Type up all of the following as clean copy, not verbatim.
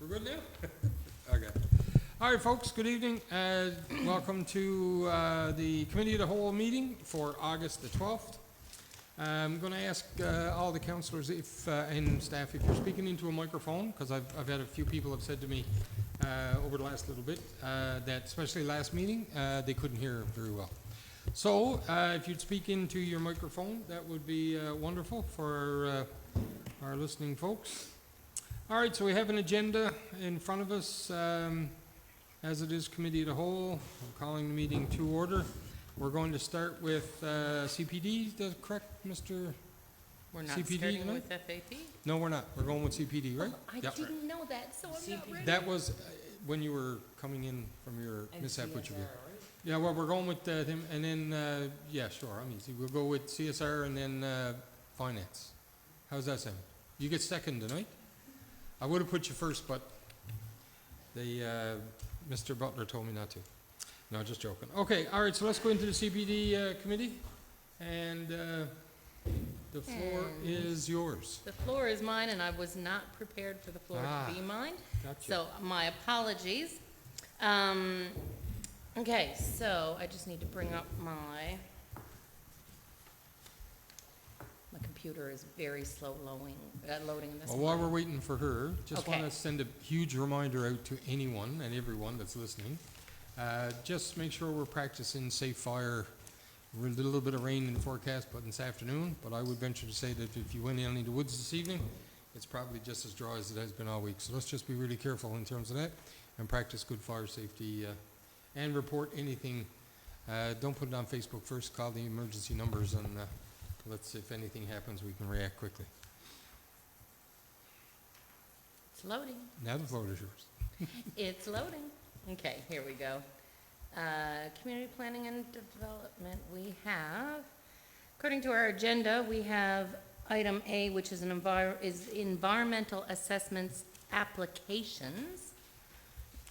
We're good now? Okay. All right, folks, good evening. Welcome to the Committee of the Whole meeting for August the 12th. I'm going to ask all the councillors and staff if you're speaking into a microphone, because I've had a few people have said to me over the last little bit that, especially last meeting, they couldn't hear very well. So if you'd speak into your microphone, that would be wonderful for our listening folks. All right, so we have an agenda in front of us. As it is Committee of the Whole, I'm calling the meeting to order. We're going to start with CPD. Is that correct, Mr. We're not CPD starting tonight? with FAP? No, we're not. We're going with CPD, right? I didn't know that, so I'm not ready. That was when you were coming in from your mishap, which you did. Yeah, well, we're going with him, and then, yeah, sure, I'm easy. We'll go with CSR and then Finance. How's that sound? You get second tonight? I would have put you first, but Mr. Butler told me not to. No, just joking. Okay, all right, so let's go into the CPD committee, and the floor is yours. The floor is mine, and I was not prepared for the floor to be mine. Gotcha. So my apologies. Okay, so I just need to bring up my computer is very slow loading this Well, while morning. we're waiting for her, just Okay. want to send a huge reminder out to anyone and everyone that's listening. Just make sure we're practicing safe fire. We're a little bit of rain in the forecast, but this afternoon. But I would venture to say that if you went in the woods this evening, it's probably just as dry as it has been all week. So let's just be really careful in terms of that and practice good fire safety and report anything. Don't put it on Facebook first. Call the emergency numbers and if anything happens, we can react quickly. It's loading. Now the floor is yours. It's loading. Okay, here we go. Community planning and development, we have, according to our agenda, we have item A, which is environmental assessments applications.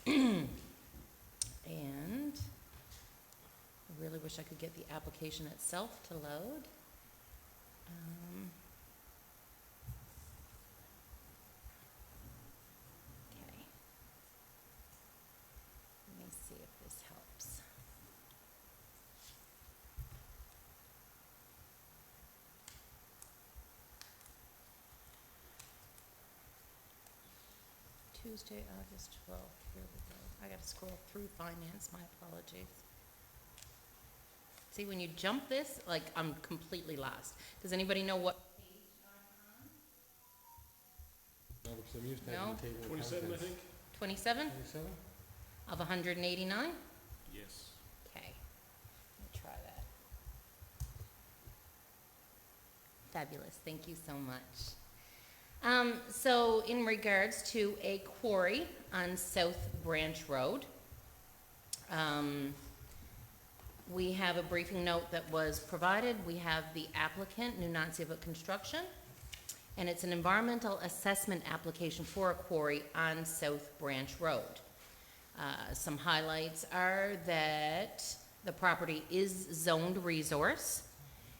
And I really wish I could get the application itself to load. Okay. Let me see if this helps. Tuesday, August 12th. Here we go. I gotta scroll through finance. My apologies. See, when you jump this, like, I'm completely lost. Does anybody know what page I'm on? No, because I'm used to No? having the table of 27, I contents. think? 27 27? of 189? Yes. Okay, let me try that. Fabulous, thank you so much. So in regards to a quarry on South Branch Road, we have a briefing note that was provided. We have the applicant, New Nazi-Civic Construction, and it's an environmental assessment application for a quarry on South Branch Road. Some highlights are that the property is zoned resource.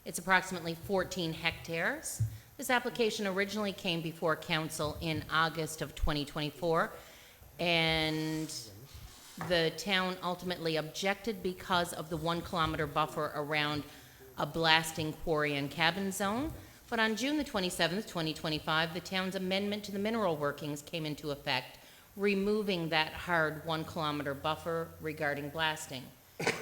It's approximately 14 hectares. This application originally came before council in August of 2024, and the town ultimately objected because of the 1 kilometer buffer around a blasting quarry and cabin zone. But on June the 27th, 2025, the town's amendment to the mineral workings came into effect, removing that hard 1 kilometer buffer regarding blasting.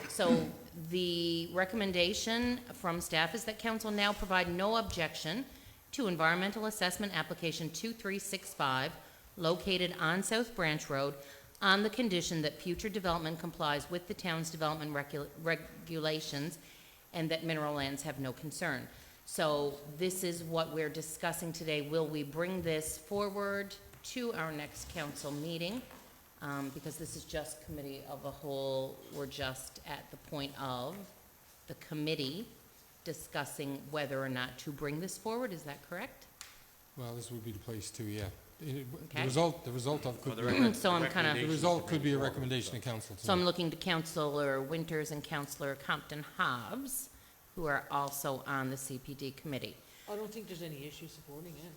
So the recommendation from staff is that council now provide no objection to environmental assessment application 2365 located on South Branch Road on the condition that future development complies with the town's development regulations and that mineral lands have no concern. So this is what we're discussing today. Will we bring this forward to our next council meeting? Because this is just committee of the whole. We're just at the point of the committee discussing whether or not to bring this forward. Is that correct? Well, this would be the place to, yeah. The Okay. result of could So I'm kind of, the result could be a recommendation to council. so I'm looking to Councillor Winters and Councillor Compton Hobbs, who are also on the CPD committee. I don't think there's any issue supporting it.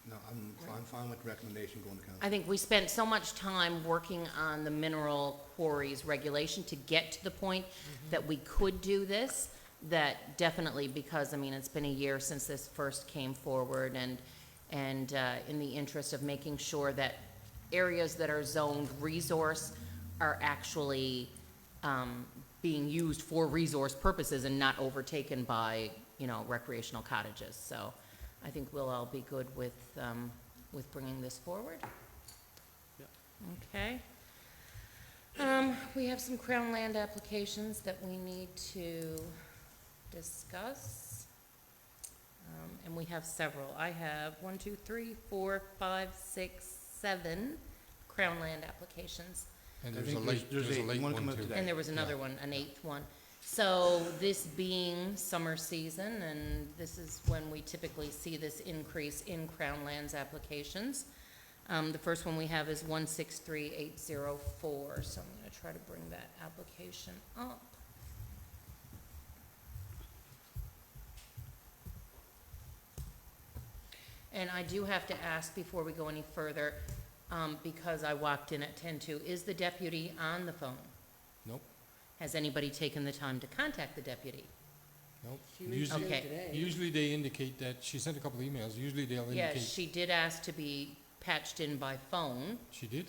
No, I'm fine with the recommendation going to council. I think we spent so much time working on the mineral quarries regulation to get to the point that we could do this, that definitely, because, I mean, it's been a year since this first came forward, and in the interest of making sure that areas that are zoned resource are actually being used for resource purposes and not overtaken by, you know, recreational cottages. So I think we'll all be good with bringing this forward. Okay. We have some Crown land applications that we need to discuss. And we have several. I have 1, 2, 3, 4, 5, 6, 7 Crown land applications. And I there's a think late, there's there's a eight. late One one come up too. today. And there was another Yeah. one, an 8th one. So this being summer season, and this is when we typically see this increase in Crown lands applications. The first one we have is 163804, so I'm gonna try to bring that application up. And I do have to ask before we go any further, because I walked in at 10:02, is the deputy on the phone? Nope, Has anybody taken the time to contact the deputy? nope. She reached out Usually, today. usually they indicate that, she sent a couple of emails, usually they'll Yes, indicate. she did ask to be patched in by phone, She did?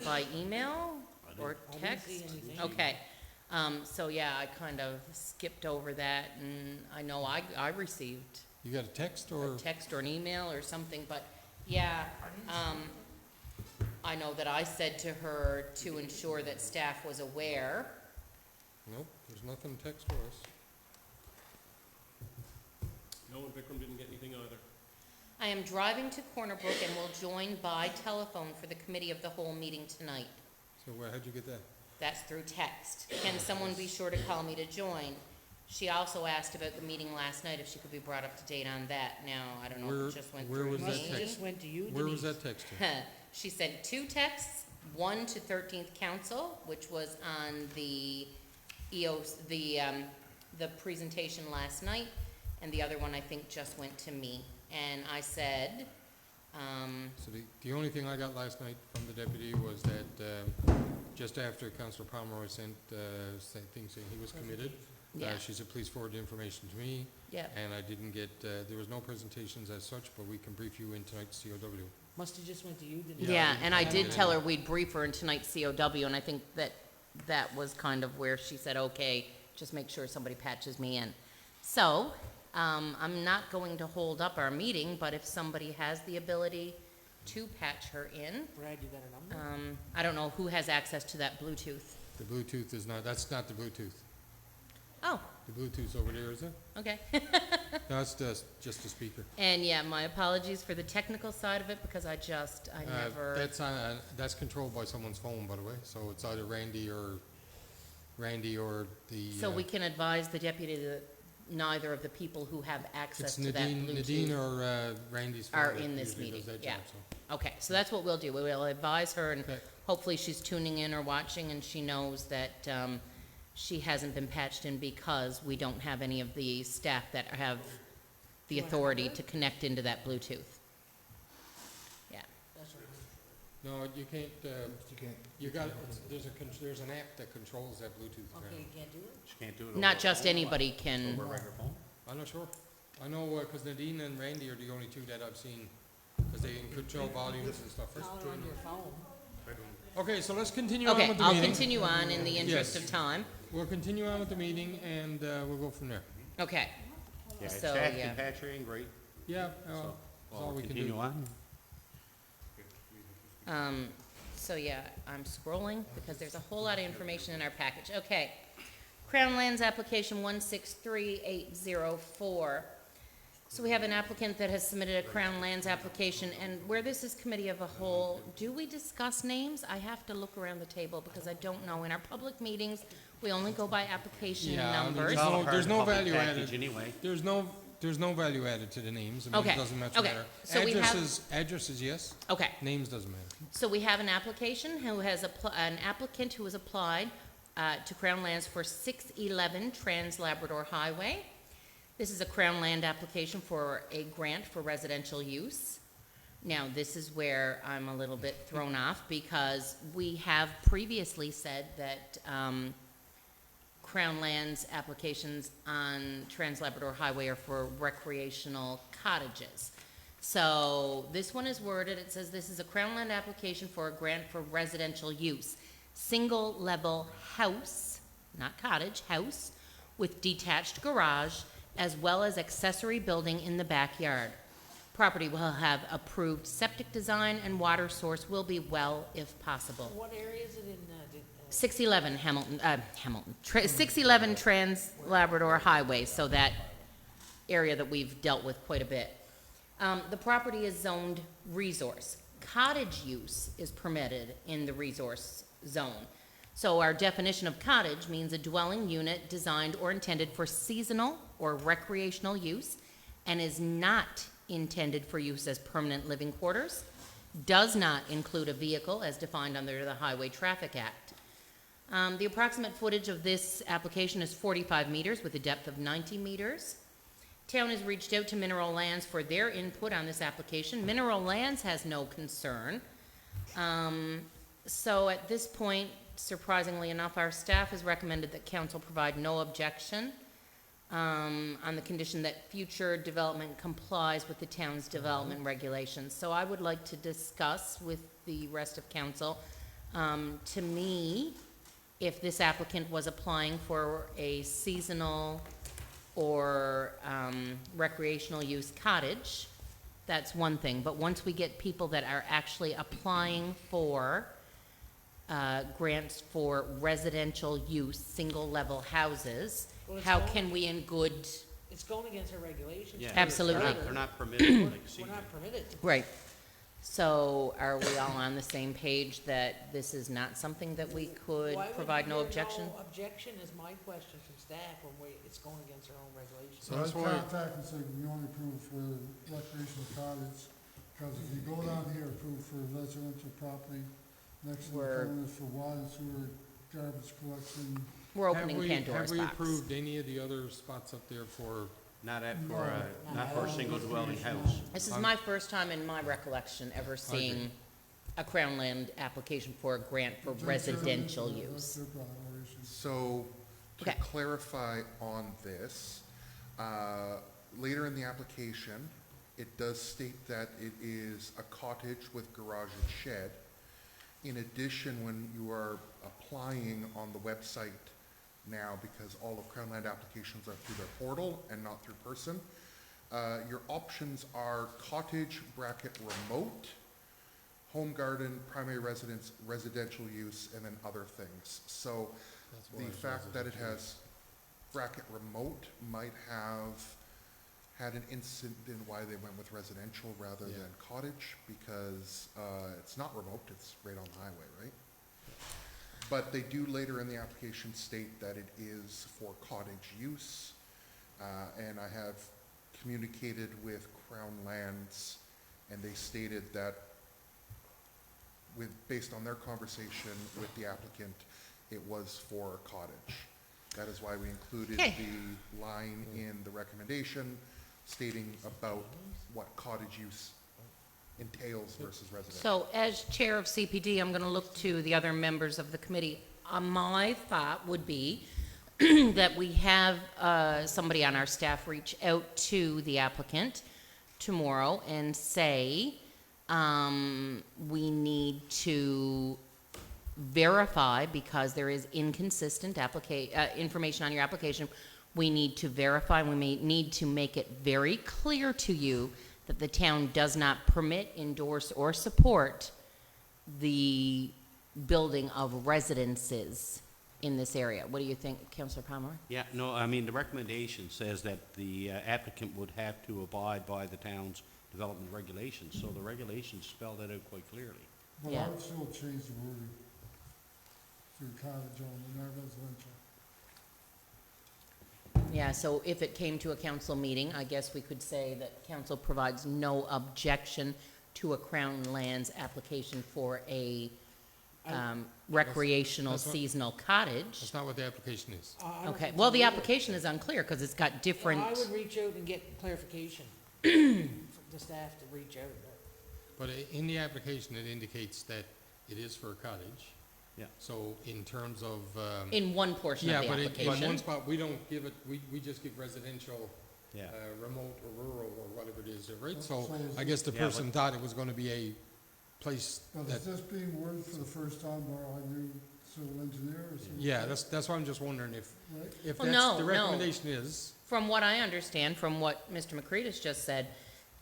by email or I didn't text? see anything. Okay, so yeah, I kind of skipped over that, and I know I received You got a text a or? text or an email or something, but yeah, I know that I said to her to ensure that staff was aware. Nope, there's nothing text for us. No, and Vikram didn't get anything either. I am driving to Corner Brook and will join by telephone for the committee of the whole meeting tonight. So how'd you get that? That's through text. Can someone be sure to call me to join? She also asked about the meeting last night, if she could be brought up to date on that. Now, I don't know Where- if it just went where through was me. that Must have just went to you, Where was Denise. that text to? She sent 2 texts, one to 13th Council, which was on the EOS, the presentation last night, and the other one I think just went to me. And I said, So the only thing I got last night from the deputy was that, just after Councillor Pomeroy sent, thing saying he was committed, yeah, she said, please forward the information to me, yeah. and I didn't get, there was no presentations as such, but we can brief you in tonight's COW. Must have just went to you, Denise. Yeah, Yeah, and I I didn't did get tell it. her we'd brief her in tonight's COW, and I think that was kind of where she said, okay, just make sure somebody patches me in. So, I'm not going to hold up our meeting, but if somebody has the ability to patch her in, Brad, you got a number? I don't know who has access to that Bluetooth. The Bluetooth is not, that's not the Bluetooth. Oh, The Bluetooth's over there, is it? okay. No, it's just a speaker. And yeah, my apologies for the technical side of it, because I never, That's controlled by someone's phone, by the way, so it's either Randy or the. so we can advise the deputy that neither of the people who have access It's to that Nadine Bluetooth or Randy's phone. are that in this usually does meeting, that yeah. job, so. Okay, so that's what we'll do. We will advise her, and Okay. hopefully she's tuning in or watching, and she knows that she hasn't been patched in because we don't have any of the staff that have the You wanna authority have her? to connect into that Bluetooth. Yeah, That's right. No, you can't, You can't. you got, there's an app that controls that Bluetooth. Okay, apparently. you can't do it? She can't do it over not a just phone? anybody can, Over a regular phone? I'm not sure. I know, because Nadine and Randy are the only two that I've seen, because they can control volumes and stuff. Call her on your phone. Okay, so let's continue on okay, with the I'll meeting. continue on in the interest Yes. of time. We'll continue on with the meeting, and we'll go from there. Okay, Yeah, if So, staff yeah. can patch her in, great. Yeah, So, that's all well, we can continue do. on. so yeah, I'm scrolling because there's a whole lot of information in our package. Okay. Crown Lands Application 163804. So we have an applicant that has submitted a Crown Lands application, and where this is committee of a whole, do we discuss names? I have to look around the table because I don't know. In our public meetings, we only go by application Yeah, numbers. There's no- there's no Public value package added. Anyway. There's no value added to the names. I mean, Okay, it doesn't much okay. matter. So we have- Addresses, yes. Okay. Names doesn't matter. So we have an application who has, an applicant who has applied to Crown Lands for 611 Trans-Labrador Highway. This is a Crown Land application for a grant for residential use. Now, this is where I'm a little bit thrown off, because we have previously said that Crown Lands applications on Trans-Labrador Highway are for recreational cottages. So this one is worded, it says this is a Crown Land application for a grant for residential use. Single-level house, not cottage, house, with detached garage, as well as accessory building in the backyard. Property will have approved septic design and water source will be well if possible. What area is it in, 611 611 Trans-Labrador Highway, so that area that we've dealt with quite a bit. The property is zoned resource. Cottage use is permitted in the resource zone. So our definition of cottage means a dwelling unit designed or intended for seasonal or recreational use and is not intended for use as permanent living quarters, does not include a vehicle as defined under the Highway Traffic Act. The approximate footage of this application is 45 meters with a depth of 90 meters. Town has reached out to Mineral Lands for their input on this application. Mineral Lands has no concern. So at this point, surprisingly enough, our staff has recommended that council provide no objection on the condition that future development complies with the town's development regulations. So I would like to discuss with the rest of council, to me, if this applicant was applying for a seasonal or recreational use cottage, that's one thing. But once we get people that are actually applying for grants for residential use, single-level houses, Well, it's how all- can we in good, it's going against our regulations. Yeah. Absolutely. They're not permitted, like, We're not permitted. right. So are we all on the same page that this is not something that we could Why would provide no there objection? No objection is my question from staff when it's going against our own regulations. So That's I why- contact and say, we only approve for recreational cottage, because if you go down here, approve for residential property, next to the We're- corner is for water, sewer, garbage collection. We're Have opening we- Pandora's Have we box. approved any of the other spots up there for, not at, No, not for a no, single dwelling recreational. house. This is my first time in my recollection ever seeing a Crown Land application for a grant for residential That's use. their operation. So, to Okay. clarify on this, later in the application, it does state that it is a cottage with garage and shed. In addition, when you are applying on the website now, because all of Crown Land applications are through their portal and not through person, your options are cottage bracket remote, home garden, primary residence, residential use, and then other things. So That's why the it's fact that it residential has bracket remote might have had an incident in why they went with residential rather Yeah. than cottage, because it's not remote, it's right on the highway, right? But they do later in the application state that it is for cottage use. And I have communicated with Crown Lands, and they stated that based on their conversation with the applicant, it was for a cottage. That is why we included Okay. the line in the recommendation stating about what cottage use entails versus residential. So as chair of CPD, I'm going to look to the other members of the committee. My thought would be that we have somebody on our staff reach out to the applicant tomorrow and say, we need to verify, because there is inconsistent information on your application, we need to verify, we may need to make it very clear to you that the town does not permit, endorse, or support the building of residences in this area. What do you think, Councillor Palmer? Yeah, no, I mean, the recommendation says that the applicant would have to abide by the town's development regulations, so the regulations spell that out quite clearly. Well, Yeah. I would still change the wording to cottage only, not residential. Yeah, so if it came to a council meeting, I guess we could say that council provides no objection to a Crown Lands application for a recreational that's what- seasonal cottage. that's not what the application is. I don't Okay, think well, so the either. application is unclear because it's got different, I would reach out and get clarification, for the staff to reach out. But in the application, it indicates that it is for a cottage. Yeah. So in terms of, In one portion yeah, of the but in application. one spot, we don't give it, we just give residential, Yeah. remote or rural or whatever it is, right? So So is I guess the Yeah, but- person thought it was gonna be a place But that, is this being worded for the first time by our new civil engineer or something? yeah, that's why I'm just wondering if Right? that's, Well, the no, no. recommendation is, From what I understand, from what Mr. McCreadis just said,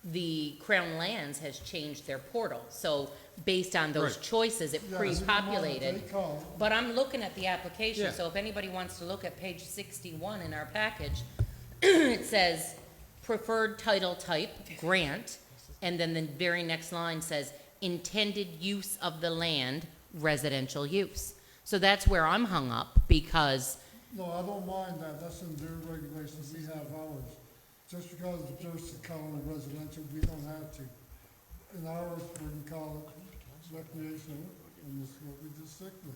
the Crown Lands has changed their portal. So based on those Right. choices, it Yeah, so you want pre-populated. to take out- But I'm looking at the application, Yeah. so if anybody wants to look at page 61 in our package, it says preferred title type, grant, and then the very next line says intended use of the land, residential use. So that's where I'm hung up, because, No, I don't mind that, that's in their regulations, we have ours. Just because the person calling it residential, we don't have to. In ours, we can call it recreational, and this is what we just stick with.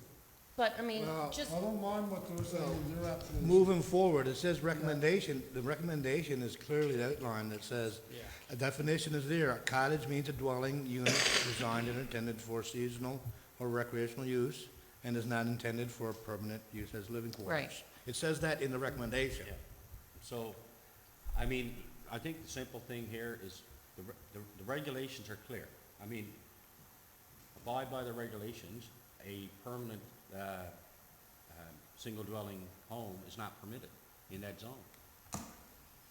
but, I mean, Well, just, I don't mind what they're saying in their application. Moving forward, it says recommendation, the recommendation is clearly outlined, it says, yeah. a definition is there, a cottage means a dwelling unit designed and intended for seasonal or recreational use, and is not intended for permanent use as living quarters. Right. It says that in the recommendation. Yeah. So, I mean, I think the simple thing here is the regulations are clear. I mean, abide by the regulations, a permanent, single dwelling home is not permitted in that zone.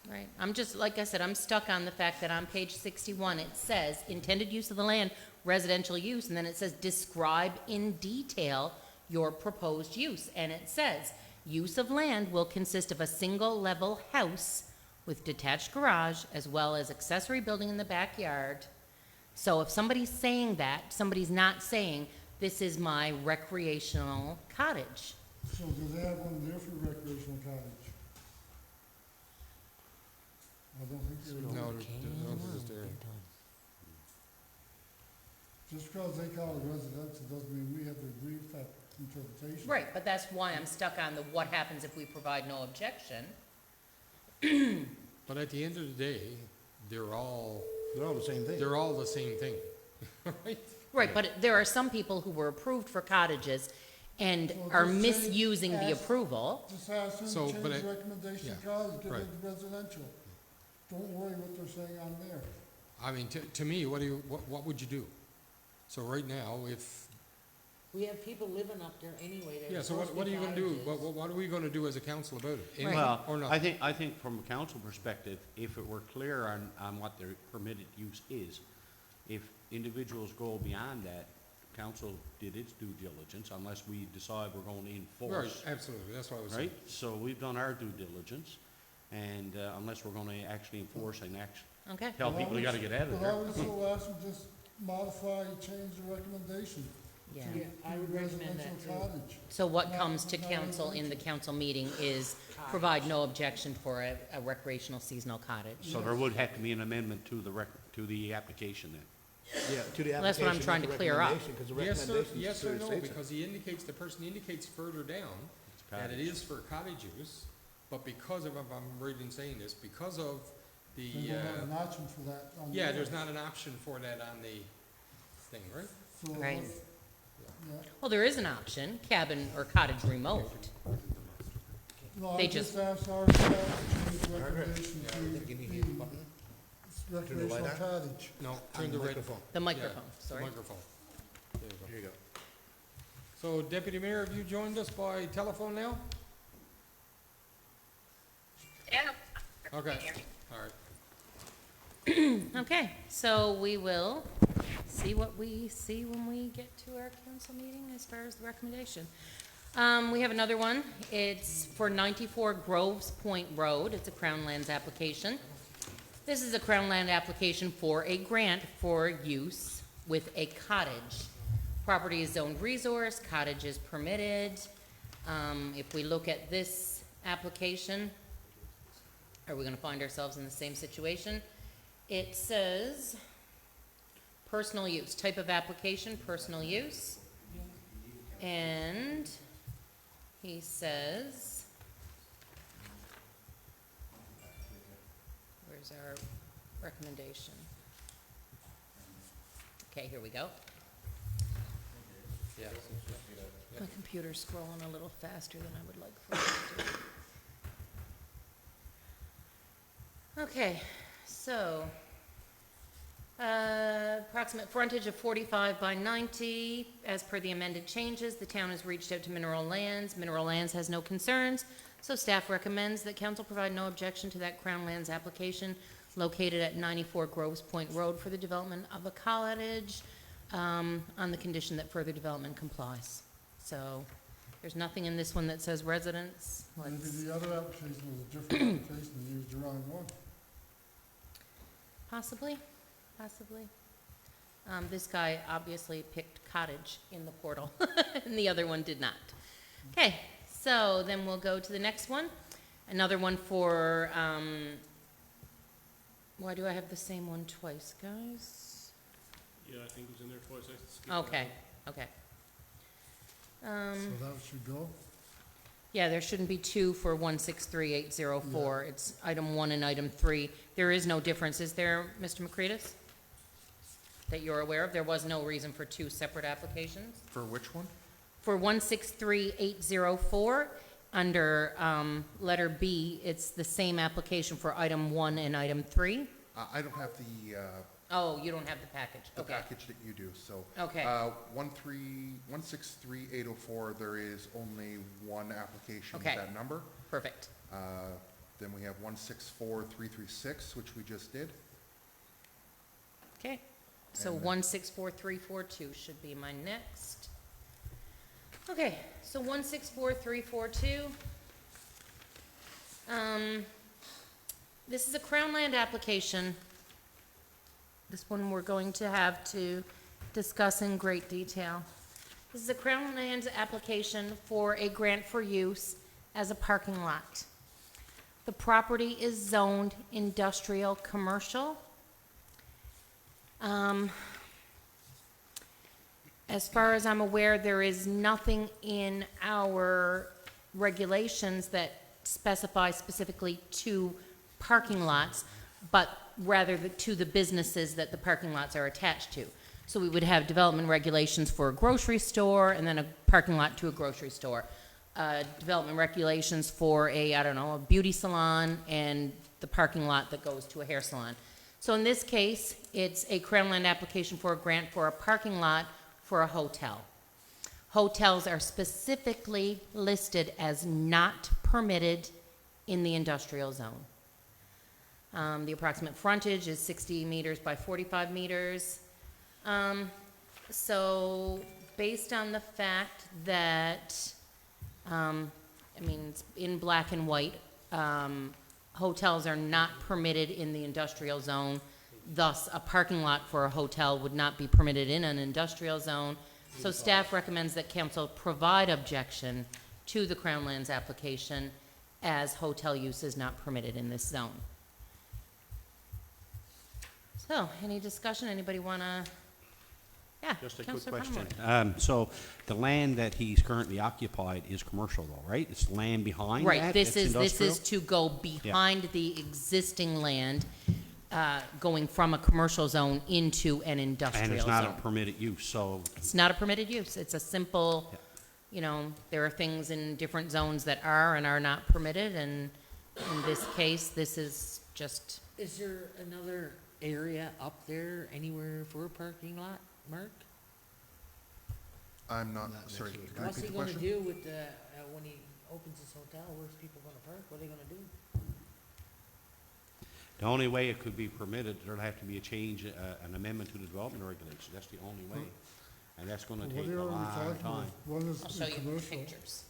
right, I'm just, like I said, I'm stuck on the fact that on page 61, it says intended use of the land, residential use, and then it says describe in detail your proposed use. And it says, use of land will consist of a single-level house with detached garage as well as accessory building in the backyard. So if somebody's saying that, somebody's not saying, this is my recreational cottage. So do they have one there for recreational cottage? I don't think they do. No, there's just there. Just because they call it residential doesn't mean we have to agree with that interpretation. Right, but that's why I'm stuck on the what happens if we provide no objection. But at the end of the day, they're all They're all the same thing. They're all the same thing, right? Right, but there are some people who were approved for cottages and Well, are just change- misusing the ask- approval. Just ask them So, to but change I- the recommendation yeah, to cottage, give right. it residential. Don't worry what they're saying on there. I mean, to me, what would you do? So right now, if, We have people living up there anyway. They're yeah, so supposed to what are be you gonna do? cottages. What are we gonna do as a council about it? Anything Well, or I nothing? think from a council perspective, if it were clear on what their permitted use is, if individuals go beyond that, council did its due diligence, unless we decide we're going to Right, enforce, absolutely, that's what I was saying. right? So we've done our due diligence, and unless we're going to actually enforce and Okay, tell But I people you would- got to get out of But I there. would still ask them just modify, change the recommendation. yeah. to Yeah, I would recommend that residential too. cottage. So what Not- comes to not council in the residential. council meeting is provide no objection for a recreational seasonal cottage. So there would have to be an amendment to the application then. Yeah, to the Well, that's what I'm application, trying not to the clear up. recommendation, 'cause the Yes, sir, recommendation yes or clearly no, states it. because he indicates, the person indicates further down It's that it cottage. is for cottage use, but because of, if I'm right in saying this, because of They the, don't have an option for that on yeah, there. there's not an option for that on the thing, right? So, Right. yeah. Well, there is an option, cabin or cottage remote. No, They I just just- asked our staff to change the recommendation Yeah, I think you need to hit the button. to recreational light cottage. No, On turn the red. microphone. The yeah, microphone, the sorry. microphone. There you go. Here you go. So Deputy Mayor, have you joined us by telephone now? Yeah. Okay, all right. Okay, so we will see what we see when we get to our council meeting as far as the recommendation. We have another one. It's for 94 Groves Point Road. It's a Crown Lands application. This is a Crown Land application for a grant for use with a cottage. Property is zoned resource, cottage is permitted. If we look at this application, are we gonna find ourselves in the same situation? It says, personal use, type of application, personal use. And he says, where's our recommendation? Okay, here we go. Yeah. My computer's scrolling a little faster than I would like for it to. Okay, so, approximate frontage of 45 by 90. As per the amended changes, the town has reached out to Mineral Lands. Mineral Lands has no concerns, so staff recommends that council provide no objection to that Crown Lands application located at 94 Groves Point Road for the development of a cottage, on the condition that further development complies. So, there's nothing in this one that says residence. Maybe Let's- the other application was a different application and used the wrong one. Possibly, possibly. This guy obviously picked cottage in the portal, and the other one did not. Okay, so then we'll go to the next one. Another one for, why do I have the same one twice, guys? Yeah, I think it was in there twice. I skipped that Okay, one. okay. So that should go. Yeah, there shouldn't be two for 163804. It's item 1 and item 3. There is no difference, is there, Mr. McCreadis? That you're aware of? There was no reason for two separate applications? For which one? For 163804, under letter B, it's the same application for item 1 and item 3. I don't have Oh, you don't have the package, the okay. package that you do, so. Okay. 163804, there is only one application with Okay. that number. Perfect. Then we have 164336, which we just did. Okay. So And 164342 should be my next. Okay, so 164342. This is a Crown Land application. This one we're going to have to discuss in great detail. This is a Crown Land application for a grant for use as a parking lot. The property is zoned industrial commercial. As far as I'm aware, there is nothing in our regulations that specify specifically to parking lots, but rather to the businesses that the parking lots are attached to. So we would have development regulations for a grocery store and then a parking lot to a grocery store. Development regulations for a, I don't know, a beauty salon and the parking lot that goes to a hair salon. So in this case, it's a Crown Land application for a grant for a parking lot for a hotel. Hotels are specifically listed as not permitted in the industrial zone. The approximate frontage is 60 meters by 45 meters. So based on the fact that, I mean, it's in black and white, hotels are not permitted in the industrial zone. Thus, a parking lot for a hotel would not be permitted in an industrial zone. So staff recommends that council provide objection to the Crown Lands application as hotel use is not permitted in this zone. So, any discussion? Anybody wanna? Yeah, Just a quick Councilor question. Palmer. So the land that he's currently occupied is commercial though, right? It's land behind that? Right, this that's is industrial? to go behind the existing land, going from a commercial zone into an industrial And zone. it's not a permitted use, so, It's not a permitted use. It's a simple, Yeah. you know, there are things in different zones that are and are not permitted, and in this case, this is just, Is there another area up there anywhere for a parking lot, Mark? I'm not, Not sorry, next week. can you What's he repeat the gonna question? do with the, when he opens his hotel, where's people gonna park? What are they gonna do? the only way it could be permitted, there'll have to be a change, an amendment to the development regulations. That's the only way. And that's gonna What take are you a already long talking about? time. One is I'll show you commercial. pictures.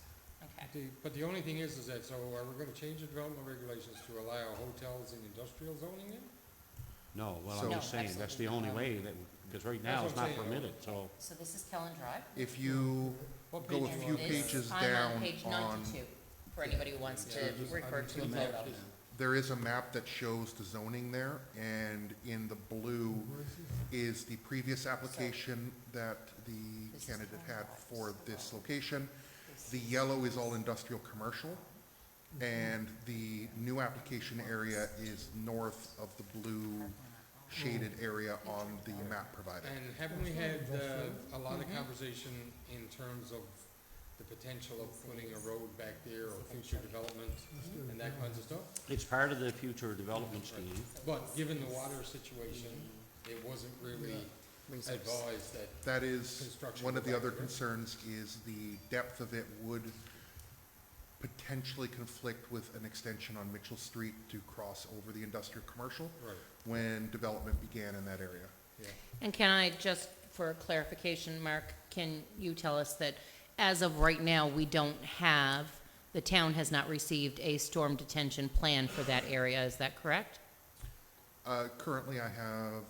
Okay. But the only thing is that, so are we gonna change the development regulations to allow hotels in industrial zoning then? No, well, So- I'm just No, saying, that's the absolutely only not. way that, because right That's now what it's I'm not saying. permitted, so. So this is Kellen Drive. If you What go a page few you on? pages I'm down on page on, 92, for anybody who wants to refer to a photo. there is a map that shows the zoning there, and in the blue is the previous application that the This is candidate Town had Drive. for this location. The yellow is all industrial commercial, and the new application area is north of the blue shaded area on the map provided. And haven't we had a lot of Mhm. conversation in terms of the potential of putting a road back there or future development and that kinds of stuff? It's part of the future development scheme. But given the water situation, it wasn't really advised that That is, construction. one of go the back other there. concerns is the depth of it would potentially conflict with an extension on Mitchell Street to cross over the industrial commercial Right, when development began in that area. yeah. And can I, just for clarification, Mark, can you tell us that as of right now, we don't have, the town has not received a storm detention plan for that area, is that correct? Currently, I have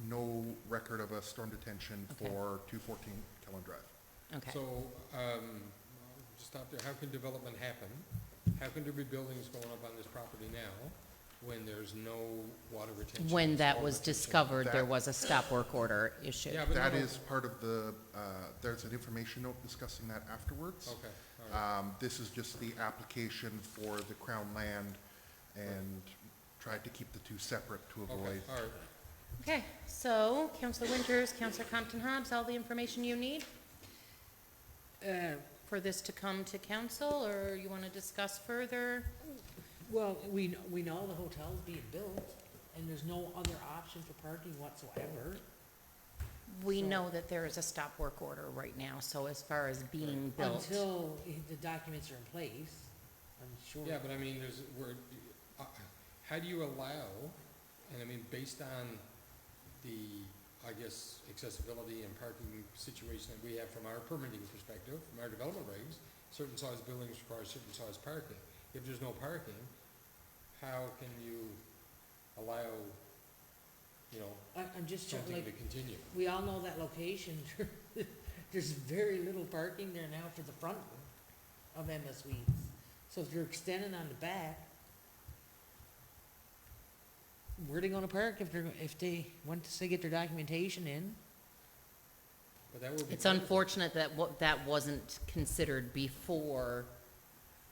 no record of a storm detention Okay. for 214 Kellen Drive. Okay. So, stop there, how can development happen? How can there be buildings going up on this property now when there's no water retention? When that storm was retention? discovered, there That- was a stop work order issued. Yeah, but That no, is part of the, there's an information note discussing that afterwards. okay, all right. This is just the application for the Crown land and tried to keep the two separate to Okay, avoid. all right. Okay, so Counselor Winters, Counselor Compton Hobbs, all the information you need for this to come to council, or you want to discuss further? Well, we know the hotel's being built, and there's no other option for parking whatsoever. We So- know that there is a stop work order right now, so as far as being built. Until the documents are in place, I'm sure. Yeah, but I mean, how do you allow, and I mean, based on the, I guess, accessibility and parking situation that we have from our permitting perspective, from our development regs, certain size buildings require certain size parking. If there's no parking, how can you allow, you know, I'm just trying, something to like, continue? we all know that location, there's very little parking there now for the front of MS Suites. So if you're extending on the back, where are they gonna park if they want to say get their documentation in? But that would be. It's part of it. unfortunate that that wasn't considered before.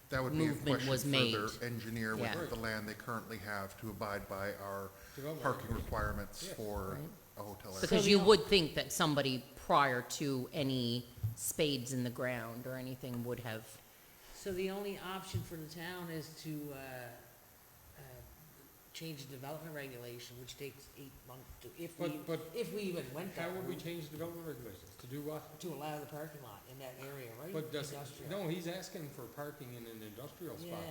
That would be a Movement was question for made. their engineer Yeah. with the land they currently have to abide by our Development parking regulations. requirements Yes. for Right. a hotel area. Because So you the- would think that somebody prior to any spades in the ground or anything would have, So the only option for the town is to, change the development regulation, which takes 8 months to, if we even went How that would we route, change development regulations? To do what? to allow the parking lot in that area, right? But does, Industrial. no, he's asking for parking in an industrial Yeah, spot.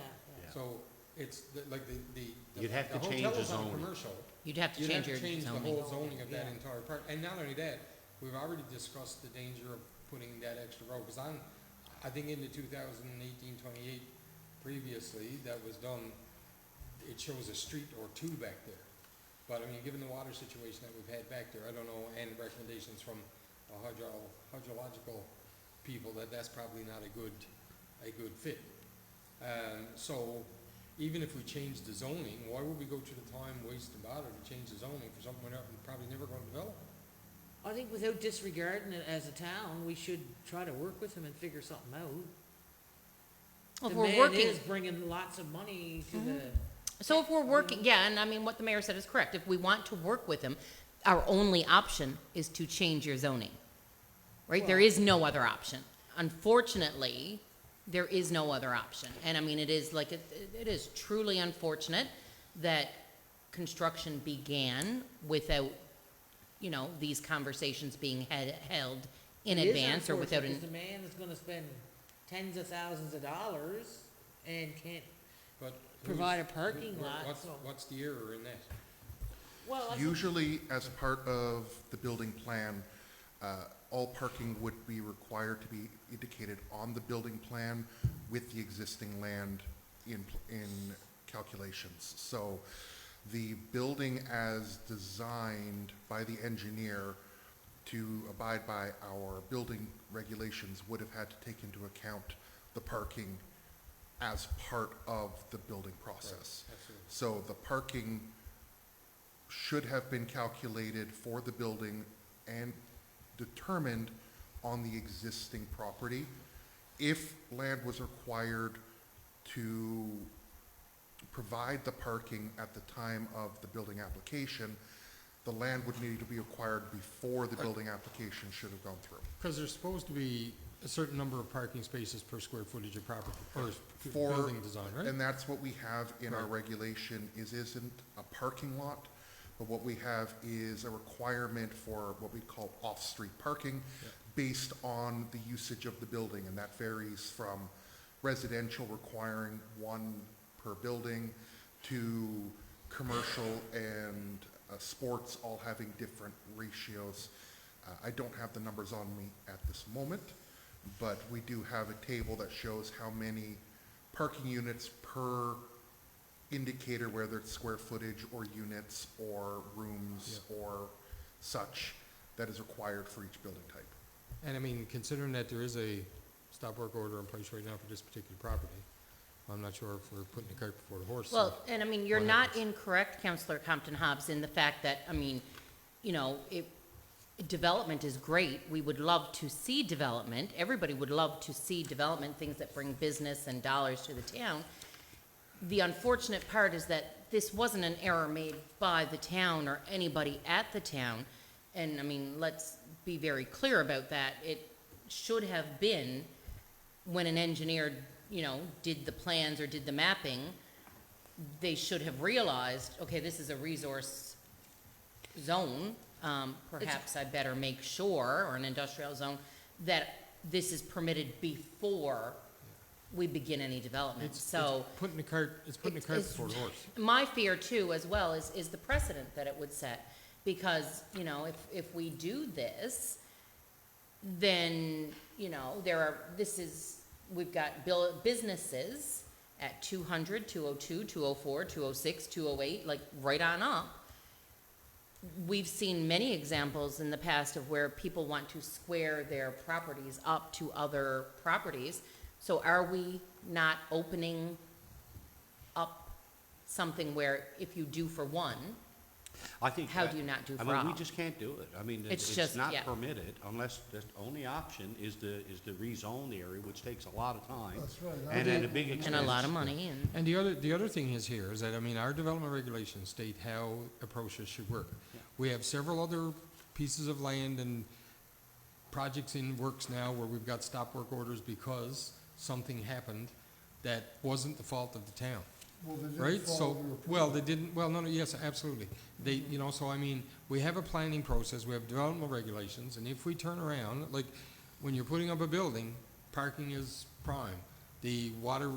yeah. So it's like the. You'd have to the change hotel the is on zoning. Commercial. you'd have to You'd have change to your change the zoning. whole zoning of that Yeah. entire part. And not only that, we've already discussed the danger of putting that extra road. Because I think in the 2018-28 previously, that was done, it shows a street or two back there. But I mean, given the water situation that we've had back there, I don't know, and recommendations from hydrological people, that's probably not a good fit. So even if we change the zoning, why would we go to the time, waste, and bother to change the zoning for something we're not, probably never gonna develop? I think without disregarding it as a town, we should try to work with them and figure something out. Well, The if we're man working, is bringing lots of money to the, so if we're working, yeah, and I mean, what the mayor said is correct. If we want to work with them, our only option is to change your zoning. Right? There Well- is no other option. Unfortunately, there is no other option. And I mean, it is like, it is truly unfortunate that construction began without, you know, these conversations being held in It is advance or without unfortunate, an, 'cause the man is gonna spend tens of thousands of dollars and can't, But Provide a who's- parking who- lot, What's, so- what's the error in that? well, I think, Usually, as part of the building plan, all parking would be required to be indicated on the building plan with the existing land in calculations. So the building as designed by the engineer to abide by our building regulations would have had to take into account the parking as part of the building process. Absolutely. So the parking should have been calculated for the building and determined on the existing property. If land was required to provide the parking at the time of the building application, The land would need to be acquired before the building application should have gone through. Because there's supposed to be a certain number of parking spaces per square footage of property, or For- building design, right? And that's what we have in our Right. regulation, isn't a parking lot, but what we have is a requirement for what we call off-street parking Yeah. based on the usage of the building, and that varies from residential requiring one per building to commercial and sports all having different ratios. I don't have the numbers on me at this moment, but we do have a table that shows how many parking units per indicator, whether it's square footage or units or rooms or such, that is required for each building type. And I mean, considering that there is a stop work order in place right now for this particular property, I'm not sure if we're putting the cart before the horse. so- Well, and I mean, you're what not happens? incorrect, Counselor Compton Hobbs, in the fact that, I mean, you know, development is great. We would love to see development. Everybody would love to see development, things that bring business and dollars to the town. The unfortunate part is that this wasn't an error made by the town or anybody at the town. And, I mean, let's be very clear about that. It should have been, when an engineer, you know, did the plans or did the mapping, they should have realized, okay, this is a resource zone. Perhaps I better make sure, or an industrial zone, that this is permitted before we begin any development. It's So putting the cart, it's putting the cart it's- before the horse. my fear too, as well, is the precedent that it would set. Because, you know, if we do this, then, you know, we've got businesses at 200, 202, 204, 206, 208, like right on up. We've seen many examples in the past of where people want to square their properties up to other properties. So are we not opening up something where if you do for one, I think. how that- do you not do I for mean, we all? just can't do it. I mean, It's it's just- not yeah. permitted unless the only option is to rezone the area, which takes a lot of time. That's right. And then a big expense. And a lot of money, and And the other thing is here is that, I mean, our development regulations state how approaches should work. Yeah. We have several other pieces of land and projects in works now where we've got stop work orders because something happened that wasn't the fault of the town. Well, they didn't Right, follow so, your well, they didn't, well, no, yes, absolutely. They, you know, so I mean, we have a planning process, we have development regulations, and if we turn around, like, when you're putting up a building, parking is prime. The water,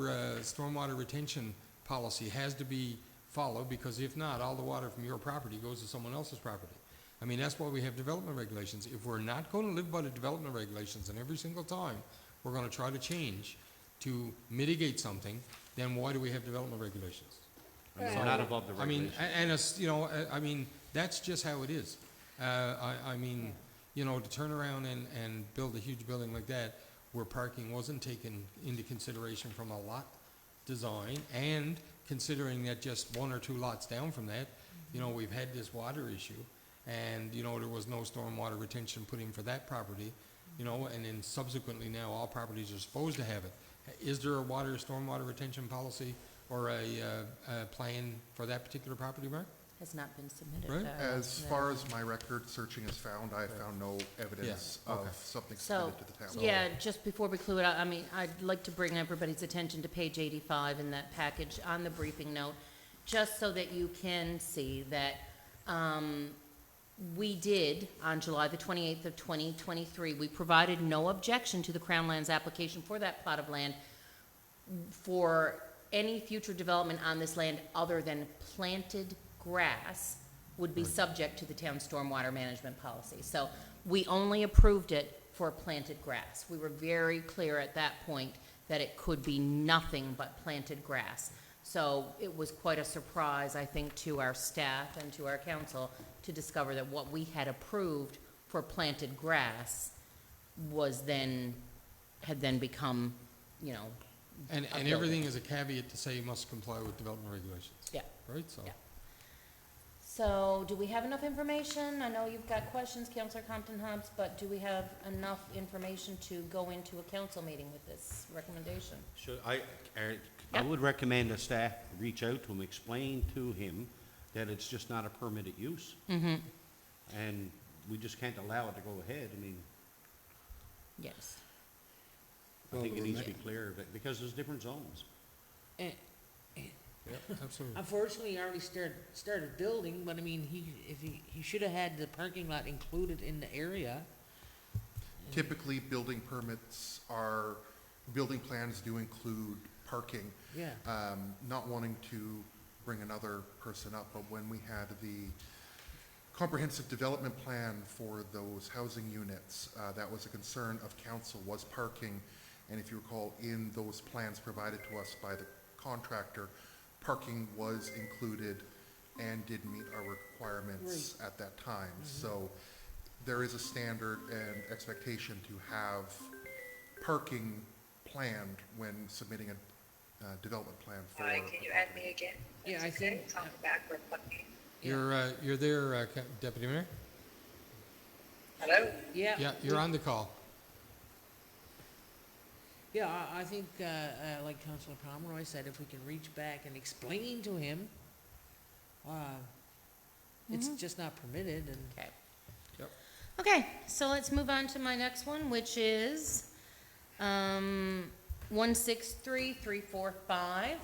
stormwater retention policy has to be followed, because if not, all the water from your property goes to someone else's property. I mean, that's why we have development regulations. If we're not gonna live by the development regulations, and every single time we're gonna try to change to mitigate something, then why do we have development regulations? I mean, we're not above the I mean, regulations. and it's, you know, I mean, that's just how it is. I mean, you know, to turn around and build a huge building like that where parking wasn't taken into consideration from a lot design, and considering that just one or two lots down from that, you know, we've had this water issue, and, you know, there was no stormwater retention put in for that property, you know, and then subsequently now all properties are supposed to have it. Is there a stormwater retention policy or a plan for that particular property, Mark? has not been submitted. Right. As far as my record searching has found, I have found no evidence Yeah, okay. of something So, submitted to the town. yeah, just before we conclude, I mean, I'd like to bring everybody's attention to page 85 in that package on the briefing note, just so that you can see that we did, on July the 28th of 2023, we provided no objection to the Crown Lands application for that plot of land for any future development on this land other than planted grass would be subject to the town's stormwater management policy. So we only approved it for planted grass. We were very clear at that point that it could be nothing but planted grass. So it was quite a surprise, I think, to our staff and to our council to discover that what we had approved for planted grass had then become, you know, And a everything building. is a caveat to say you must comply with development regulations. Yeah. Right, so. Yeah. So, do we have enough information? I know you've got questions, Councillor Compton Hobbs, but do we have enough information to go into a council meeting with this recommendation? So I Yeah. would recommend the staff reach out to him, explain to him that it's just not a permitted use. Mm-hmm, And we just can't allow it to go ahead. I mean, yes. I think it needs to be clear, but because there's different zones. And Yep, absolutely. unfortunately, he already started building, but I mean, he should have had the parking lot included in the area. Typically, building permits are, building plans do include parking. Yeah, Not wanting to bring another person up, but when we had the comprehensive development plan for those housing units, that was a concern of council, was parking. And if you recall, in those plans provided to us by the contractor, parking was included and did meet our requirements at that time. So there is a standard and expectation to have parking planned when submitting a development plan for. Hi, can you add me again? Yeah, That's I think, okay. It's on the backward button. You're there, Deputy Mayor? Hello? yeah. Yeah, you're on the call. Yeah, I think, like Councilor Pomeroy said, if we can reach back and explain to him, it's just not permitted, and Okay. Yep. Okay, so let's move on to my next one, which is 163345.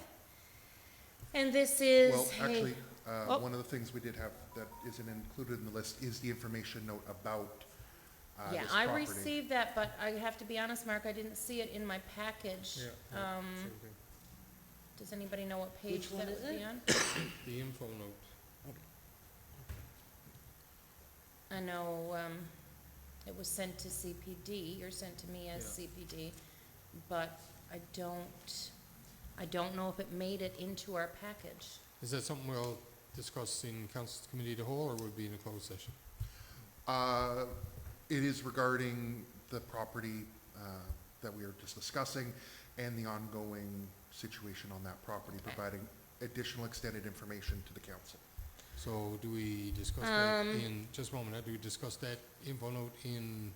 And this is Well, actually, Oh. one of the things we did have that isn't included in the list is the information note about yeah, this I property. received that, but I have to be honest, Mark, I didn't see it in my package. Does anybody know what page Which one that is would be it? on? The info note. I know, it was sent to CPD, or sent to me as Yeah. CPD, but I don't know if it made it into our package. Is that something we'll discuss in Council's Committee of the Whole, or would it be in a closed session? It is regarding the property that we are just discussing and the ongoing situation on that property, providing additional extended information to the council. So do we discuss that in, just a moment, do we discuss that info note in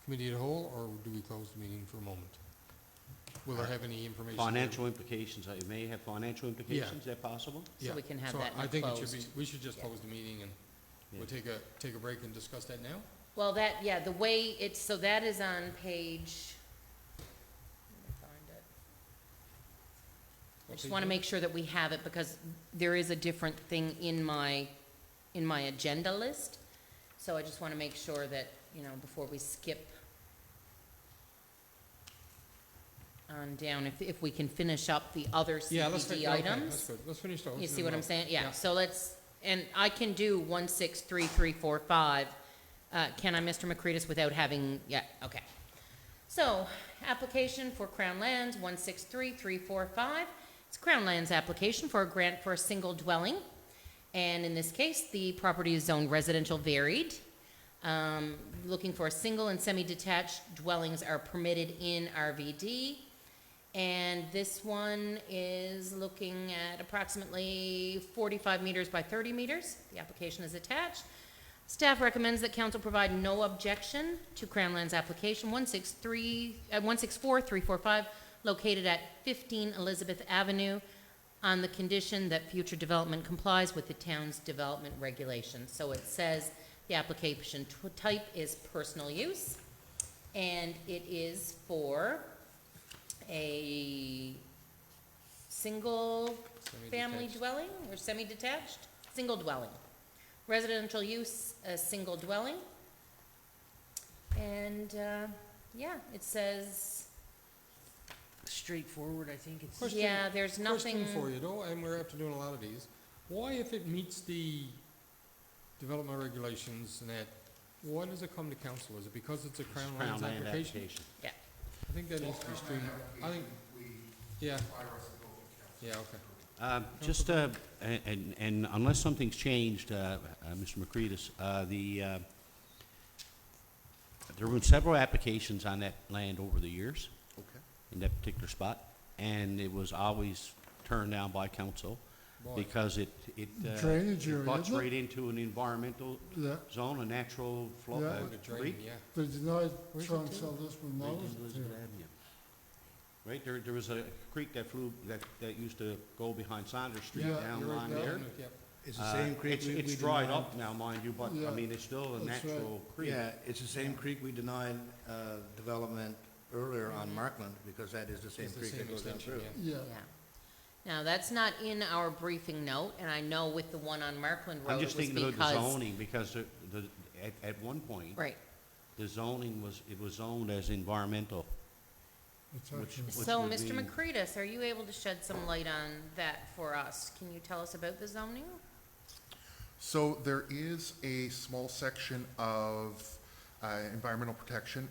Committee of the Whole, or do we close the meeting for a moment? Will there have any information? Financial implications, it may have financial implications, is that possible? So we can have So that in I a think it should be, closed. we should just Yeah. close the meeting and Yeah. we'll take a break and discuss that now? Well, that, yeah, the way it's, so that is on page, let me find it. I just want to make sure that we have it, because there is a different thing in my agenda list. So I just want to make sure that, you know, before we skip on down, if we can finish up the other Yeah, let's, CPD okay, that's items. good. Let's finish those. You and see then what I'm we'll- saying? Yeah, so let's, and I can do 163345. Can I, Mr. McCreadis, without having, yeah, okay. So, application for Crown Lands, 163345. It's Crown Lands application for a grant for a single dwelling. And in this case, the property is zoned residential varied. Looking for a single and semi-detached dwellings are permitted in RVD. And this one is looking at approximately 45 meters by 30 meters. The application is attached. Staff recommends that council provide no objection to Crown Lands application 164345, located at 15 Elizabeth Avenue, on the condition that future development complies with the town's development regulations. So it says the application type is personal use, and it is for a single-family Semi-detached. dwelling or semi-detached? Single dwelling. Residential use, a single dwelling. And, yeah, it says, straightforward, I think it's. Question- yeah, there's nothing. Question for you though, and we're after doing a lot of these. Why, if it meets the development regulations and that, why does it come to council? Is it because it's a Crown Lands Land application? Yeah. I think that needs to be streamlined. I think, yeah. Yeah, okay. Just, and unless something's changed, Mr. McCreadis, there have been several applications on that land over the years, Okay. in that particular spot, and it was always turned down by council Boy. because it Drainage area, butts isn't it? right into an environmental Yeah, zone, a natural flow, Yeah. Like a drain, creek. yeah. they denied Where's trying it to to? sell this one, Right now, in Elizabeth Avenue. Right, there was a creek that used to go behind Saunders Street Yeah, down You're right, along yeah, there. yep. It's the same creek we It's dried denied. up now, mind you, but, I Yeah, mean, it's still a that's right. natural creek. Yeah, it's the same creek we denied, development earlier on Markland, because that is the same It's the creek same that goes down extension, through. yeah. Yeah, Yeah. Now, that's not in our briefing note, and I know with the one on Markland I'm Road, it just was thinking about the because. zoning, because at one point, Right. the zoning it was zoned as environmental. it's Which- actually, which So, would Mr. be- McCreadis, are you able to shed some light on that for us? Can you tell us about the zoning? So there is a small section of environmental protection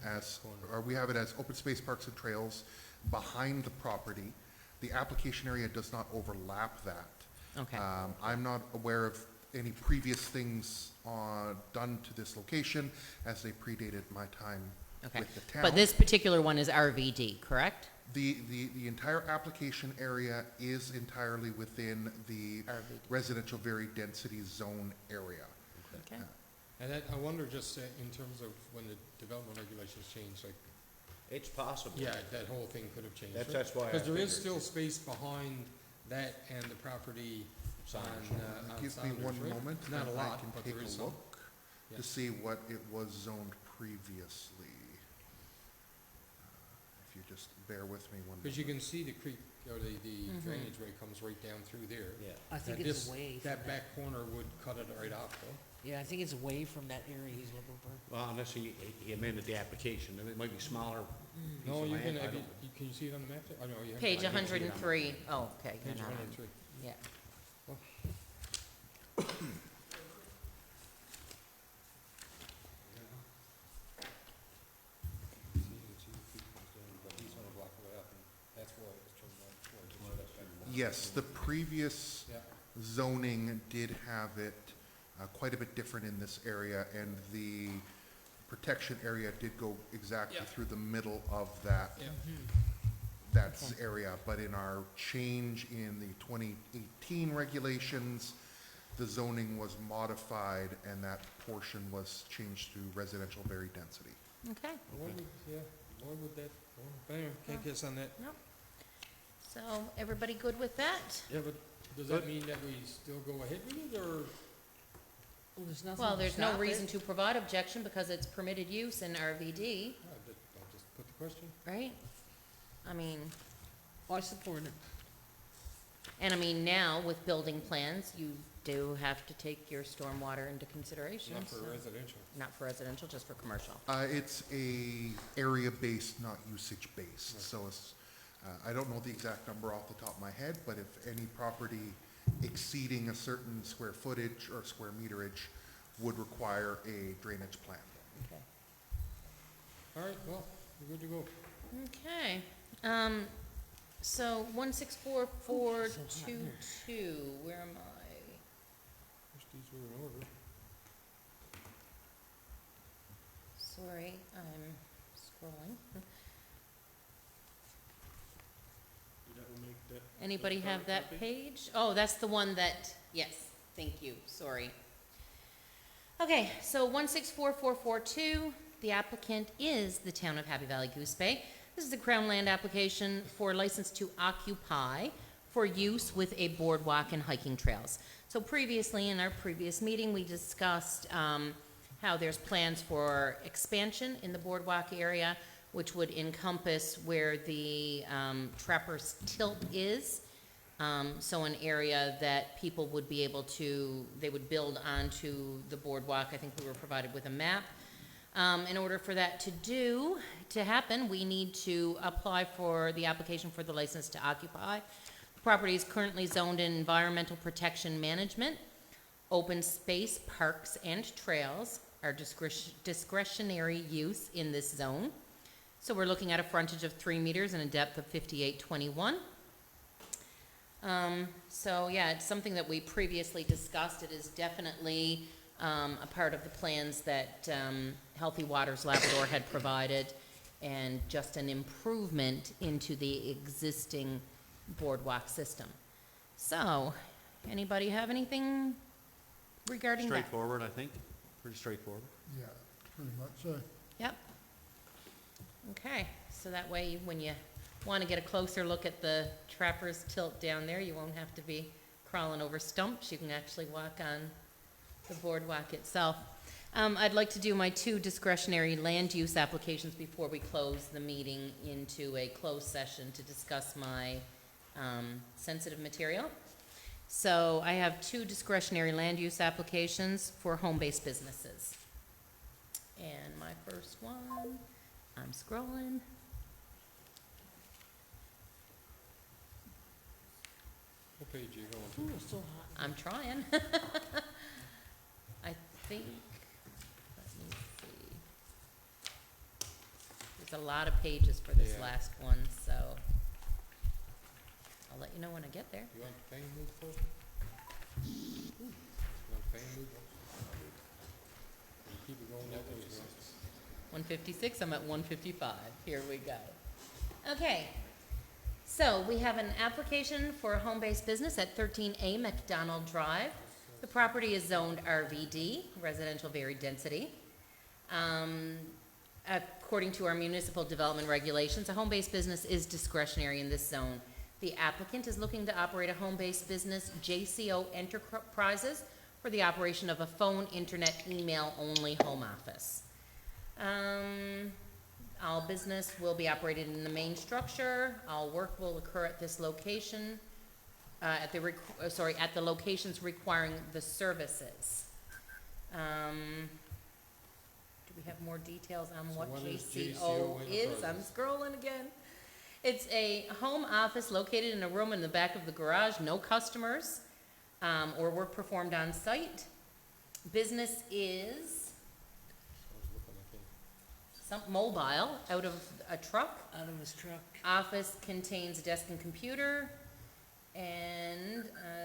or we have it as open space parks and trails behind the property. The application area does not overlap that. Okay. I'm not aware of any previous things done to this location as they predated my time Okay. with the town. But this particular one is RVD, correct? The entire application area is entirely within the RVD. residential very density zone area. Okay. And that, I wonder just in terms of when the development regulations change, like, It's possible. yeah, that whole thing could have changed. That's why I Because there is figured. still space behind that and the property on, on Give me Saunders, one right? moment, Not a and I lot, can but take there is a some. look Yeah. to see what it was zoned previously. If you just bear with me one Because you moment. can see the creek, or the Mhm. drainage way comes right down through there. Yeah. I think And it's this- away from That that. back corner would cut it right off, though. Yeah, I think it's away from that area he's looking for. Well, unless he amended the application, it might be smaller. piece No, of you land, can, I have don't- can you see it on the map there? Oh, no, you have. Page I can see it on- 103. Oh, okay. you're Page not on. 103. Yeah. See the creek comes down, but he's gonna block it up, and that's where it was turned on. Yes, the previous Yeah. zoning did have it quite a bit different in this area, and the protection area did go exactly Yeah. through the middle of that Yeah. that's Okay. area, but in our change in the 2018 regulations, the zoning was modified and that portion was changed to residential very density. Okay. Why would, yeah, why would that, well, anyway, can't guess on that. No. So, everybody good with that? Yeah, but does that mean that we still go ahead with it, or? Well, there's nothing Well, to there's no stop reason it. to provide objection because it's permitted use in RVD, I'll just put the question. right? I mean, I support it. and I mean, now with building plans, you do have to take your stormwater into consideration. Not for so- residential. Not for residential, just for commercial. It's a area-based, not usage-based, so it's, I don't know the exact number off the top of my head, but if any property exceeding a certain square footage or square meterage would require a drainage plan. Okay. All right, well, we're good to go. Okay, so 164422, where am I? Wish these were in order. Sorry, I'm scrolling. That will make that. Anybody have that copy? page? Oh, that's the one that, yes, thank you, sorry. Okay, so 164442, the applicant is the town of Happy Valley Goose Bay. This is the Crown Land application for license to occupy for use with a boardwalk and hiking trails. So previously, in our previous meeting, we discussed how there's plans for expansion in the boardwalk area, which would encompass where the Trapper's Tilt is. So an area that people would be able to, they would build onto the boardwalk. I think we were provided with a map. In order for that to happen, we need to apply for the application for the license to occupy. The property is currently zoned in environmental protection management. Open space, parks, and trails are discretionary use in this zone. So we're looking at a frontage of 3 meters and a depth of 5821. So yeah, it's something that we previously discussed. It is definitely a part of the plans that Healthy Waters Labrador had provided, and just an improvement into the existing boardwalk system. So, anybody have anything regarding that? Straightforward, I think, pretty straightforward. yeah, pretty much so. Yep. Okay, so that way, when you want to get a closer look at the Trapper's Tilt down there, you won't have to be crawling over stumps. You can actually walk on the boardwalk itself. I'd like to do my 2 discretionary land use applications before we close the meeting into a closed session to discuss my sensitive material. So I have 2 discretionary land use applications for home-based businesses. And my first one, I'm scrolling. What page are you going to? Ooh, it's so hot. I'm trying. I think, let me see. There's a lot of pages for this Yeah. last one, so I'll let you know when I get there. You want the fan moved first? You want the fan moved? You keep it going that way, girl. 156, I'm at 155. Here we go. Okay. So we have an application for a home-based business at 13A McDonald Drive. The property is zoned RVD, residential varied density. According to our municipal development regulations, a home-based business is discretionary in this zone. The applicant is looking to operate a home-based business, JCO Enterprises, for the operation of a phone, internet, email-only home office. All business will be operated in the main structure. All work will occur at this location, at the locations requiring the services. Do we have more details on So what what is JCO JCO is? I'm scrolling again. It's a home office located in a room in the back of the garage, no customers, or work performed on site. Business is some mobile out of a truck. Out of his truck. Office contains a desk and computer, and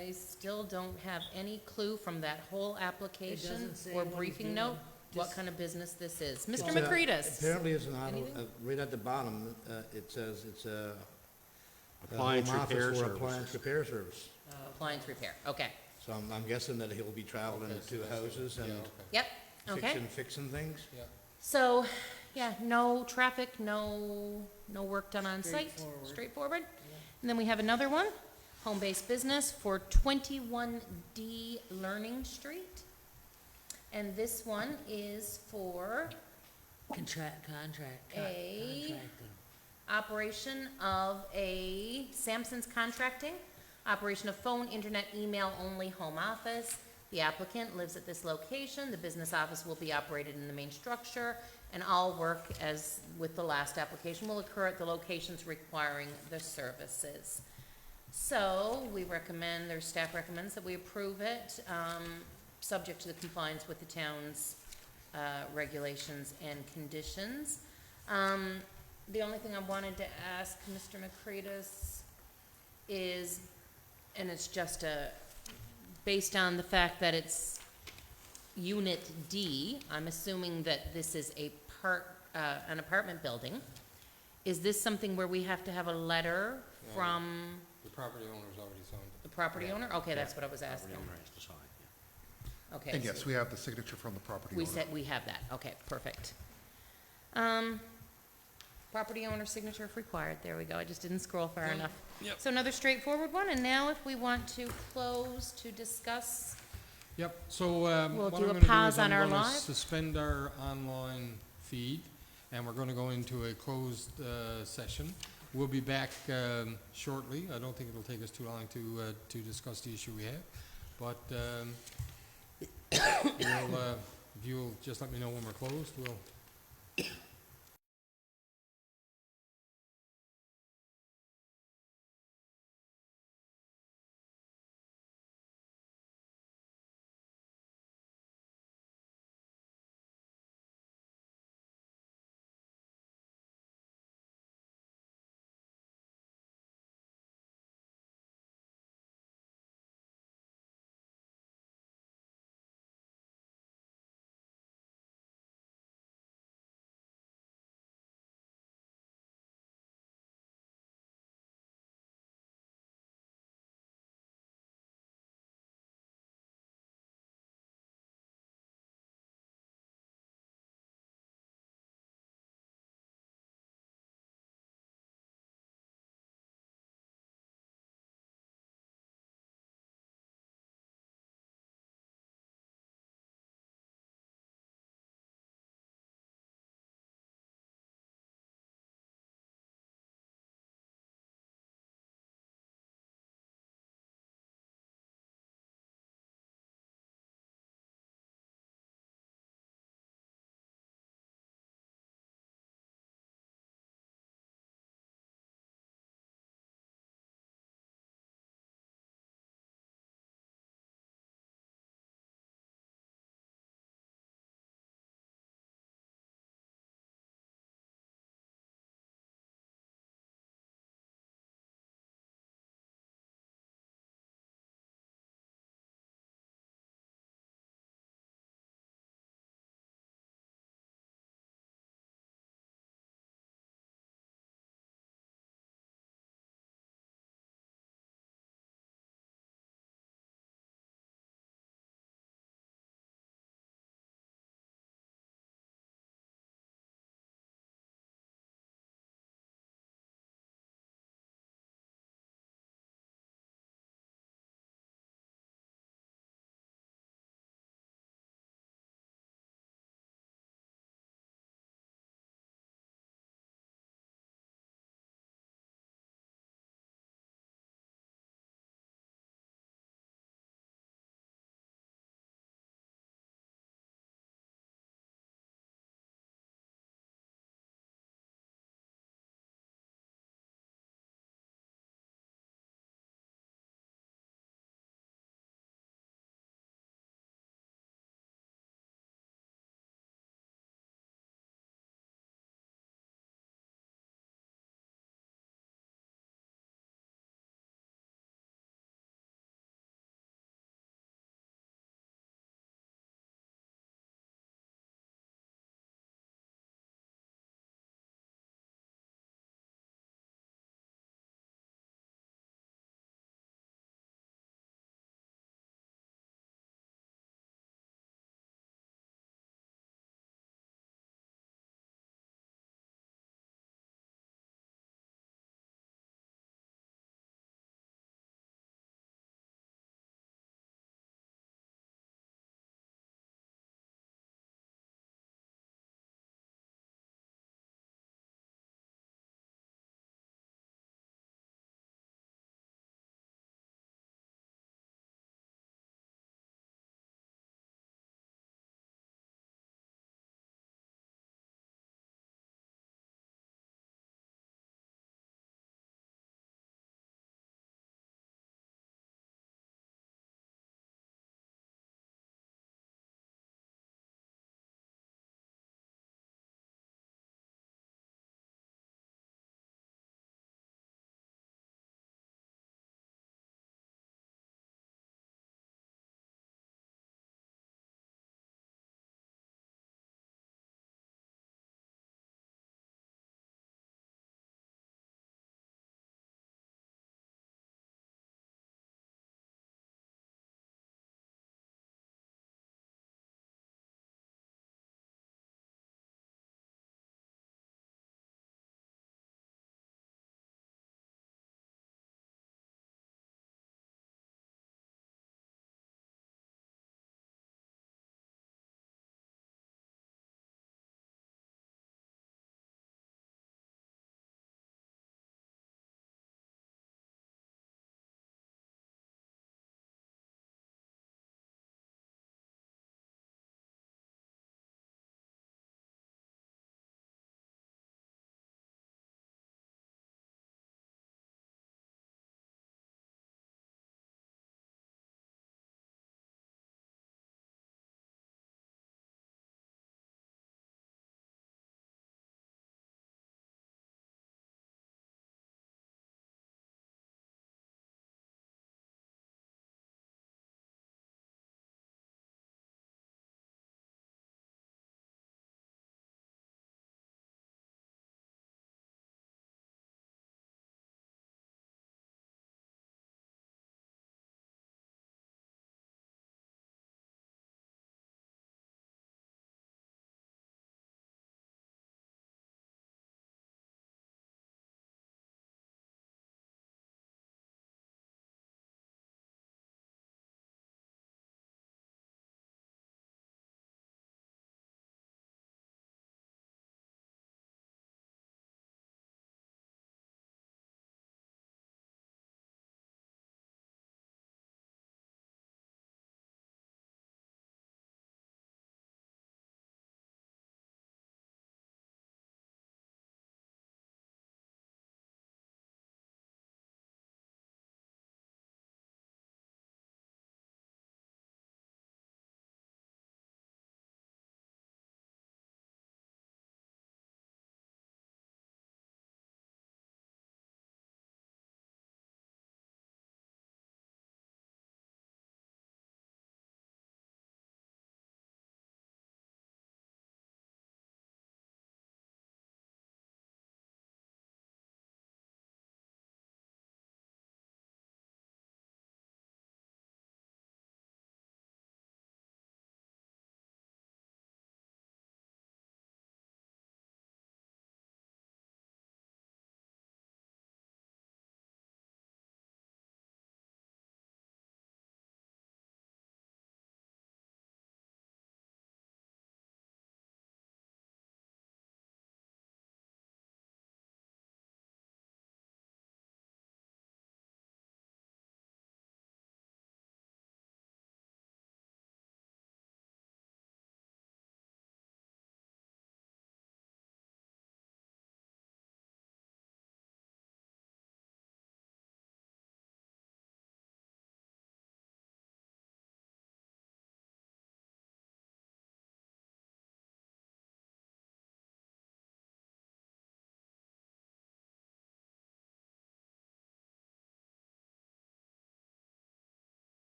I still don't have any clue from that whole application doesn't say or what he's briefing doing. note what Just- kind of business this is. Mr. It's, McCreadis? Apparently it's an auto, Anything? right at the bottom, it says it's a Appliance home office repair or services. appliance repair service. Appliance repair, okay. So I'm guessing that he'll be traveling Okay, so to that's it. houses Yeah, and okay. Yep, okay. fixing things. Yeah. So, yeah, no traffic, no work done on site. Straightforward. Straightforward. And then we have another one, home-based business for 21D Learning Street. And this one is for Contracting. operation of a Sampson's Contracting, operation of phone, internet, email-only home office. The applicant lives at this location. The business office will be operated in the main structure, and all work, as with the last application, will occur at the locations requiring the services. So, we recommend, their staff recommends that we approve it, subject to the compliance with the town's regulations and conditions. The only thing I wanted to ask Mr. McCreadis is, and it's just based on the fact that it's Unit D, I'm assuming that this is an apartment building. Is this something where we have to have a letter No. from The property owner's already signed it. the property owner? Okay, that's what I was asking. Property owner has to sign, yeah. Okay. And so yes, we have the signature from the property we owner. said we have that. Okay, perfect. Property owner signature if required. There we go. I just didn't scroll far enough. Yep. So another straightforward one. And now if we want to close to discuss, Yep, so, We'll what I'm do a gonna do pause is on I'm our gonna live. suspend our online feed, and we're gonna go into a closed, session. We'll be back, shortly. I don't think it'll take us too long to discuss the issue we have, but, we'll, if you'll just let me know when we're closed, we'll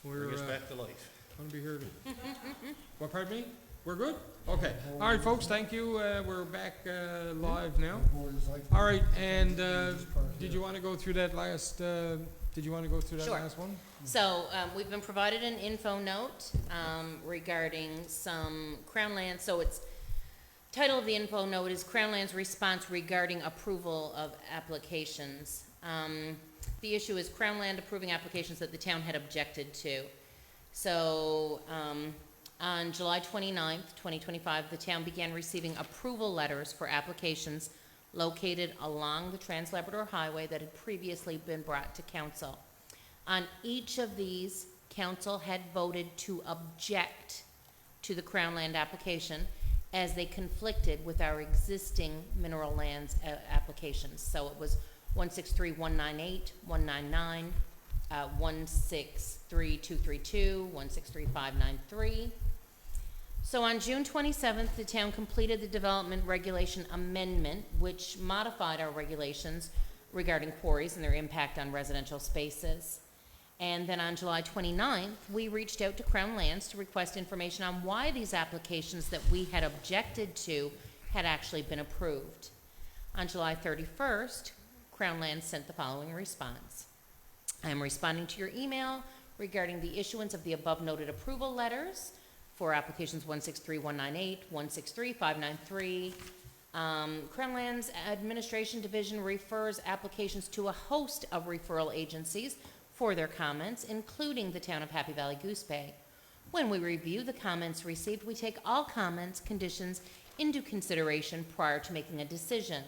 We're, Bring us back to life. gonna be here to, what, pardon me? We're good? Okay. All right, folks, thank you. We're back, live now. Boys like. All right, and, did you wanna go through that last, Sure. last one? So, we've been provided an info note, regarding some Crown Lands, so it's, title of the info note is Crown Lands Response Regarding Approval of Applications. The issue is Crown Land approving applications that the town had objected to. So, on July 29th, 2025, the town began receiving approval letters for applications located along the Trans-Labrador Highway that had previously been brought to council. On each of these, council had voted to object to the Crown Land application as they conflicted with our existing mineral lands applications. So it was 163-198, 199, 163-232, 163-593. So on June 27th, the town completed the development regulation amendment, which modified our regulations regarding quarries and their impact on residential spaces. And then on July 29th, we reached out to Crown Lands to request information on why these applications that we had objected to had actually been approved. On July 31st, Crown Lands sent the following response. I am responding to your email regarding the issuance of the above noted approval letters for applications 163-198, 163-593. Crown Lands Administration Division refers applications to a host of referral agencies for their comments, including the town of Happy Valley-Goose Bay. When we review the comments received, we take all comments, conditions into consideration prior to making a decision.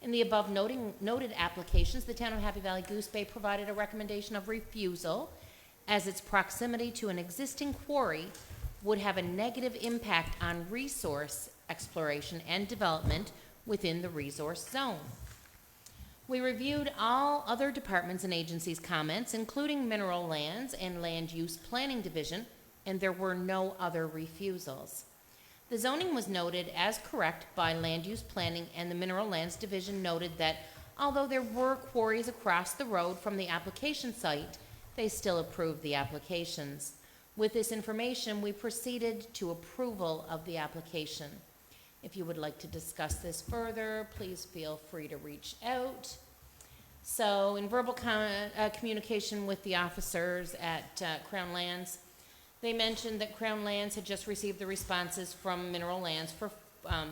In the above noted applications, the town of Happy Valley-Goose Bay provided a recommendation of refusal as its proximity to an existing quarry would have a negative impact on resource exploration and development within the resource zone. We reviewed all other departments and agencies' comments, including Mineral Lands and Land Use Planning Division, and there were no other refusals. The zoning was noted as correct by Land Use Planning, and the Mineral Lands Division noted that although there were quarries across the road from the application site, they still approved the applications. With this information, we proceeded to approval of the application. If you would like to discuss this further, please feel free to reach out. So in verbal communication with the officers at Crown Lands, they mentioned that Crown Lands had just received the responses from Mineral Lands for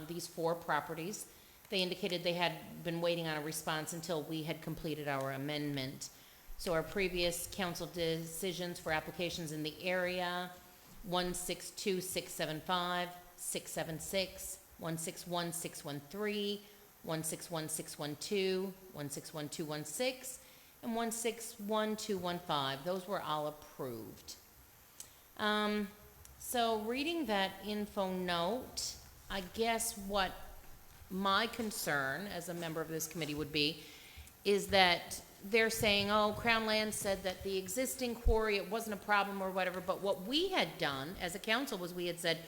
these 4 properties. They indicated they had been waiting on a response until we had completed our amendment. So our previous council decisions for applications in the area, 162-675, 676, 161-613, 161-612, 161-216, and 161-215. Those were all approved. So reading that info note, I guess what my concern as a member of this committee would be is that they're saying, oh, Crown Lands said that the existing quarry, it wasn't a problem or whatever, but what we had done as a council was we had said,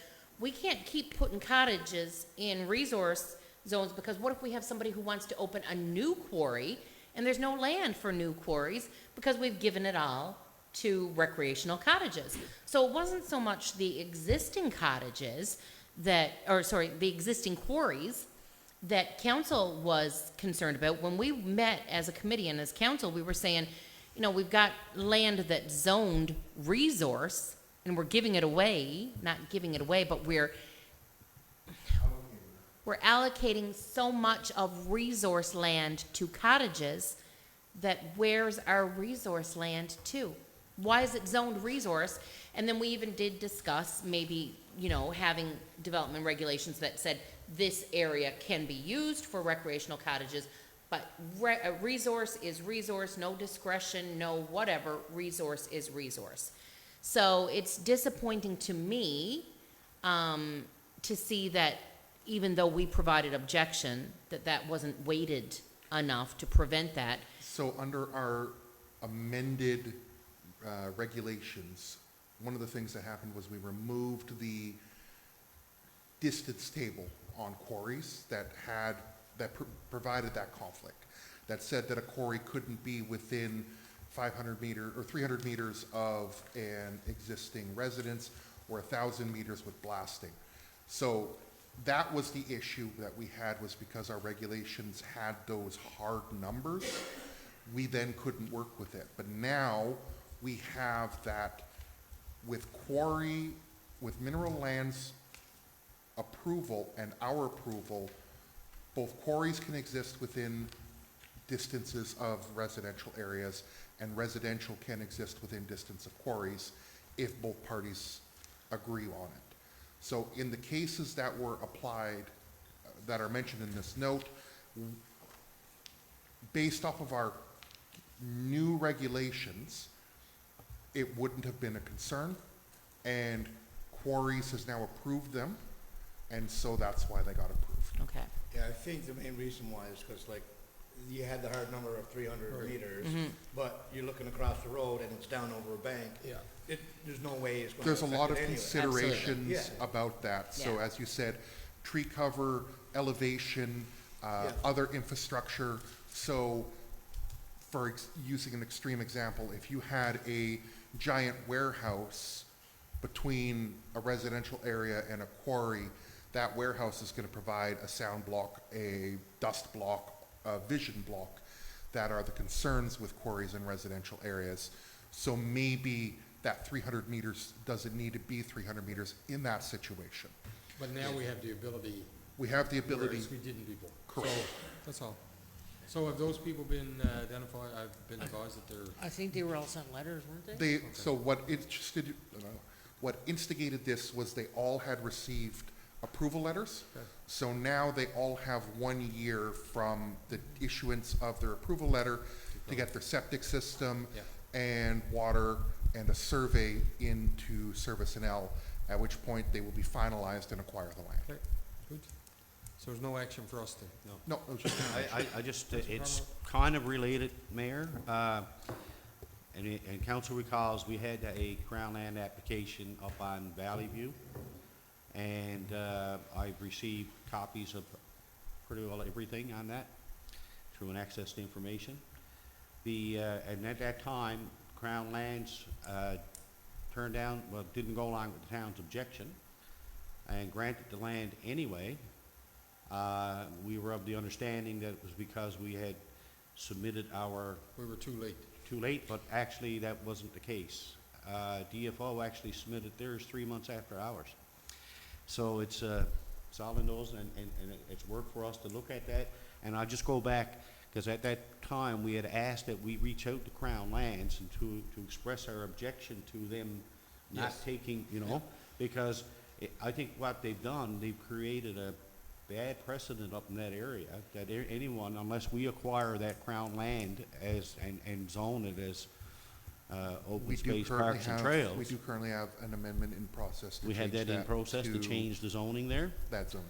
we can't keep putting cottages in resource zones because what if we have somebody who wants to open a new quarry and there's no land for new quarries because we've given it all to recreational cottages. So it wasn't so much the existing cottages that, or sorry, the existing quarries that council was concerned about. When we met as a committee and as council, we were saying, you know, we've got land that's zoned resource and we're giving it away, not giving it away, but we're allocating so much of resource land to cottages that where's our resource land to? Why is it zoned resource? And then we even did discuss maybe, you know, having development regulations that said this area can be used for recreational cottages, but a resource is resource, no discretion, no whatever, resource is resource. So it's disappointing to me to see that even though we provided objection, that wasn't weighted enough to prevent that. So under our amended regulations, one of the things that happened was we removed the distance table on quarries that provided that conflict, that said that a quarry couldn't be within 500 meter, or 300 meters of an existing residence, or 1,000 meters with blasting. So that was the issue that we had, was because our regulations had those hard numbers, we then couldn't work with it. But now we have that with quarry, with mineral lands approval and our approval, both quarries can exist within distances of residential areas, and residential can exist within distance of quarries if both parties agree on it. So in the cases that were applied, that are mentioned in this note, based off of our new regulations, it wouldn't have been a concern, and Quarries has now approved them, and so that's why they got approved. Okay. Yeah, I think the main reason why is because like, you had the hard number of 300 meters, but you're looking across the road and it's down over a bank. Yeah. There's no way it's gonna There's a affect lot it of anyway. considerations Yeah. about that. So Yeah. as you said, tree cover, elevation, Yeah. other infrastructure. So for using an extreme example, if you had a giant warehouse between a residential area and a quarry, that warehouse is going to provide a sound block, a dust block, a vision block. That are the concerns with quarries in residential areas. So maybe that 300 meters doesn't need to be 300 meters in that situation. But now we have the ability, We have the ability, whereas we didn't before. Correct. So, that's all. So have those people been identified? I've been advised that they're, I think they were all sent letters, weren't they? so what instigated this was they all had received approval letters. Okay. So now they all have 1 year from the issuance of their approval letter to get their septic system Yeah. and water and a survey into Service and L, at which point they will be finalized and acquire the land. okay, good. So there's no action for us to, no. No, it was just I just, it's kind of related, Mayor. And council recalls, we had a Crown Land application up on Valley-View. And I've received copies of pretty well everything on that through an access to information. And at that time, Crown Lands turned down, well, didn't go along with the town's objection and granted the land anyway. We were of the understanding that it was because we had submitted our, We were too late. but actually that wasn't the case. DFO actually submitted theirs 3 months after ours. So it's all in those, and it's work for us to look at that. And I'll just go back, because at that time, we had asked that we reach out to Crown Lands and to express our objection to them not Yes. taking, because I think what they've done, they've created a bad precedent up in that area, that anyone, unless we acquire that Crown land and zone it as open We do space currently parks and have, trails. we do currently have an amendment in process to We had change that in process to change the zoning there, that zoning.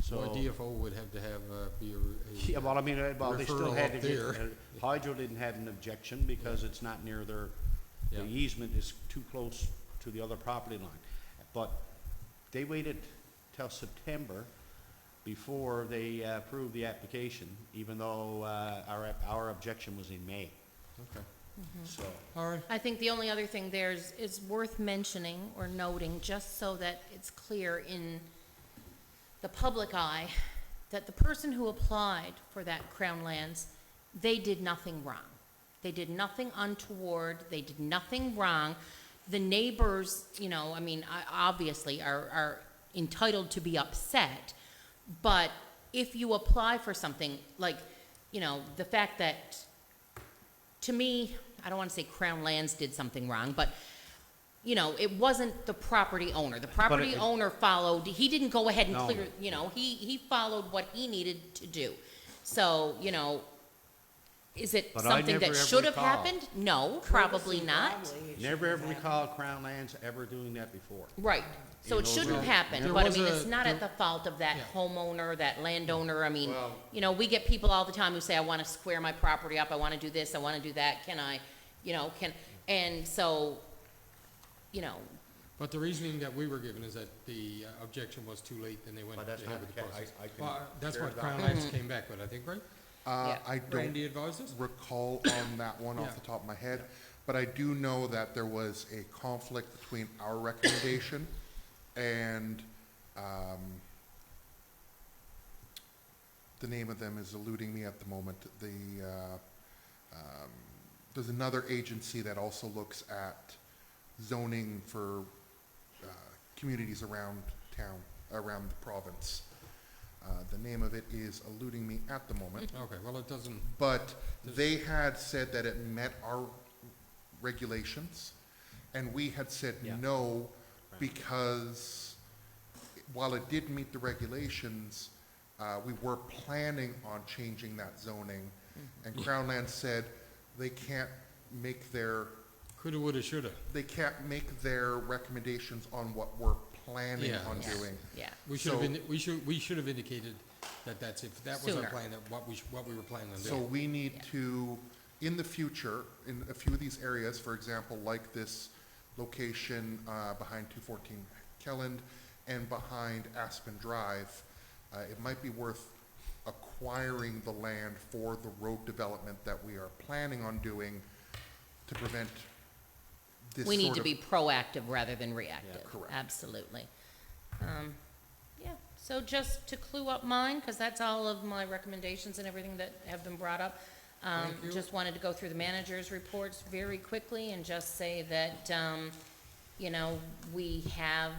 so. Well, DFO would have to have, be a. Yeah, well, I mean, they still referral had to up get, there. Hydro didn't have an objection because it's not near the Yeah. easement is too close to the other property line. But they waited till September before they approved the application, even though our objection was in May, Okay, so. all right. I think the only other thing there is worth mentioning or noting, just so that it's clear in the public eye, that the person who applied for that Crown Lands, they did nothing wrong. They did nothing untoward, they did nothing wrong. The neighbors, obviously are entitled to be upset, but if you apply for something, like, the fact that, to me, I don't want to say Crown Lands did something wrong, but, it wasn't the property owner. The property it- owner followed, he didn't go ahead and No. clear, he followed what he needed to do. So, is it But I something never that ever should have recall. happened? No, probably Courtesy, not. probably, it Never shouldn't ever have recall Crown Lands ever doing that before. Right, so You it know, shouldn't there- happen, there but I was mean, a- it's not at the there- fault of that Yeah. homeowner, that landowner, I mean, Well- we get people all the time who say, I wanna square my property up, I wanna do this, I wanna do that, can I, and so, But the reasoning that we were given is that the objection was too late, and they went But that's ahead not with the the case. process. I can Well, that's share what that. Crown Lands came back with, I think, right? Yeah. I don't Randy advised us? recall on that one off Yeah. the top of my head, but I do know that there was a conflict between our recommendation and, the name of them is eluding me at the moment. There's another agency that also looks at zoning for communities around town, around the province. The name of it is eluding me at the moment. Okay, well, it doesn't, But they had said that it met our regulations, and we had said Yeah. no, because while it did meet the regulations, we were planning on changing that zoning. And Crown Land said they can't make their, coulda, woulda, shoulda. they can't make their recommendations on what we're planning Yeah. on Yeah. doing. Yeah. We should have, So- we should have indicated that if that was our Sooner. plan, that what we were planning on So doing. we need Yeah. to, in the future, in a few of these areas, for example, like this location behind 214 Kelland and behind Aspen Drive, it might be worth acquiring the land for the road development that we are planning on doing to prevent this We need sort to of- be proactive rather than reactive. correct. Absolutely. Yeah, so just to clue up mine, because that's all of my recommendations and everything that have been brought up. Thank you. Just wanted to go through the manager's reports very quickly and just say that, you know, we have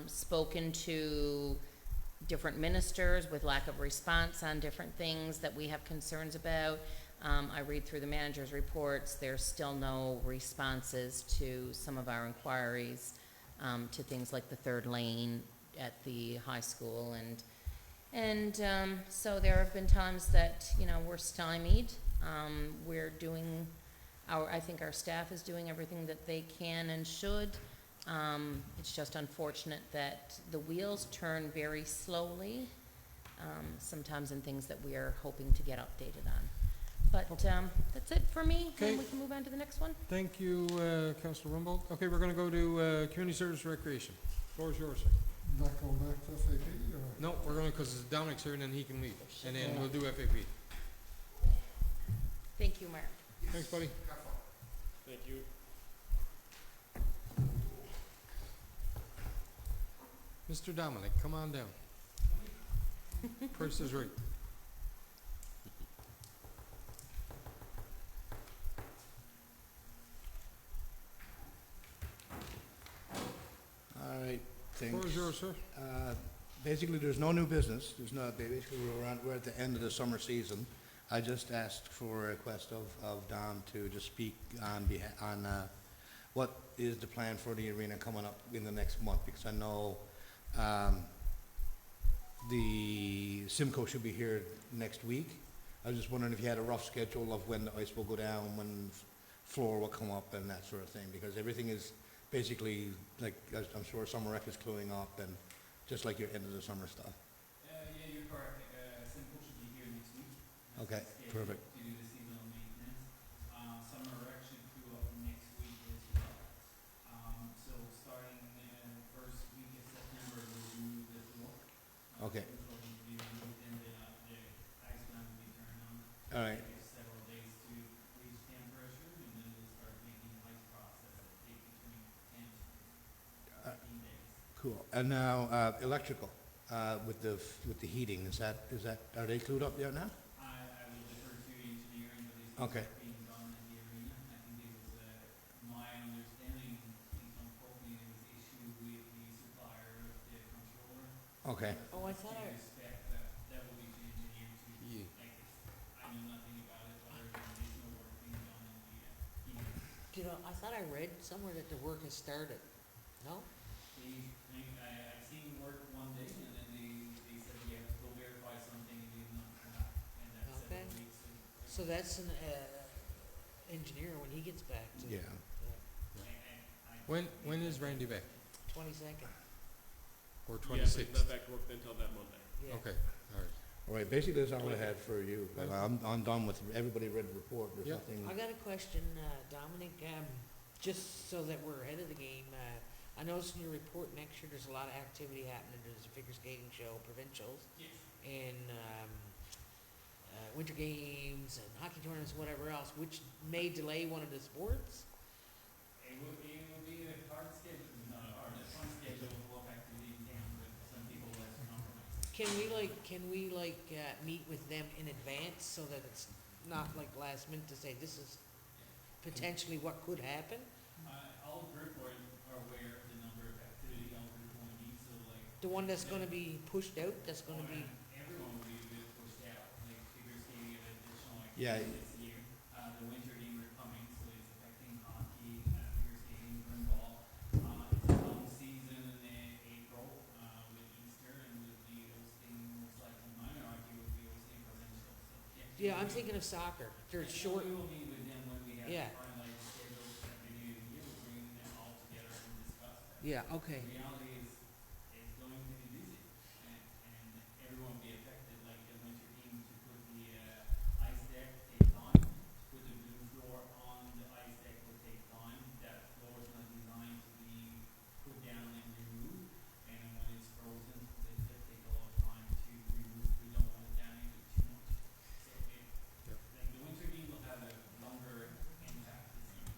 spoken to different ministers with lack of response on different things that we have concerns about. I read through the manager's reports, there's still no responses to some of our inquiries, to things like the third lane at the high school, and so there have been times that, you know, we're stymied. We're doing I think our staff is doing everything that they can and should. It's just unfortunate that the wheels turn very slowly, sometimes in things that we are hoping to get updated on. But, that's it for me, Okay. and we can move on to the next one. Thank you, Councilor Rumbold. Okay, we're gonna go to Community Service Recreation. Floor is yours, sir. Not going back to FAP, or? No, we're gonna, because Dominic's here, and then he can leave, and then we'll do FAP. Thank you, Mark. Thanks, buddy. Thank you. Mr. Dominic, come on down. Price is right. All right, Floor thanks. is yours, sir. Basically, there's no new business. There's not, basically, we're at the end of the summer season. I just asked for a request of Don to just speak on what is the plan for the arena coming up in the next month, because I know, the Simcoe should be here next week. I was just wondering if you had a rough schedule of when the ice will go down, when floor will come up and that sort of thing, because everything is basically, like, I'm sure summer rec is clearing up and just like your end of the summer stuff. Yeah, you're correct. Simcoe should be here next week. Okay, perfect. To do the seasonal maintenance. Summer rec should do up next week as well. So starting first week of September, we'll remove the floor. Okay. Which will be removed, and the ice plant will be turned on. All right, It takes several days to reach temperature, and then we'll start making ice process that take between 10 to 15 days. cool. And now, electrical, with the heating, are they clued up there now? I will defer to engineering, but it's Okay. being done in the arena. I think it was, my understanding, please don't quote me, there was issue with the supplier of the controller. Okay, Oh, I thought To I, respect that will be to engineer to, Yeah. like, I know nothing about it, other than additional work being done in the, heating. you know, I thought I read somewhere that the work has started. No? I've seen work one day, and then they said, you have to go verify something, and they did not come back, and that's Okay. several weeks. So that's an, engineer when he gets back to. yeah. When is Randy back? 22nd, Or Yeah, but 26th? he's not back to work until that Monday. yeah. Okay, all right. All right, basically, that's all I had for you. I'm done with, everybody read the report, there's Yeah. nothing. I got a question, Dominic, just so that we're ahead of the game, I noticed in your report next year, there's a lot of activity happening, there's a figure skating show, provincials, Yes. and, winter games and hockey tournaments, whatever else, which may delay one of the sports? It would be a hard schedule, not a hard, a fun schedule of what activity can, but some people like to compromise. Can we meet with them in advance so that it's not like last minute to say this is potentially what could happen? All group are aware of the number of activity all group want to meet, so like. The one that's gonna be pushed out, that's gonna be, Everyone will be a bit pushed out, like figure skating at additional Yeah. activities this year. The winter games are coming, so it's affecting hockey, figure skating, run ball. It's a long season in April, with Easter and with the hosting, most likely minor hockey would be hosting provincial, so. yeah, I'm thinking of soccer. They're short, We will meet with them when we have Yeah. to finalize the schedule at the beginning of the year, we'll bring them all together and discuss that. yeah, okay. The reality is, it's going to be busy, and everyone will be affected, like the winter team to put the, ice deck take time, to put the blue floor on the ice deck will take time, that floor is not designed to be put down and removed, and when it's frozen, it take a lot of time to remove, we don't want it damaged too much. So like the winter team will have a longer impact this year.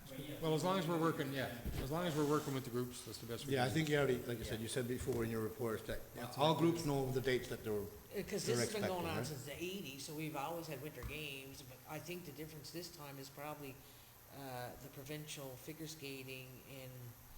But yeah. Well, as long as we're working, yeah, as long as we're working with the groups, that's the best we can do. Yeah, I think you already, like you said, you said before in your reports that all groups know the dates that they're, Because They're this has been going expecting, on right? since the eighties, so we've always had winter games, but I think the difference this time is probably, the provincial figure skating and,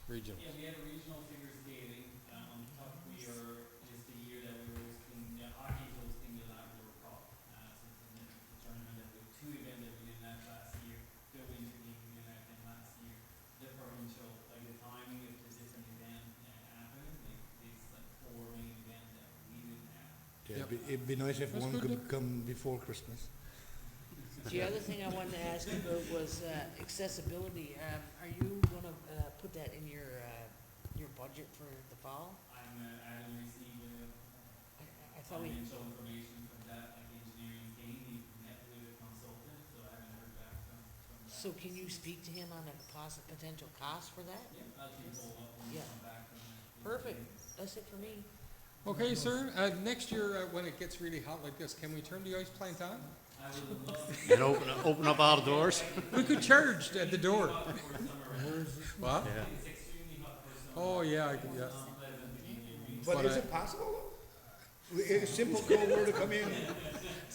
Regional. Yeah, we had a regional figure skating, on top we are, is the year that we were hosting, hockey is hosting the Labrador Cup. So the tournament that we, two events that we didn't have last year, the winter game we didn't have them last year. The provincial, like the timing of the different events happened, like these like 4 main events that we didn't have. yeah, it'd be nice if That's one good, could come before Christmas. the other thing I wanted to ask you about was, accessibility. Are you gonna, put that in your budget for the fall? I haven't received, I thought we, financial information from that, like engineering team, he met with a consultant, so I haven't heard back from that. so can you speak to him on a potential cost for that? Yeah, I'll keep hold up when we Yeah. come back from that. Perfect, that's it for me. Okay, sir, next year, when it gets really hot like this, can we turn the ice plant on? I would love And open up all the doors? We could charge at the door. hot for summer. What? Yeah. It's extremely hot for summer. Oh, yeah, I could, yeah. Unpleasant to be in. But But is I- it possible though? If simple cold were to come in,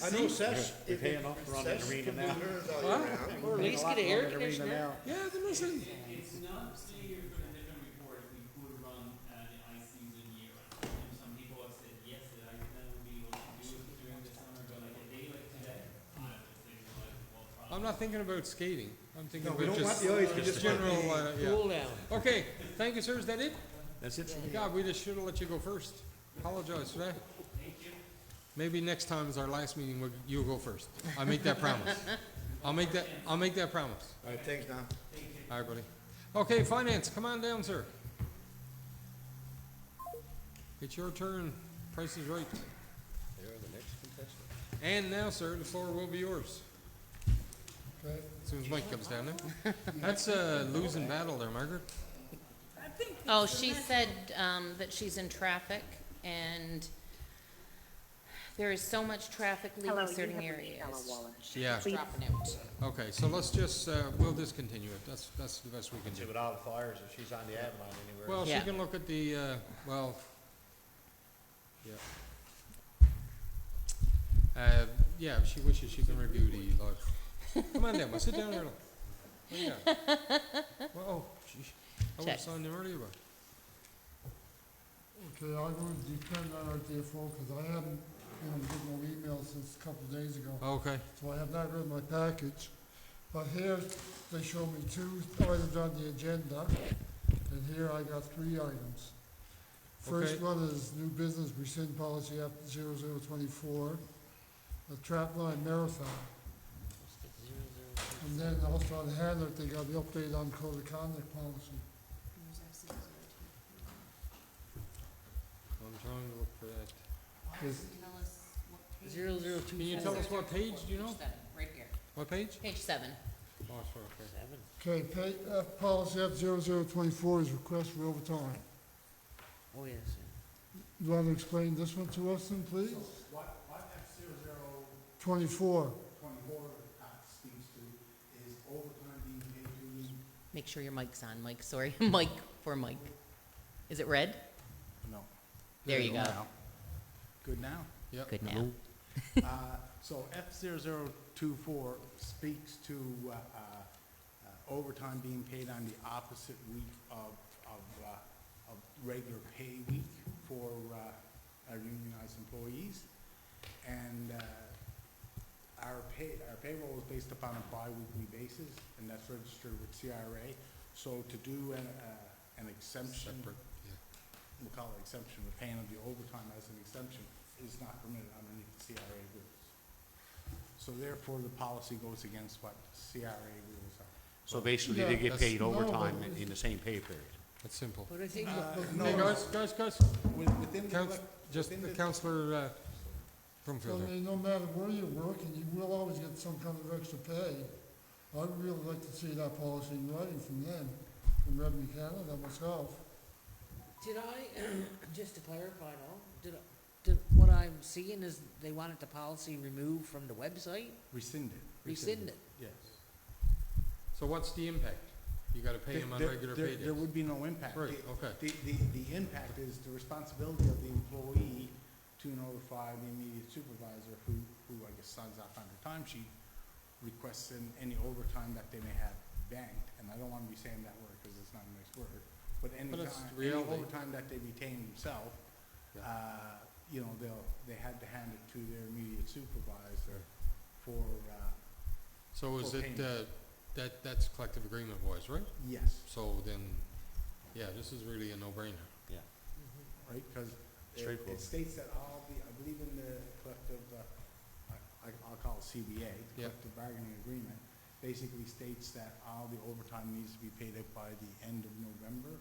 I know Sesh. They pay enough to run an Sesh arena can do now. hers all What? year round. Or at least get an air conditioner. Yeah, then listen, It's not clear from a different report if we could run, the ice season year round. And some people have said, yes, the ice plan would be able to do it during the summer, but like a day like today, I would say, like, well, probably. I'm not thinking about skating. I'm thinking No, we about don't want just, the ice, we just just want general, the. yeah. Cool down. Okay, thank you, sir, is that it? That's it for me. God, we just should've let you go first. Apologize for that. Maybe next time is our last meeting, you'll go first. I make that promise. I'll make that promise. All right, thanks, Don. All right, buddy. Okay, finance, come on down, sir. It's your turn. Price is right. They're the next contestant. And now, sir, the floor will be yours. Okay, As soon as Mike comes down there. That's a losing battle there, Margaret. Oh, she said, that she's in traffic, and there is so much traffic leaving certain areas. Yeah. She's dropping out. Okay, so let's just, we'll discontinue it. That's the best we can See, do. with all the fires, if she's on the ad line anywhere. Well, she Yeah. can look at the, well, yeah. Yeah, if she wishes, she can review the, come on down, sit down there. What do you got? Well, oh, sheesh. I would've Check. signed them earlier, but. okay, I would depend on our DFO, because I haven't, get no email since a couple of days ago. Okay, So I have not read my package. But here, they show me 2 items on the agenda, and here I got 3 items. First Okay. one is new business rescind policy after 0024, the trap line marathon. And then also on Handler, they got the update on code of conduct policy. I'm trying to look for that. Yes. 0024. Can you tell us what page, do you know? Right here. What page? Page 7. Oh, sorry, okay. 7. Okay, policy F0024 is request for overtime. Oh, yes. You want to explain this one to us then, please? What 24. 24 speaks to is overtime being paid to you? Make sure your mic's on, Mike, sorry, Mike for Mike. Is it red? No. There you go. Now. Good now? Yep. Good now. So F0024 speaks to overtime being paid on the opposite week of regular pay week for our unionized employees. And our payroll is based upon a bi-weekly basis, and that's registered with CRA. So to do an exemption, Separate, yeah. we'll call it exemption, the paying of the overtime as an exemption is not permitted underneath the CRA rules. So therefore, the policy goes against what CRA rules are. So basically, Yeah, they get that's- paid no, overtime but- in the same pay period. That's simple. But I think, No, Hey, no, guys, within the, just within the the- Councillor So, Brumfield here. no matter where you're working, you will always get some kind of extra pay. I'd really like to see that policy in writing from them, from Revenue Canada myself. did I, just to clarify though, what I'm seeing is they wanted the policy removed from the website? rescinded. Rescind it. Yes. So what's the impact? You gotta pay him on regular pay There days? would be no impact. Right, okay. The impact is the responsibility of the employee to notify the immediate supervisor who I guess signs off on their timesheet, requests any overtime that they may have banked, and I don't wanna be saying that word because it's not a nice word, but any But it's time, any reality. overtime that they retain themselves, you know, they had to hand it to their immediate supervisor for, So is for it, payment. that's collective agreement wise, right? yes, So then, yeah, this is really a no-brainer. Yeah. right, because Straightforward. it states that all the, I believe in the collective, I'll call it CBA, the Yeah. collective bargaining agreement, basically states that all the overtime needs to be paid up by the end of November,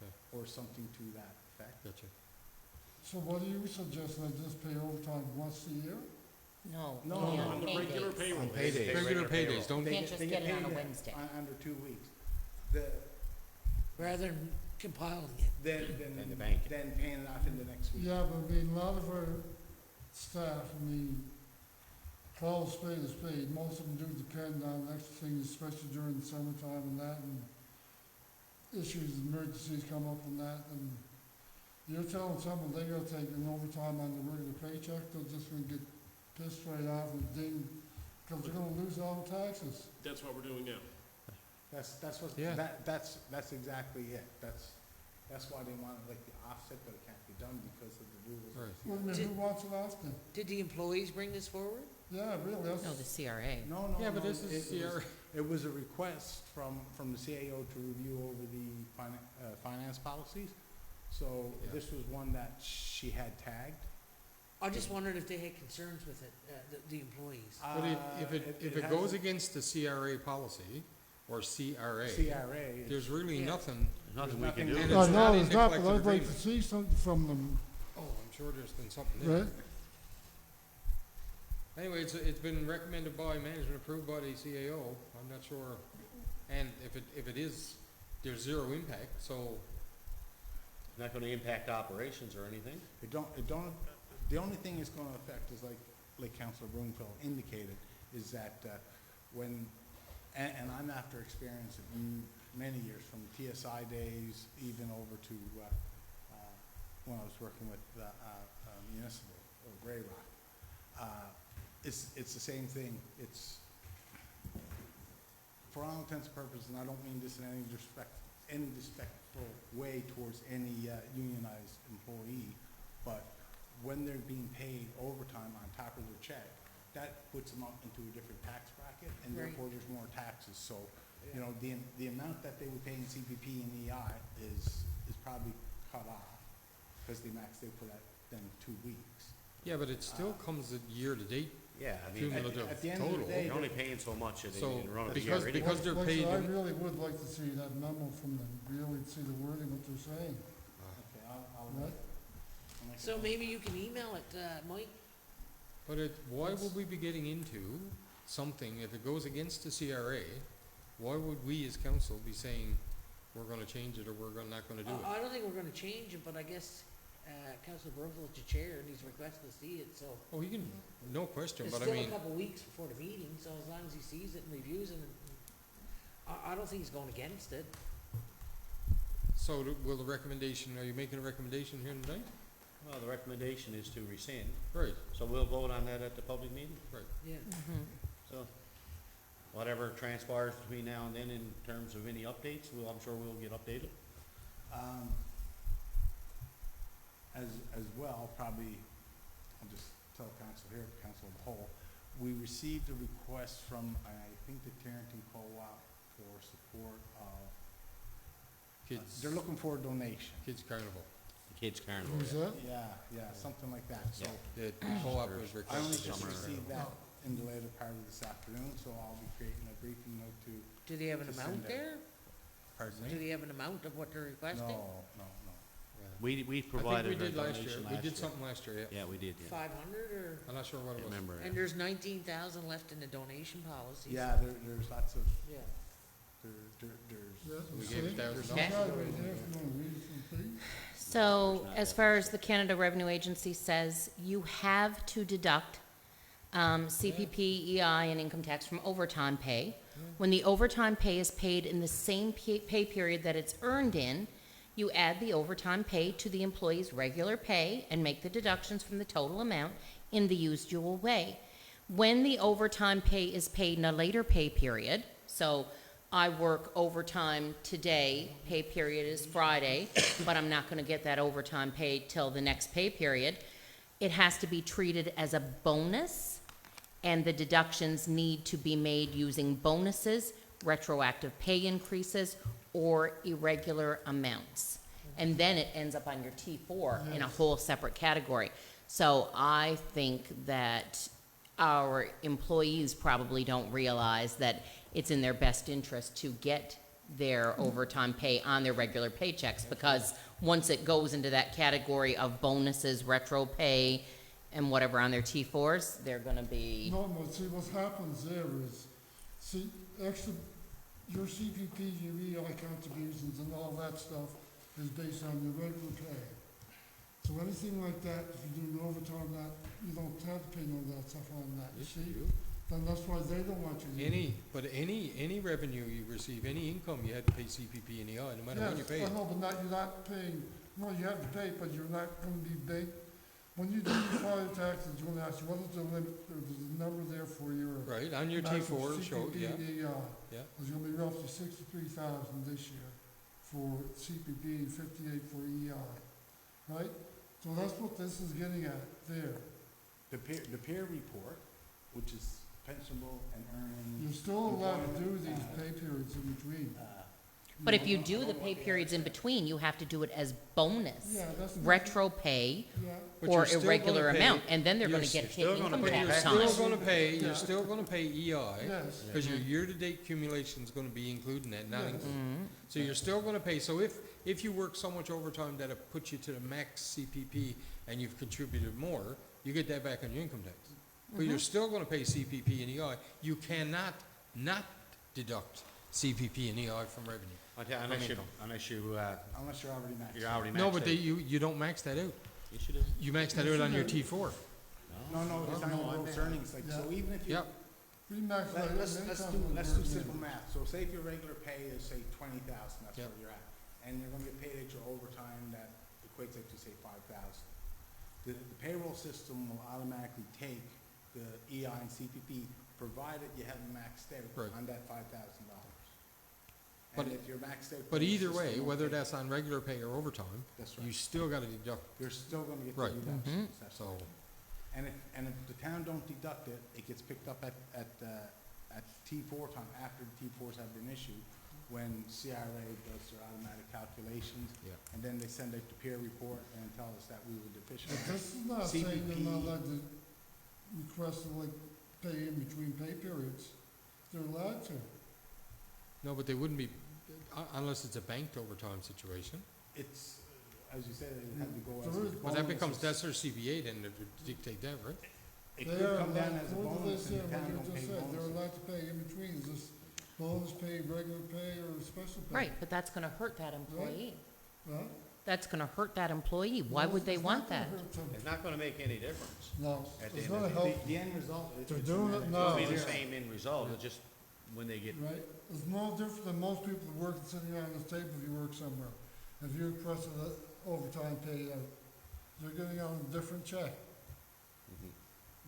Okay. or something to that effect. Gotcha. So what do you suggest, I just pay overtime once a year? No, No, only no, on the pay regular days. payroll. On payday. Regular pay days, don't, They Can't just they get it on a paid Wednesday. Under 2 weeks. The, Rather than compiling it. And the bank. then paying it off in the next week. Yeah, but I mean, a lot of our staff, I mean, call a spade a spade, most of them do depend on extra things, especially during the summertime and that, and issues, emergencies come up and that, and you're telling someone they gotta take an overtime on the regular paycheck, they're just gonna get pissed right off and ding, because they're gonna lose all the taxes. That's what we're doing now. That's what, Yeah. that's exactly it. That's why they want it like the offset, but it can't be done because of the rules. Right. Well, I mean, who wants it often? Did the employees bring this forward? Yeah, really, No, the that's, CRA. No, no, yeah, but no, this is it was- CR, It was a request from the CAO to review over the finance policies. So Yeah. this was one that she had tagged. I just wondered if they had concerns with it, the employees. but if it has goes a against the CRA policy, or CRA, CRA. there's really Yeah. nothing, There's nothing we There's can nothing- do. And I it's not know in it's the not, but collective I'd like to agreement. see something from them, oh, I'm sure there's been something there. right? Anyway, it's been recommended by management, approved by the CAO, I'm not sure, and if it is, there's zero impact, so, Not gonna impact operations or anything. It don't, the only thing it's gonna affect is like Councilor Broomfield indicated, is that, when, and I'm after experience of many years, from TSI days, even over to, when I was working with, municipal, or Grey Rock. It's the same thing, it's, for all intents and purposes, and I don't mean this in any disrespectful way towards any unionized employee, but when they're being paid overtime on top of their check, that puts them up into a different tax bracket, and Right. therefore there's more taxes. So, you know, the amount that they would pay in CPP and EI is probably cut off, because they maxed it for that, then 2 weeks. yeah, but it still comes at year-to-date Yeah, I mean, cumulative at the end of the total. day, you're only paying so much in So, the run of the because- year anyway. because they're Like I paid said, I in- really would like to see that memo from them, really see the wording, what they're saying, Okay, I'll right? make So it- maybe you can email it, Mike? But why would we be getting into something, if it goes against the CRA, why would we as council be saying, we're gonna change it, or we're not gonna do it? I don't think we're gonna change it, but I guess, Councilor Brumfield's the chair and he's requested to see it, so. Oh, he can, no question, It's but I still a mean, couple weeks before the meeting, so as long as he sees it and reviews it, I don't think he's going against it. so will the recommendation, are you making a recommendation here tonight? Well, the recommendation is to rescind, Right, so we'll vote on that at the public meeting. right. Yeah. So, whatever transpires between now and then in terms of any updates, I'm sure we'll get updated. As well, probably, I'll just tell council here, council of the whole, we received a request from, I think, the Tarrentine Co-op for support of, Kids, they're looking for a donation. Kids Carnival. The kids' carnival. Who's that? Yeah, something like that, so. The co-op was I only requesting. just received that in the later part of this afternoon, so I'll be creating a briefing note to, Do they have an To amount send out. there? pardon Do me? they have an amount of what they're requesting? No. We I think provided we a did last donation year, last we year. did something last year, yeah. Yeah, we did, yeah. 500 or? I'm not sure what I it was. remember. And there's 19,000 left in the donation policy. Yeah, there's lots of, Yeah. there's, Yeah, We see? gave $1,000. There's some guy right there, if you wanna read it from Pete. So, as far as the Canada Revenue Agency says, you have to deduct CPP, EI, and income tax from overtime pay. When the overtime pay is paid in the same pay period that it's earned in, you add the overtime pay to the employee's regular pay and make the deductions from the total amount in the usual way. When the overtime pay is paid in a later pay period, so I work overtime today, pay period is Friday, but I'm not gonna get that overtime paid till the next pay period, it has to be treated as a bonus, and the deductions need to be made using bonuses, retroactive pay increases, or irregular amounts. And then it ends up on your T4 in a whole separate category. So I think that our employees probably don't realize that it's in their best interest to get their overtime pay on their regular paychecks, because once it goes into that category of bonuses, retro pay, and whatever on their T4s, they're gonna be, No, but see, what happens there is, see, extra, your CPP, your EI contributions and all that stuff is based on your regular pay. So anything like that, if you do an overtime, that, you don't have to pay none of that stuff on that, you Yes, you see? do. Then that's why they don't want you. to- Any revenue you receive, any income, you had to pay CPP and EI, no matter when you pay Yes, it. I know, but you're not paying, no, you have to pay, but you're not gonna be big. When you do your fire taxes, you're gonna ask you, what is the limit, there's a number there for your. Right, on your maximum T4, show, CPP yeah, and EI. yeah. There's gonna be roughly 63,000 this year for CPP and 58 for EI, right? So that's what this is getting at there. the peer report, which is pensionable and earning. You're still allowed to do these pay periods in between. but if you do the pay periods in between, you have to do it as bonus, Yeah, that's. retro pay, Yeah, But or you're still irregular gonna pay- amount, and then they're you're gonna get s- hit income But you're tax still on it. gonna pay, Yeah. you're still gonna pay EI, yes. because your year-to-date accumulation's gonna be including that, not Yes. including. So you're still gonna pay, so if you work so much overtime that it puts you to the max CPP and you've contributed more, you get that back on your income tax. But you're still gonna pay CPP and EI. You cannot not deduct CPP and EI from revenue. Unless you, Unless you're already maxed. you're already maxed No, but out. you don't max that out. Yes, you do. You max that out on your T4. No, it's on the gross earnings, like, so even if you. Yep, We max that out. Let's anytime do we're simple working. math. So say if your regular pay is, say, 20,000, that's Yep. where you're at. And you're gonna get paid extra overtime that equates up to, say, 5,000. The payroll system will automatically take the EI and CPP, provided you have maxed Right. out on that $5,000. But And it- if you're maxed out. but the either system way, won't whether take it. that's on regular pay or overtime, That's you right. still gotta deduct, You're still gonna get the Right. deductions. That's so. right. And if the town don't deduct it, it gets picked up at T4 time, after the T4s have been issued, when CRA does their automatic calculations. Yeah. And then they send out the peer report and tell us that we were deficient. But this is not saying they're not CPP. allowed to request to like pay in between pay periods. They're allowed to. No, but they wouldn't be, unless it's a banked overtime situation. It's, as you said, it would have to go as. There is- Well, that becomes, bonuses. that's their CBA then to dictate that, right? It They could are come down allowed- as a what did they bonus say, and the what town you don't just pay said, They're bonuses. allowed to pay in between, is this bonus pay, regular pay, or special pay? Right, but that's gonna hurt that employee. Huh? that's gonna hurt that employee. Why No, would they it's want not gonna that? hurt them. It's not gonna make any difference No, at the it's end gonna of the help, The end result, They're it's doing it tremendous. now. It'll be the Yeah. same end result, it's just when they get, right? It's no different than most people that work sitting around this table if you work somewhere. If you're pressing the overtime pay out, you're getting on a different check. Mhm.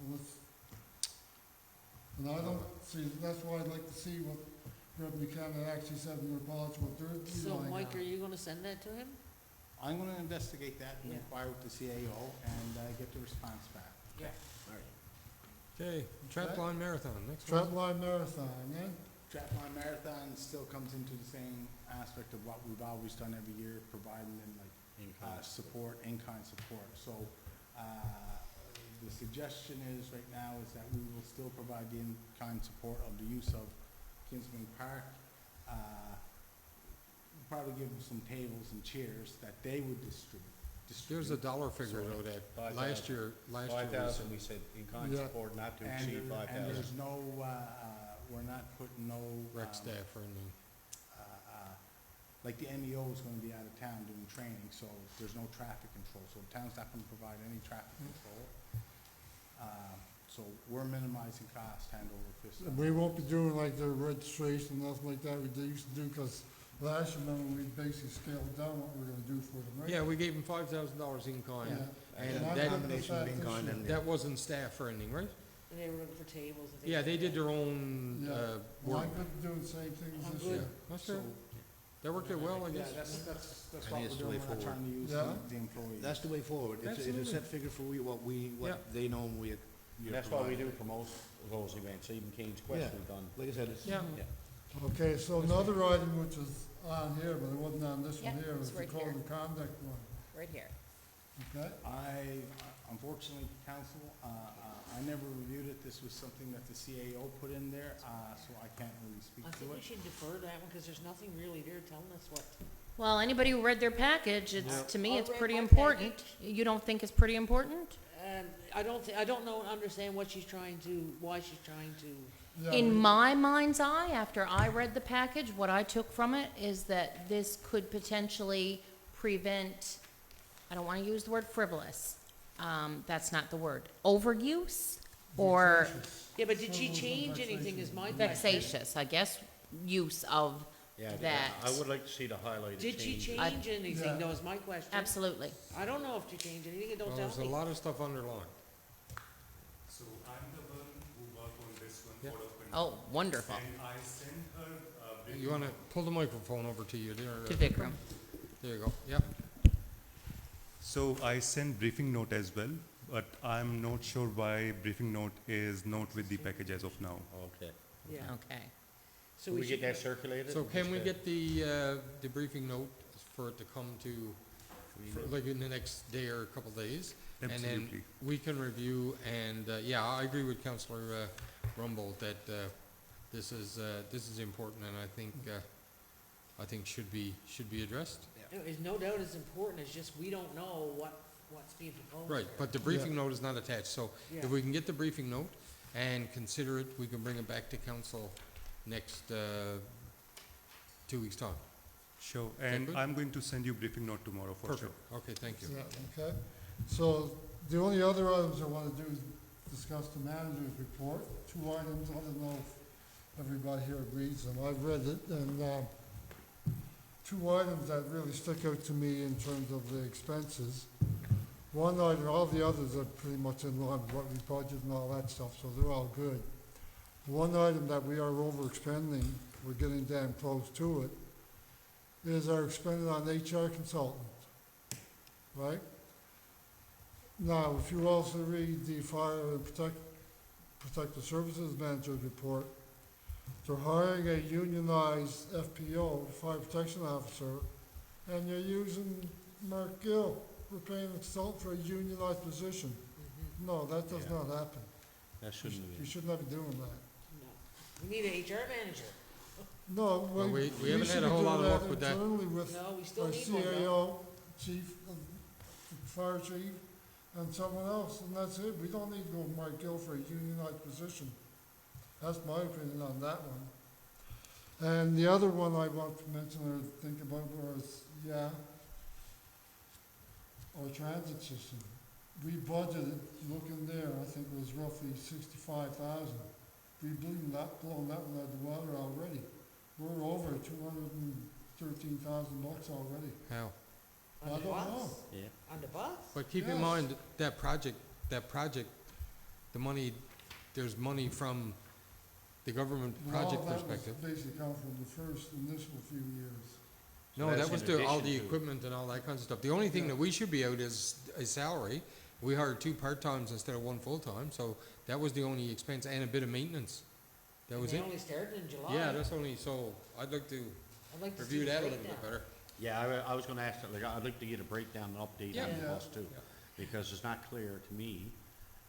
Well, and I don't see, that's why I'd like to see what Revenue Canada actually said in their policy, what they're So, relying Mike, are on. you gonna send that to him? I'm gonna investigate that and Yeah. inquire with the CAO and, get the response back. Yeah. Okay, Trap Okay. Line Marathon, next one. Trapline Marathon, eh? Trapline Marathon still comes into the same aspect of what we've always done every year, providing them like, support, in-kind support. So, the suggestion is, right now, is that we will still provide the in-kind support of the use of Kinsman Park. Probably give them some tables and chairs that they would distribute. There's a dollar figure though that last year we said. we said in-kind Yeah. support not to And exceed there- 5,000. And there's no, we're not putting no. Rec staff or anything. Like the MEO is gonna be out of town doing training, so there's no traffic control, so the town's not gonna provide any traffic control. So we're minimizing cost hand over fist. And we won't be doing like the registration, nothing like that we used to do, because last year, remember, we basically scaled down what we were gonna do for them, right? Yeah, we gave them $5,000 in kind. Yeah. And I'm that, looking at combination of that this in-kind year. and- that wasn't staff or anything, right? And they were looking for tables and things. Yeah, they like did that. their own, Yeah. Well, work. I'm good doing the same things I'm this good. year. That's So, good. That worked out well, I yeah, guess. that's I what think we're it's the doing, way we're not forward. trying to use Yeah. the employees. That's the way forward. It's a Absolutely. set figure for Yeah. what they know and you're That's what we do providing. for most of those events, even King's Quest Yeah. we've done. Like I said, it's. Yeah. Okay, so another item which is on here, but it wasn't on this one Yeah, here, it's is the right code here. of conduct one, Right here. okay? Unfortunately, council, I never reviewed it. This was something that the CAO put in there, so I can't really speak I to think we it. should defer that one, cause there's nothing really there telling us what. Well, anybody who read their package, it's, to me, I it's read pretty my important. package. You don't think it's pretty important? I don't know and understand what she's trying to, why she's trying to. Yeah, In we- my mind's eye, after I read the package, what I took from it is that this could potentially prevent, I don't want to use the word frivolous, that's not the word, overuse or Yeah, but did she Frivolous and change anything is my question. vexatious, I guess, use of Yeah, that. I would like to see the highlighted Did she changes. change anything, Yeah. that was my question. Absolutely. I don't know if she changed anything, it don't Well, tell there's a me. lot of stuff underlined. So I'm the one who worked on this one Yeah. out of Punjab. Oh, wonderful. And I sent her a You wanna pull the microphone over to you there? To Vikram. There you go, yep. So I sent briefing note as well, but I'm not sure why briefing note is not with the package as of now. Okay. Yeah, Okay. so Can we we should. get that circulated? So can we Just, get the briefing note for it to come to, like in the next day or a couple days? And then Absolutely. we can review and, yeah, I agree with Counselor Rumble that this is important and I think should be addressed. There's no doubt it's important, it's just we don't know what's being proposed. Right, but the briefing note is not attached, so Yeah. if we can get the briefing note and consider it, we can bring it back to council next 2 weeks' time. Sure, that and good? I'm going to send you briefing note tomorrow for sure. Perfect, okay, thank you. Yeah, okay. So the only other items I want to do is discuss the manager's report. 2 items, I don't know if everybody here agrees, and I've read it, and 2 items that really stick out to me in terms of the expenses. One item, all the others are pretty much in line with what we budgeted and all that stuff, so they're all good. One item that we are overexpending, we're getting damn close to it, is our expending on HR consultant, right? Now, if you also read the Fire and Protective Services Manager's report, they're hiring a unionized FPO, Fire Protection Officer, and you're using Mark Gill. We're paying a consultant for a unionized position. Mhm. No, that does Yeah. not happen. That shouldn't You be. should not be doing that. No. We need a HR manager. No, Well, we haven't should had a be whole lot of doing luck with that. internally with No, we still our need one though. CAO, chief, fire chief, and someone else, and that's it. We don't need to go with Mark Gill for a unionized position. That's my opinion on that one. And the other one I want to mention or think about was, our transit system. We budgeted, look in there, I think it was roughly 65,000. We blown that one out of the water already. We're over 213,000 bucks already. How? I On the don't bus? know. Yeah. On the bus? But keep in Yes. mind, that project, the money, there's money from the government project perspective. All that was basically come from the first initial few years. No, that's that was in all the addition to- equipment and all that kinds of stuff. The only thing Yeah. that we should be out is a salary. We hired 2 part-times instead of 1 full-time, so that was the only expense, and a bit of maintenance. That And was they it. only started in July. Yeah, that's only, so I'd like to I'd like to see review the that a little bit breakdown. better. Yeah, I was gonna ask that, like, I'd like to get a breakdown and update on the Yeah. bus too, Yeah. because it's not clear to me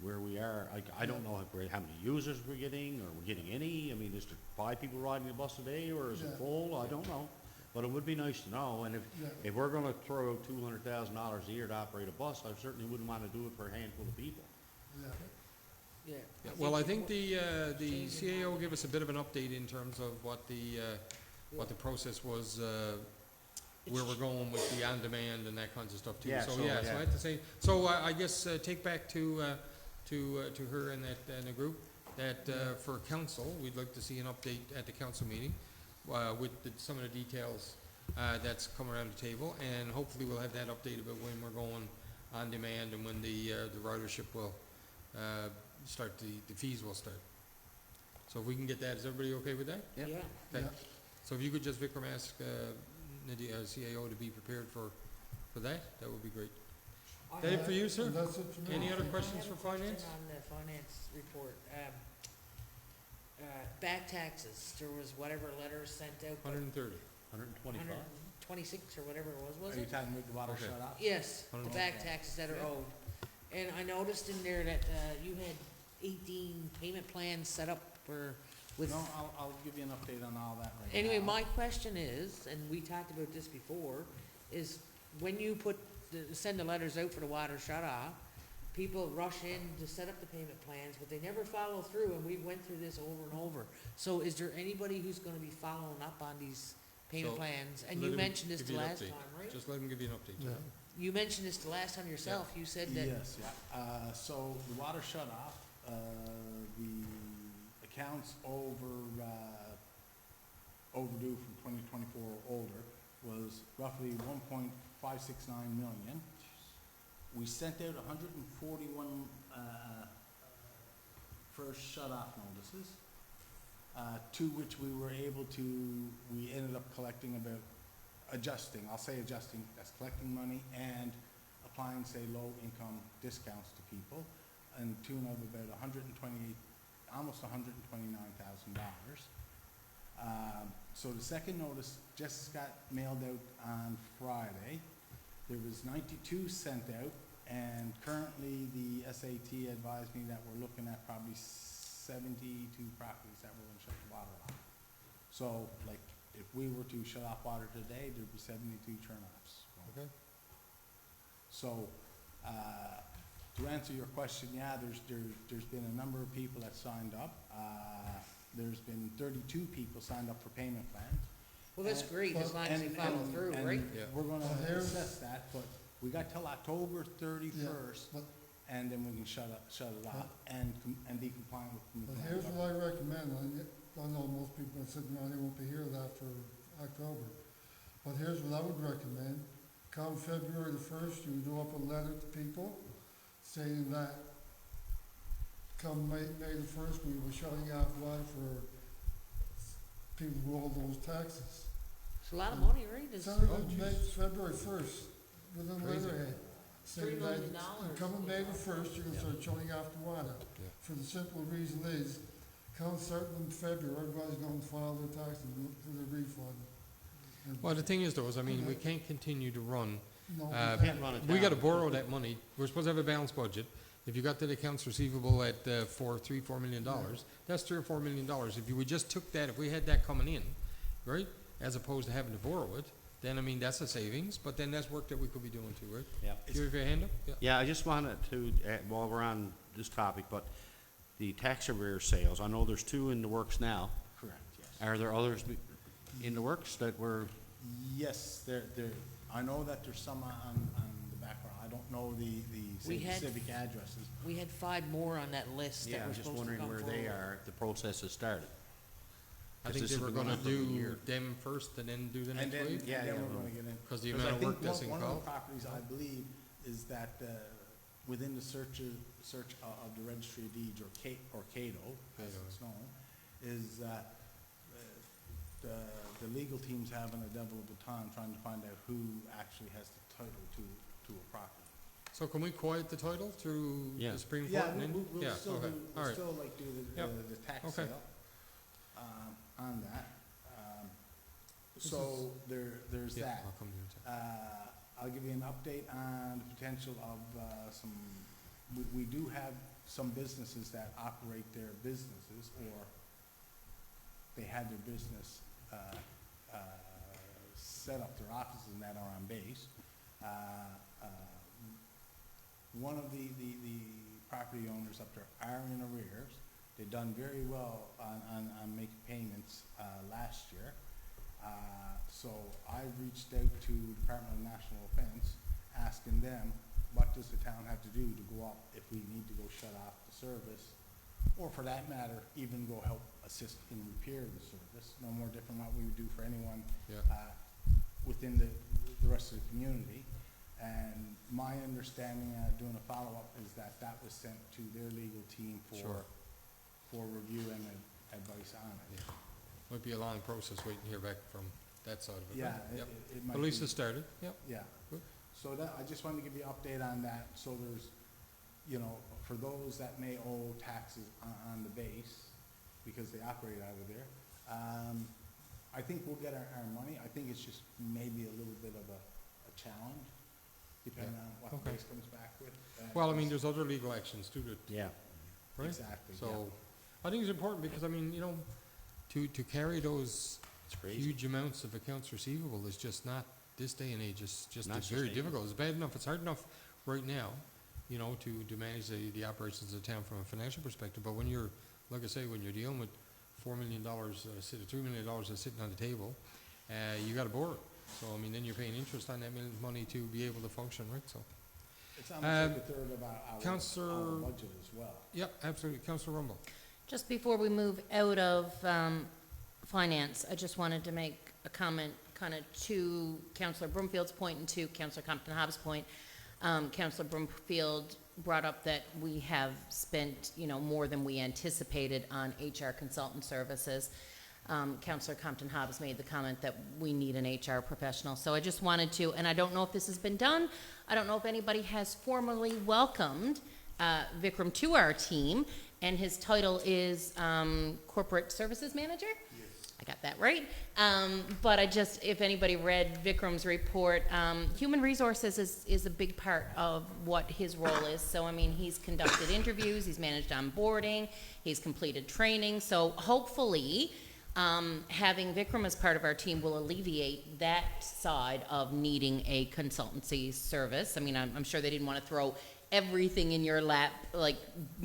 where we are. I don't know how many users we're getting, or we're getting any. I mean, is there 5 people riding the bus a day, or is it Yeah. full? I don't know. But it would be nice to know, and Yeah. if we're gonna throw out $200,000 a year to operate a bus, I certainly wouldn't wanna do it for a handful of people. Yeah. Yeah. Yeah, well, I think it the changing CAO how- gave us a bit of an update in terms of what the process was, where we're going with the on-demand and that kinds of stuff too. Yeah, So, so, yeah, so yeah. I have to say, so I guess, take back to her and that, and the group, that, for council, we'd like to see an update at the council meeting, with some of the details, that's come around the table, and hopefully we'll have that update about when we're going on demand and when the ridership will, start, the fees will start. So if we can get that, is everybody okay with that? Yeah. Okay. Yeah. So if you could just, Vikram, ask, CAO to be prepared for that would be great. I That it have- for you, sir? And that's it for me. Any other I questions have for a question finance? on the finance report. Back taxes, there was whatever letters sent out. but 130. 125? 126 or whatever it was Are you it? talking about the water Okay. shut off? Yes, the 125. back taxes that are owed. And I noticed in there that, you had 18 payment plans set up for, with. No, I'll give you an update on all that right now. Anyway, my question is, and we talked about this before, is when you send the letters out for the water shut off, people rush in to set up the payment plans, but they never follow through, and we went through this over and over. So is there anybody who's gonna be following up on these payment So, plans? And let you him mentioned this give the you an last update. time, right? Just let him give you an update. Yeah. You mentioned this the last time yourself. You said that. Yes, yeah. So the water shut off, the accounts overdue from 2024 or older was roughly 1.569 million. We sent out 141 first shut-off notices, to which we were able to, we ended up collecting about, that's collecting money and applying, say, low-income discounts to people, and tune of about almost $129,000. So the second notice just got mailed out on Friday. There was 92 sent out, and currently the SAT advised me that we're looking at probably 72 properties that we're gonna shut the water off. So, like, if we were to shut off water today, there'd be 72 turn-offs. Okay. So, to answer your question, yeah, there's been a number of people that signed up. There's been 32 people signed up for payment plans. Well, that's great, as long as you follow through, right? Yeah. We're gonna Well, here's- assess that, but we got till October 31st, But, and then we can shut it off and be compliant with. but here's what I recommend, I know most people are sitting around, they won't be here after October. But here's what I would recommend, come February the 1st, you do up a letter to people saying that come May the 1st, we were shutting off water for people who owe those taxes. It's a lot of money, right? It's Send it May, February 1st, with a Crazy. letterhead. saying $3 that million. Coming May the 1st, you're gonna start shutting off the water. Yeah. For the simple reason is, come starting in February, everybody's gonna file their taxes and look for their refund. And- Well, the thing is though, is I mean, we can't continue to run. No, we uh, can't. Can't run it We down. gotta borrow that money. We're supposed to have a balanced budget. If you got the accounts receivable at, $4 million, that's $3 or $4 million. If we just took that, if we had that coming in, right, as opposed to having to borrow it, then I mean, that's a savings, but then that's work that we could be doing too, right? Yeah. Do you have your hand up? Yeah. Yeah, I just wanted to, while we're on this topic, but the tax arrear sales, I know there's 2 in the works now. Correct, yes. Are there others in the works that were, Yes, I know that there's some on the background. I don't know the We had- specific addresses. We had 5 more on that list Yeah, that I'm were just supposed to wondering come where forward. they are, if the process has started. I 'Cause think this they has were been going gonna on for a do year. them first and then do the And next then, wave? and Yeah, then yeah. we're gonna get in. Because the 'cause amount I of think work that's one of the involved. properties, I believe, is that, within the search of the registry of deeds, or Cato, as Cato. it's known, is that, the legal team's having a devil of a time trying to find out who actually has the title to a property. So can we quiet the title through Yeah. the Supreme Court? Yeah, and then- we'll Yeah, still okay, do, all we'll right. still like do Yep. the tax Okay. sale, on that. So there's Yeah, that. I'll come to it. I'll give you an update on the potential of, we do have some businesses that operate their businesses, or they had their business, set up their offices and that are on base. One of the property owners up there are in arrears. They've done very well on making payments, last year. So I reached out to Department of National Defense, asking them, what does the town have to do to go up if we need to go shut off the service? Or for that matter, even go help assist in repair the service, no more different what we would do for anyone, Yeah. within the rest of the community. And my understanding, doing a follow-up, is that that was sent to their legal team Sure. for review and advice on it. Might be a long process waiting to hear back from that side of it. Yeah, right? Yep. it might At least be. it started, yep. Yeah. Good. So that, I just wanted to give you an update on that, so there's, for those that may owe taxes on the base, because they operate out of there, I think we'll get our money. I think it's just maybe a little bit of a challenge, depending on what the Okay. base comes back with. Well, I mean, there's other legal actions too, Yeah. right? Exactly, yeah. So, I think it's important because, I mean, to carry those It's crazy. huge amounts of accounts receivable is just not, this day and age, it's just, Not it's very sustainable. difficult. It's bad enough, it's hard enough right now, to manage the operations of the town from a financial perspective. But when you're, like I say, when you're dealing with $4 million, $3 million that's sitting on the table, you gotta borrow it. So, I mean, then you're paying interest on that money to be able to function, right? So, It's almost like a third of our Councillor- budget as well. yep, absolutely. Councillor Rumble. Just before we move out of finance, I just wanted to make a comment kind of to Councillor Broomfield's point and to Councillor Compton Hobbs' point. Councillor Broomfield brought up that we have spent, more than we anticipated on HR consultant services. Councillor Compton Hobbs made the comment that we need an HR professional. So I just wanted to, and I don't know if this has been done, I don't know if anybody has formally welcomed Vikram to our team, and his title is Corporate Services Manager? I got that right. But if anybody read Vikram's report, human resources is a big part of what his role is. So, I mean, he's conducted interviews, he's managed onboarding, he's completed training. So hopefully, having Vikram as part of our team will alleviate that side of needing a consultancy service. I mean, I'm sure they didn't want to throw everything in your lap like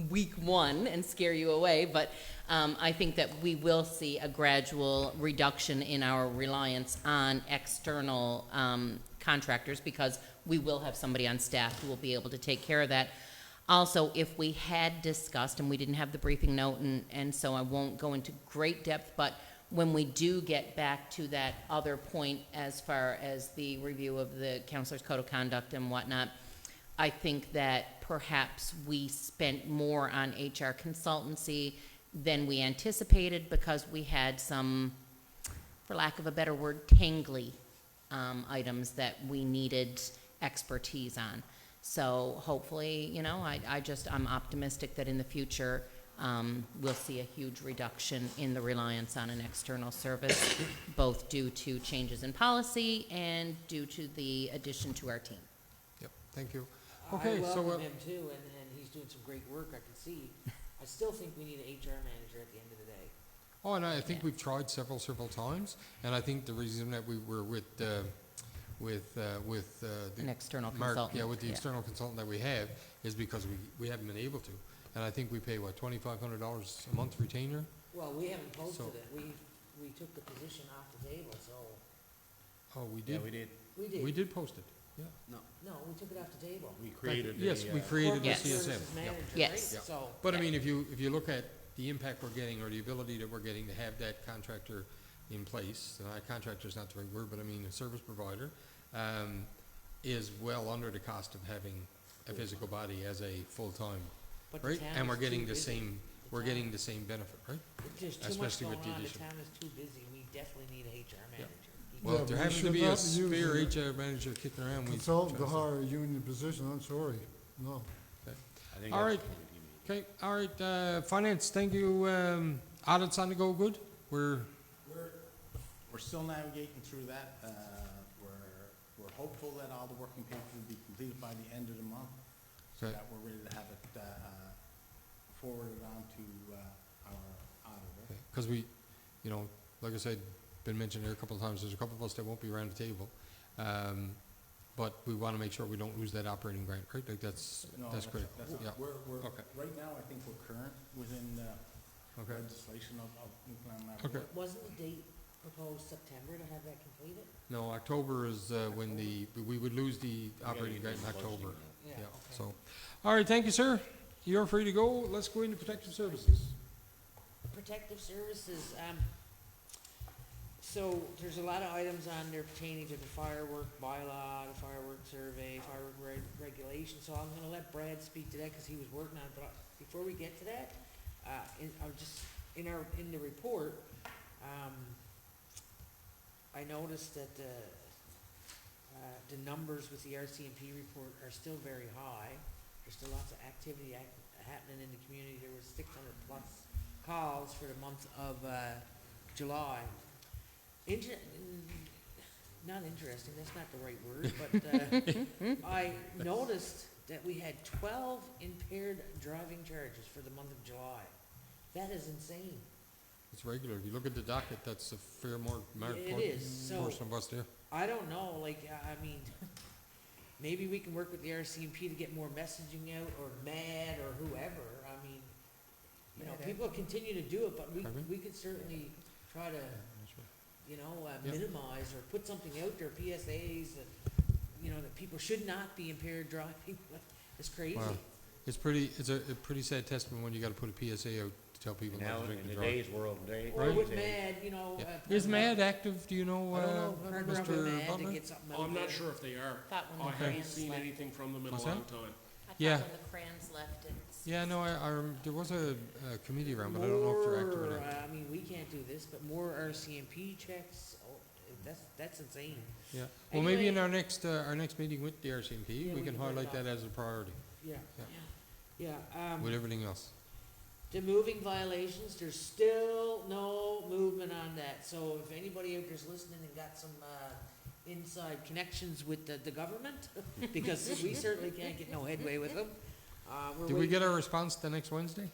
week one and scare you away, but I think that we will see a gradual reduction in our reliance on external contractors, because we will have somebody on staff who will be able to take care of that. Also, if we had discussed, and we didn't have the briefing note, and so I won't go into great depth, but when we do get back to that other point as far as the review of the counselor's code of conduct and whatnot, I think that perhaps we spent more on HR consultancy than we anticipated, because we had some, for lack of a better word, tangly items that we needed expertise on. So hopefully, I'm optimistic that in the future, we'll see a huge reduction in the reliance on an external service, both due to changes in policy and due to the addition to our team. Yep, thank you. I Okay, so, welcome him too, and he's doing some great work, I can see. I still think we need an HR manager at the end of the day. oh, and I think we've tried several times, and I think the reason that we were with An external Mark, consultant. yeah, with the external consultant that we have, is because we haven't been able to. And I think we pay, what, $2,500 a month retainer? Well, we haven't posted So- it. We took the position off the table, so Oh, we Yeah, did, we did. we did. we did post it. No, we took it off the table. We created a. Yes, we created the Yes. CSM. Services manager, right? Yes. Yeah. So, But I mean, if you look at the impact we're getting or the ability that we're getting to have that contractor in place, contractor's not the right word, but I mean, a service provider, is well under the cost of having a physical body as a full-time, but the right? town And we're is getting too the busy. same, The we're town- getting the same benefit, right? There's too much especially going with the on, the addition. town is too busy, we definitely need a HR manager. Well, Yeah, if there but we happens to should be a not be using spare it. HR manager kicking around, we. Consultant to hire a union position, I'm sorry, no. I think All that's right. the point he made. Okay, all right, finance, thank you. Audits on the go, good? We're still navigating through that. We're hopeful that all the working papers will be completed by the end of the month, so Okay. that we're ready to have it forwarded on to our auditor. Because we, you know, like I said, been mentioned here a couple of times, there's a couple of us that won't be around the table. But we want to make sure we don't lose that operating grant, right? Like that's No, critical. Yeah, We're, okay, right now, I think we're current within the okay. legislation of nuclear and Okay. lab. Wasn't the date proposed September to have that completed? No, October is when we would lose the operating grant in October. Yeah, okay. so, all right, thank you, sir. You're free to go. Let's go into protective services. Protective services, so there's a lot of items on there pertaining to the firework bylaw, the firework survey, firework regulation, so I'm gonna let Brad speak to that, cause he was working on it, but before we get to that, I'll just, in the report, I noticed that the numbers with the RCMP report are still very high. There's still lots of activity happening in the community. There was 600 plus calls for the month of July. Not interesting, that's not the right word, but I noticed that we had 12 impaired driving charges for the month of July. That is insane. It's regular. If you look at the docket, that's a fair It is, so portion of us there. I don't know, like, I mean, maybe we can work with the RCMP to get more messaging out, or MAD, or whoever. I mean, you know, people continue to do it, but Pardon? we could certainly try to, you know, Yep. minimize or put something out there, PSAs, that, you know, that people should not be impaired driving. It's crazy. Wow. It's a pretty sad testament when you gotta put a PSA out to tell people Now, not to in drink the and drive. days world, Or with MAD, you know. Yeah. Is MAD active, do you know, I don't know, partner up with Mr. MAD to Butler? get something out I'm not there. sure if they are. Thought when I the haven't crayons seen left. anything from them in a What's long that? time. I thought Yeah. when the crayons left, it's. Yeah, no, there was a committee around, but I don't know if they're active or More, not. I mean, we can't do this, but more RCMP checks, that's insane. Yeah, well, maybe in Anyway- our next meeting with the RCMP, Yeah, we we can can put it highlight up. that as a priority Yeah, Yeah. yeah, with everything else. the moving violations, there's still no movement on that, so if anybody out there's listening and got some, inside connections with the government, because we certainly can't get no headway with them, we're Did we waiting. get our response the next Wednesday?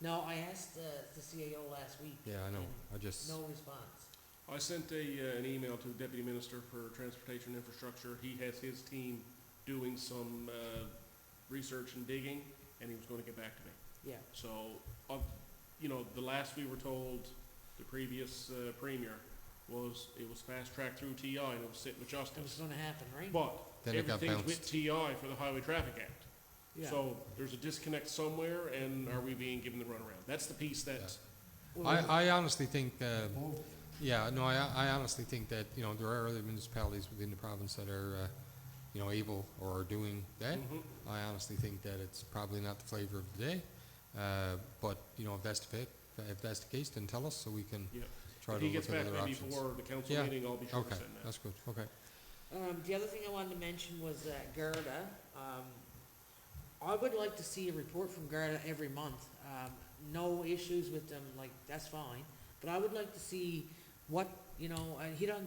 No, I asked, the CAO last week. Yeah, I know, and I just, No response. I sent an email to the Deputy Minister for Transportation and Infrastructure. He has his team doing some research and digging, and he was going to get back to me. Yeah, So, you know, the last we were told, the previous Premier, was it was fast-tracked through TI and it was sitting with that was Justice. gonna happen, right? But Then it got everything's with bounced. TI for the Highway Traffic Act. Yeah. So there's a disconnect somewhere, and are we being given the runaround? That's the piece that, Well, I honestly think, Oh, yeah, no, I honestly think that, you know, there are other municipalities within the province that are, you know, able or are doing that. Mhm. I honestly think that it's probably not the flavor of the day, but, you know, if that's the case, then tell us so we can yeah. try If to he gets look at back other to me options. before the council Yeah. meeting, I'll be sure to Okay, send that. that's good, okay. The other thing I wanted to mention was Garda. I would like to see a report from Garda every month. No issues with them, like, that's fine. But I would like to see what, you know,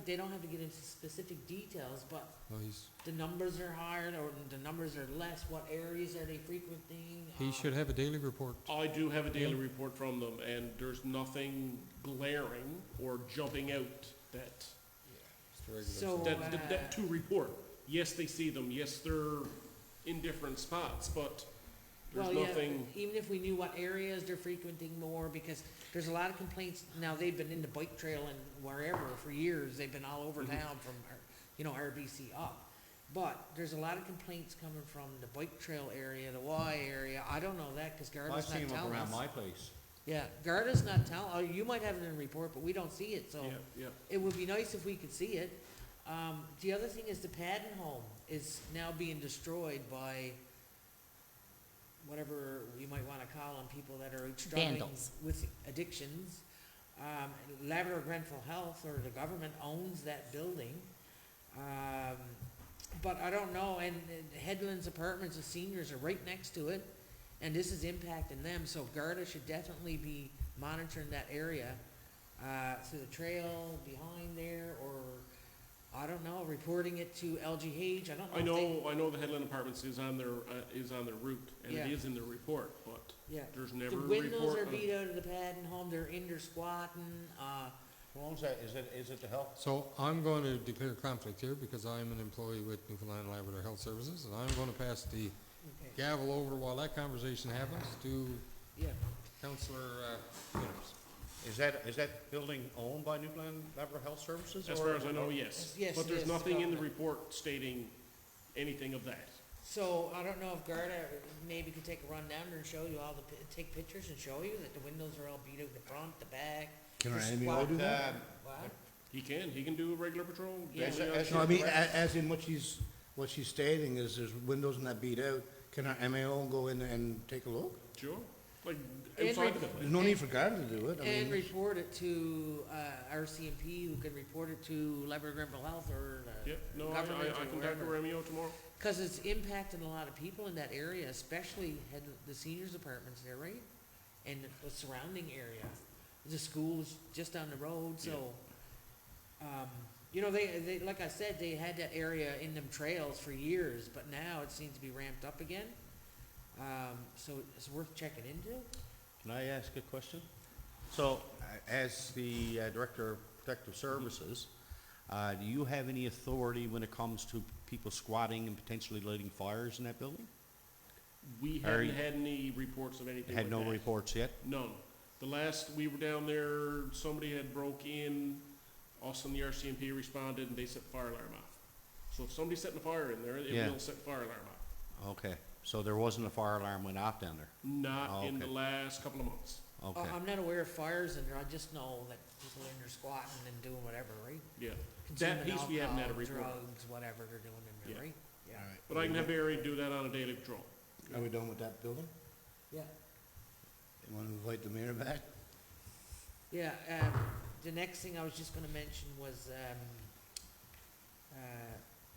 they don't have to get into specific details, but Well, the numbers are higher or the numbers are less, what areas are they frequenting? he should have a daily report. I do have a daily Yeah. report from them, and there's nothing glaring or jumping out that, So, that to report. Yes, they see them, yes, they're in different spots, but there's well, yeah, nothing, even if we knew what areas they're frequenting more, because there's a lot of complaints, now they've been in the bike trail and wherever for years, they've been all over Mhm. town from, you know, RBC up. But there's a lot of complaints coming from the bike trail area, the Y area. I don't know that, cause I've Garda's seen not them up telling around us. my place. Yeah, Garda's not telling, oh, you might have it in a report, but we don't see it, so. Yeah, yeah. It would be nice if we could see it. The other thing is the Padden home is now being destroyed by whatever you might wanna call them, people that are out struggling Vandals. with addictions. Labrador Grenfell Health or the government owns that building. But I don't know, and Headlands Apartments, the seniors are right next to it, and this is impacting them, so Garda should definitely be monitoring that area, through the trail behind there, or, I don't know, reporting it to LGH, I don't know if they. I know the Headland Apartments is on their route, and it Yeah. is in the report, but Yeah. there's never The a windows report are on- beat out of the Padden home, they're in there squatting, Who owns that? Is it the health? So I'm going to declare conflict here because I'm an employee with Newfoundland and Labrador Health Services, and I'm going to pass the okay, gavel over while that conversation happens to yeah. Counselor Winters. Is that building owned by Newfoundland Labrador Health Services? As or- far as I know, yes. Yes, But there's yes, nothing in the government. report stating anything of that. So, I don't know if Garda maybe could take a run down there and show you all take pictures and show you that the windows are all beat out the front, the back. Can our the MEO squat- do that? What? He can do a regular patrol. Yeah. daily on As- shift. No, I mean, as in what she's stating is there's windows in that beat out. Can our MEO go in and take a look? Sure, like And outside the There's building. no need for Garda to do it. I And mean, report it to, RCMP, who can report it to Labrador Grenfell Health or the Yep, no, government I or can contact wherever. our MEO tomorrow. Cause it's impacting a lot of people in that area, especially the seniors apartments there, right? And the surrounding area. The school is just down the road, so, you know, they, like I said, they had that area in them trails for years, but now it seems to be ramped up again. So it's worth checking into. Can I ask a question? So, as the Director of Protective Services, do you have any authority when it comes to people squatting and potentially lighting fires in that building? We Are haven't you- had any reports of anything Had like no that. reports yet? None. The last we were down there, somebody had broke in, us and the RCMP responded, and they set the fire alarm off. So if somebody's setting a fire in there, it Yeah. will set the fire alarm off. Okay, so there wasn't a fire alarm went off down there? Not in Okay. the last couple of months. Okay. I'm not aware of fires in there, I just know that people are in there squatting and doing whatever, right? Yeah. Consuming That piece we haven't had a alcohol, report. drugs, whatever they're doing in Yeah. there, right? all right. But I can have Barry do that on a daily patrol. Are we done with that building? Yeah. You want to invite the mayor back? Yeah, the next thing I was just gonna mention was,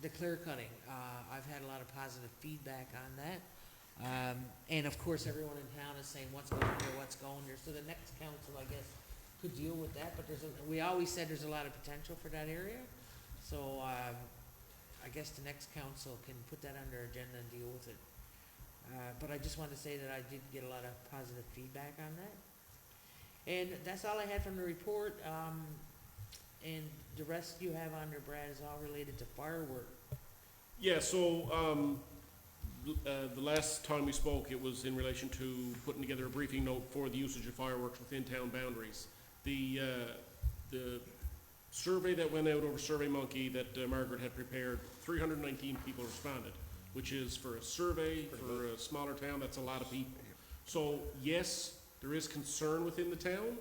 the clear cutting. I've had a lot of positive feedback on that. And of course, everyone in town is saying, what's going here, what's going there, so the next council, I guess, could deal with that, but we always said there's a lot of potential for that area. So, I guess the next council can put that on their agenda and deal with it. But I just wanted to say that I did get a lot of positive feedback on that. And that's all I had from the report, and the rest you have on there, Brad, is all related to firework. Yeah, so, the last time we spoke, it was in relation to putting together a briefing note for the usage of fireworks within town boundaries. The survey that went out over SurveyMonkey that Margaret had prepared, 319 people responded, which is for a survey, for a smaller town, that's a lot of people. So, yes, there is concern within the town,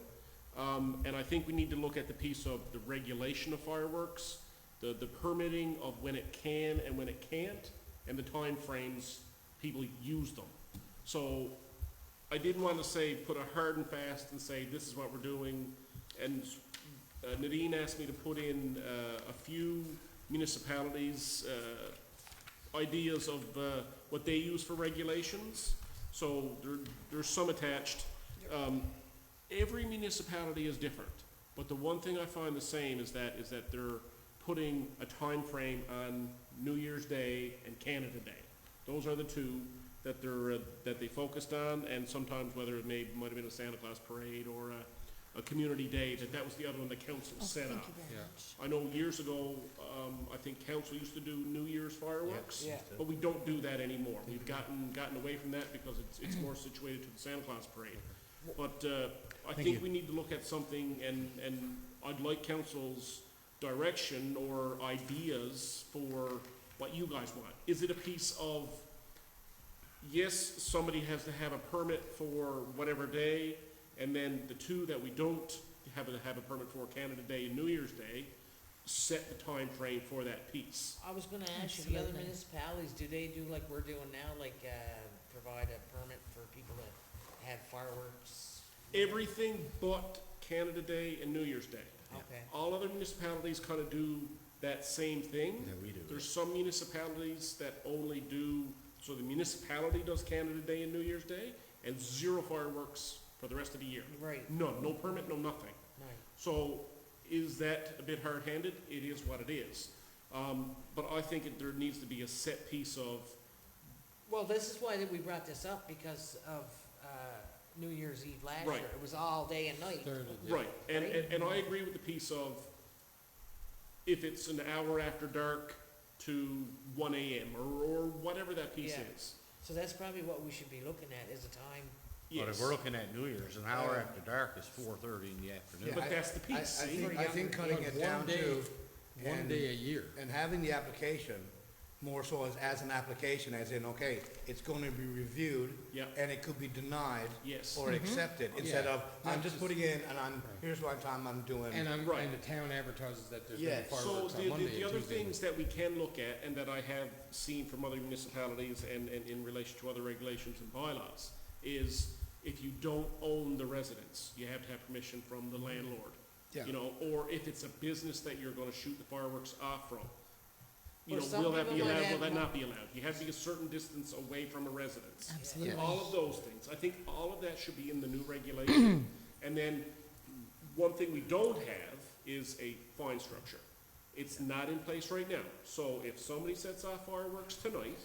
and I think we need to look at the piece of the regulation of fireworks, the permitting of when it can and when it can't, and the time frames people use them. So I didn't want to say, put a hard and fast and say, this is what we're doing. And Nadine asked me to put in a few municipalities' ideas of what they use for regulations. So there's some attached. Every municipality is different, but the one thing I find the same is that they're putting a time frame on New Year's Day and Canada Day. Those are the two that they focused on, and sometimes whether it might have been a Santa Claus parade or a community day, that was the other one the council set up. Yeah. I know years ago, I think council used to do New Year's fireworks. Yeah. But we don't do that anymore. We've gotten away from that because it's more situated to the Santa Claus parade. But I think we need to look at something, and I'd like council's direction or ideas for what you guys want. Is it a piece of, yes, somebody has to have a permit for whatever day, and then the two that we don't have a permit for, Canada Day and New Year's Day, set the time frame for that piece. I was gonna ask you, the other Absolutely. municipalities, do they do like we're doing now, like, provide a permit for people that have fireworks? Everything but Canada Day and New Year's Day. Okay. All other municipalities kind of do that same thing. Yeah, we do. There's some municipalities that only do, so the municipality does Canada Day and New Year's Day, and 0 fireworks for the rest of the year. Right, None, no permit, no nothing. right. So is that a bit hard-handed? It is what it is. But I think there needs to be a set piece of, Well, this is why that we brought this up, because of, New Year's Eve last year. Right. It was all day and night. right, and, Right. and I agree with the piece of, if it's an hour after dark to 1 AM, or whatever that piece Yeah. is. So that's probably what we should be looking at, is the time. But if Yes, we're looking at New Year's, an hour after dark is 4:30 in the afternoon. But that's the piece, see? I think cutting it down to. One and- day a year. And having the application more so as an application, as in, okay, it's going to be reviewed. Yeah. And it could be denied. Yes. Or accepted, instead Yeah. of, I'm just putting in and here's what time I'm doing. And Right. and the town advertises that there's gonna be Yes. So fireworks on Monday the and other Tuesday. things that we can look at, and that I have seen from other municipalities and in relation to other regulations and bylaws, is if you don't own the residence, you have to have permission from the landlord. Yeah. You know, or if it's a business that you're gonna shoot the fireworks off from, you Or know, some will that be people might allowed, will have that more- not be allowed? You have to be a certain distance away from a residence. Absolutely. All of those things. I think all of that should be in the new regulation. And then, one thing we don't have is a fine structure. It's not in place right now. So if somebody sets off fireworks tonight,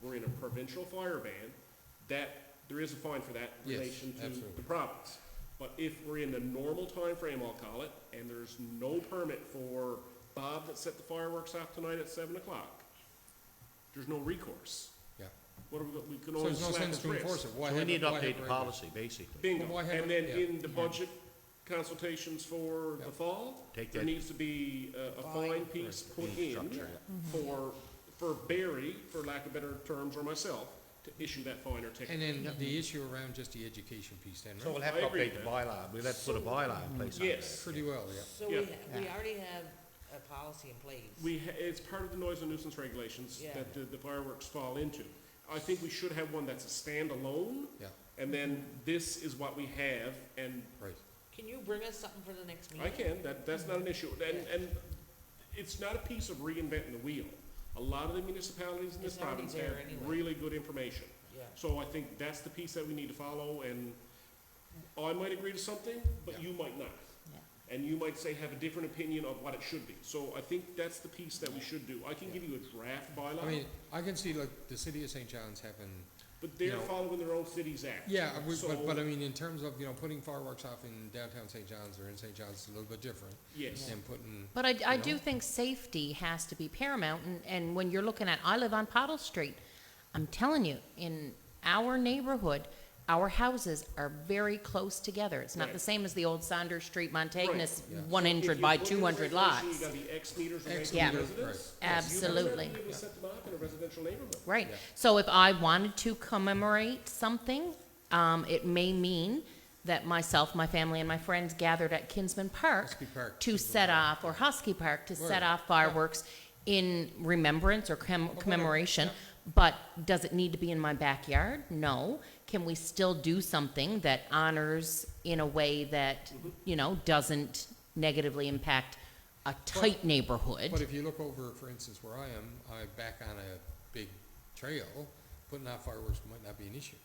we're in a provincial fire ban, there is a fine for that in Yes, relation to absolutely. the province. But if we're in the normal time frame, I'll call it, and there's no permit for Bob that set the fireworks off tonight at 7 o'clock, there's no recourse. Yeah. What are we can So only there's no slap sense his to wrist. enforce it. Why So we have need to why have update the regular? policy, basically. Bingo. Well, why have And it- then yeah. in the budget consultations for Yeah. the fall, Take there that- needs to be a fine piece put Fee in structure, for Barry, for lack of better terms, or myself, to issue that fine or ticket. And then the issue around just the education piece then, So we'll right? have I to agree update with the that. bylaw. We'll have to put a bylaw in place on that. Yes. Pretty well, yeah. So Yeah. we already have a policy in place. It's part of the noise and nuisance regulations Yeah. that the fireworks fall into. I think we should have one that's a standalone, Yeah, and then this is what we have, and right. Can you bring us something for the next meeting? I can, that's not an issue. And it's not a piece of reinventing the wheel. A lot of the municipalities in this It's already province there have anyway. really good information. Yeah. So I think that's the piece that we need to follow, and I might agree to something, but Yeah. you might not. Yeah. And you might say, have a different opinion of what it should be. So I think that's the piece that we should do. I can give you a draft bylaw, I mean, I can see like the city of St. John's having, but they're you know- following their own city's act. yeah, but So- I mean, in terms of, putting fireworks off in downtown St. John's or in St. John's, it's a little bit different Yes. than putting, But I You do know? think safety has to be paramount, and when you're looking at, I live on Pottle Street, I'm telling you, in our neighborhood, our houses are very close together. It's not Right. the same as the old Saunders Street, Montagnus, Yeah. 100 by 200 lots. You gotta be X meters away X from Yeah. the meters, residence. right. Yes, you must Absolutely. not be able to set them off in a residential neighborhood. Right. Yeah. So if I wanted to commemorate something, it may mean that myself, my family, and my friends gathered at Kinsman Park Husky Park. to set off, or Husky Park, to set Right. off fireworks in remembrance or whatever, commemoration. yeah. But does it need to be in my backyard? No. Can we still do something that honors in a way that, doesn't negatively impact a tight neighborhood? but if you look over, for instance, where I am, back on a big trail, putting out fireworks might not be an issue.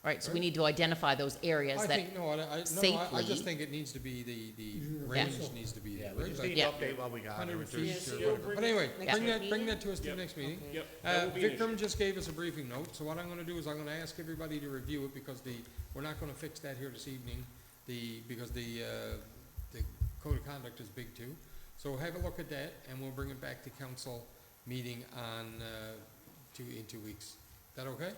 Right, so we need to identify those areas I that, think, I safely- just think it needs to be the range needs to be Yeah, there, we right? just Like need to Yeah. update what we got. 100 There's- feet so or you'll whatever. bring But anyway, next bring that meeting? to us to the Yep. next meeting. Yep, that will be an issue. Vikram just gave us a briefing note, so what I'm gonna do is I'm gonna ask everybody to review it, because we're not gonna fix that here this evening, because the code of conduct is big too. So have a look at that, and we'll bring it back to council meeting in 2 weeks. Is that okay?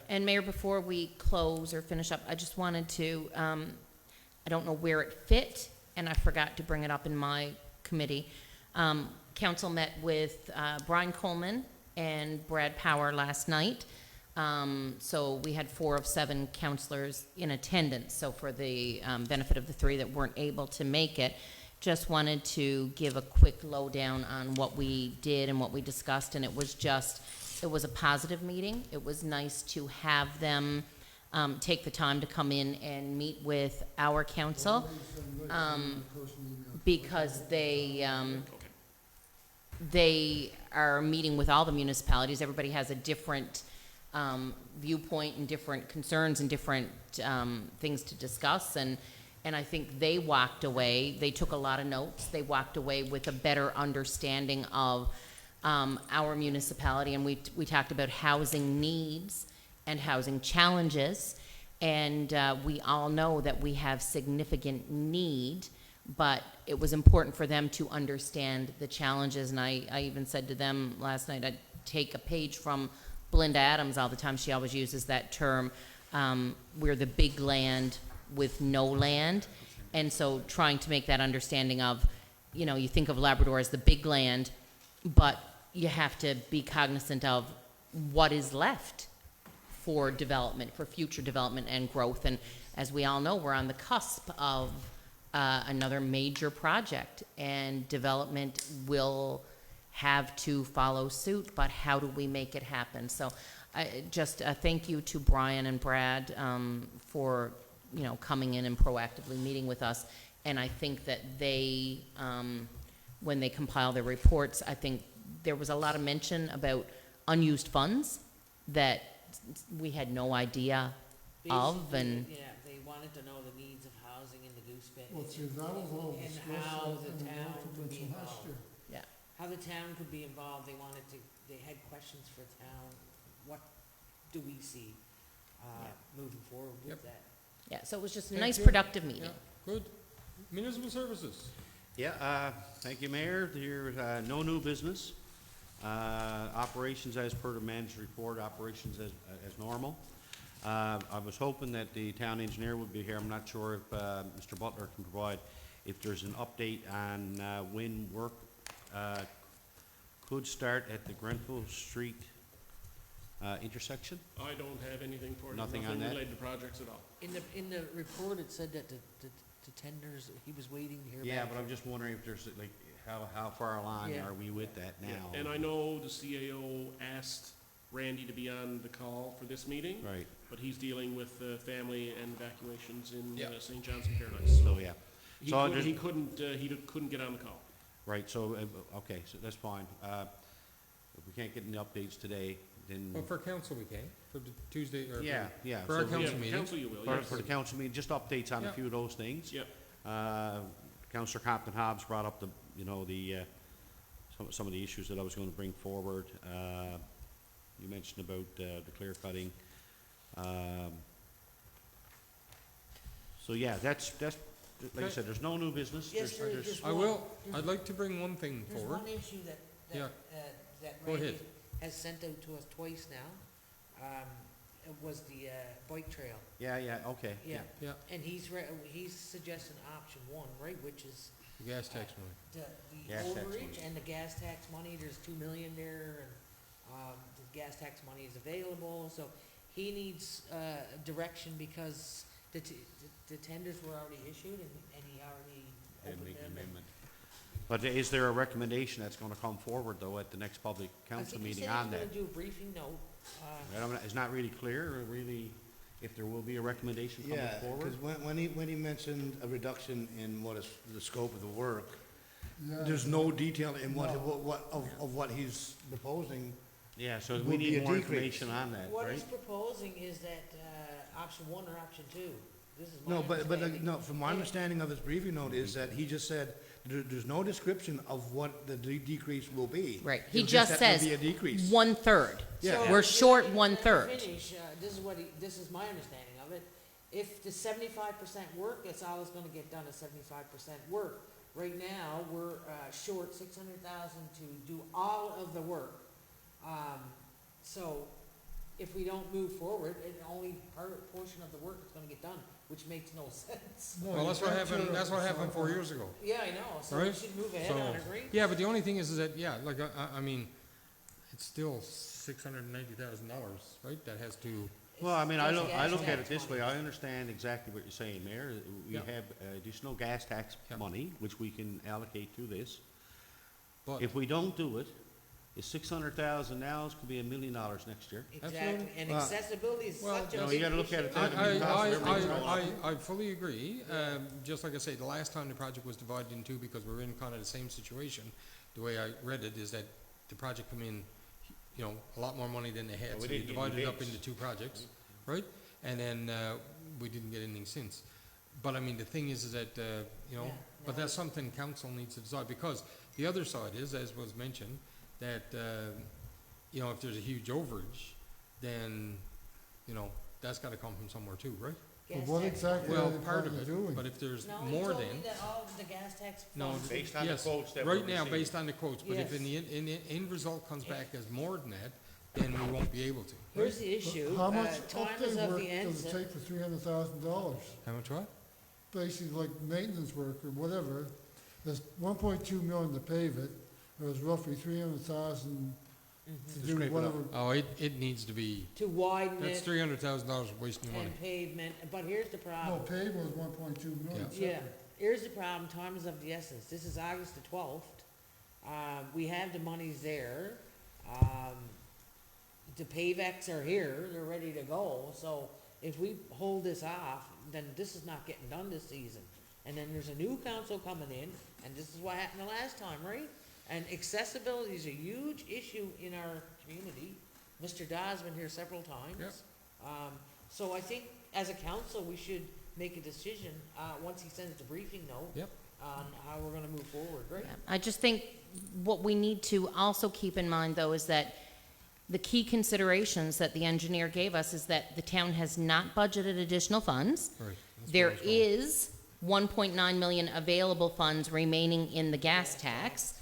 And Mayor, before we close or finish up, I just wanted to, I don't know where it fit, and I forgot to bring it up in my committee. Council met with Brian Coleman and Brad Power last night. So we had 4 of 7 counselors in attendance. So for the benefit of the 3 that weren't able to make it, just wanted to give a quick lowdown on what we did and what we discussed. And it was a positive meeting. It was nice to have them take the time to come in and meet with our council, because they are meeting with all the municipalities. Everybody has a different viewpoint and different concerns and different things to discuss. And I think they walked away, they took a lot of notes. They walked away with a better understanding of our municipality. And we talked about housing needs and housing challenges. And we all know that we have significant need, but it was important for them to understand the challenges. And I even said to them last night, I'd take a page from Belinda Adams all the time. She always uses that term, we're the big land with no land. And so trying to make that understanding of, you know, you think of Labrador as the big land, but you have to be cognizant of what is left for development, for future development and growth. And as we all know, we're on the cusp of another major project, and development will have to follow suit, but how do we make it happen? So just a thank you to Brian and Brad for, you know, coming in and proactively meeting with us. And I think that they, when they compile their reports, I think there was a lot of mention about unused funds that we had no idea of. Basically, And yeah, they wanted to know the needs of housing in the Goose Bay. Well, see, that was all And discussed how the in the town local could be convention last involved. year. yeah, How the town could be involved, they had questions for town, what do we see, moving forward with Yep. that? yeah. So it was just a Thank nice, you. productive meeting. Yeah, good. Municipal services. Yeah, thank you, Mayor. There's no new business. Operations as per the manager's report, operations as normal. I was hoping that the town engineer would be here. I'm not sure if Mr. Butler can provide, if there's an update on when work could start at the Grenfell Street intersection. I don't have anything for you. Nothing on that? related to projects at all. In the report, it said that the tenders, he was waiting to hear back. Yeah, but I'm just wondering if there's, like, how far along Yeah. are we with that Yeah, now? and I know the CAO asked Randy to be on the call for this meeting, Right, but he's dealing with family and evacuations in Yeah. St. John's and Paradise. so, yeah. He So couldn't, there's- he couldn't get on the call. Right, so, okay, so that's fine. If we can't get any updates today, then, Well, for council we can, for the Tuesday, or yeah, yeah. for our so- council Yeah, meeting. council you will, For, yes. for the council meeting, just updates on a Yeah. few of those things. Yep. Councillor Compton Hobbs brought up the, you know, the, some of the issues that I was gonna bring forward. You mentioned about, the clear cutting. So, yeah, that's, like I Okay. said, there's no new business. Yes, There's- there's there's- I will, I'd like to bring one thing There's forward. one issue that, Yeah. that Go Randy ahead. has sent out to us twice now. It was the bike trail. Yeah, okay. Yeah. Yeah, And he's suggesting option 1, right, which is the gas tax money. the Gas tax overreach money. and the gas tax money. There's 2 million there, and the gas tax money is available. So he needs direction because the tenders were already issued, and he already And opened make an them. amendment. But is there a recommendation that's gonna come forward, though, at the next public council meeting on I that? think he said he's gonna do a briefing note. It's not really clear, or really, if there will be a recommendation coming Yeah, forward? because when he mentioned a reduction in what is the scope of the work, Yeah. there's no detail in No. of what he's proposing. Yeah, so Would we be need a more decrease. information on that, What he's right? proposing is that option 1 or option 2. This is my No, but, understanding. no, from my understanding of his briefing note is that he just said, there's no description of what the decrease will be. Right. He It's just that says there'll be a decrease. 1/3. Yeah. We're short Let me 1/3. finish. This is my understanding of it. If the 75% work, that's all that's gonna get done is 75% work. Right now, we're short 600,000 to do all of the work. So if we don't move forward, only portion of the work is gonna get done, which makes no sense. No, Well, you that's what can't happened, tear that's up what the happened 4 sidewalk. years ago, Yeah, I know, so we right? should move ahead So, on it, right? yeah, but the only thing is that, yeah, like, I mean, it's still $690,000, right? That has to, Well, I mean, I It's look, just I look gas at it tax this way, money. I understand exactly what you're saying, Mayor. We Yeah. have additional gas tax Yeah. money, which we can allocate to this. but, If we don't do it, it's $600,000 now, it could be $1 million next year. Exactly, Absolutely. and Well, accessibility is well, such a No, big you gotta look at it issue. that- I mean, cost of everything's going up. I fully agree. Just like I say, the last time the project was divided in two, because we're in kind of the same situation, the way I read it is that the project come in, you know, a lot more money than they had, Well, we so they didn't get divided any it up bids. into two projects, right? And then, we didn't get anything since. But I mean, the thing is that, you know, Yeah, but no. that's something council needs to decide, because the other side is, as was mentioned, that, you know, if there's a huge overage, then, you know, that's gotta come from somewhere too, right? But Gas what tax. exactly are Well, they part of planning it, doing? but if there's No, he more told than, me that all of the gas tax no, funds. Based on the yes, quotes that we're right now, receiving. based on the quotes, but if in the, in the end result comes back as more than that, then we won't be able to. Here's the But issue, How much time update is of work the does it essence. take for $300,000? How much what? Basically like maintenance work or whatever, there's 1.2 million to pave it, there's roughly 300,000 to do scrape it up. whatever. Oh, it needs to be, To widen that's it $300,000 wasting your money. and pavement, but here's the No, problem. paving was 1.2 million. Yeah, here's the problem, time is of the essence. This is August the 12th. We have the monies there. The paybacks are here, they're ready to go. So if we hold this off, then this is not getting done this season. And then there's a new council coming in, and this is what happened the last time, right? And accessibility is a huge issue in our community. Mr. Daw's been here several times. Yep. So I think as a council, we should make a decision, once he sends the briefing note. Yep. On how we're gonna move forward, right? I just think what we need to also keep in mind, though, is that the key considerations that the engineer gave us is that the town has not budgeted additional funds. Right. that's There where I was going. is 1.9 million available funds remaining in the gas tax.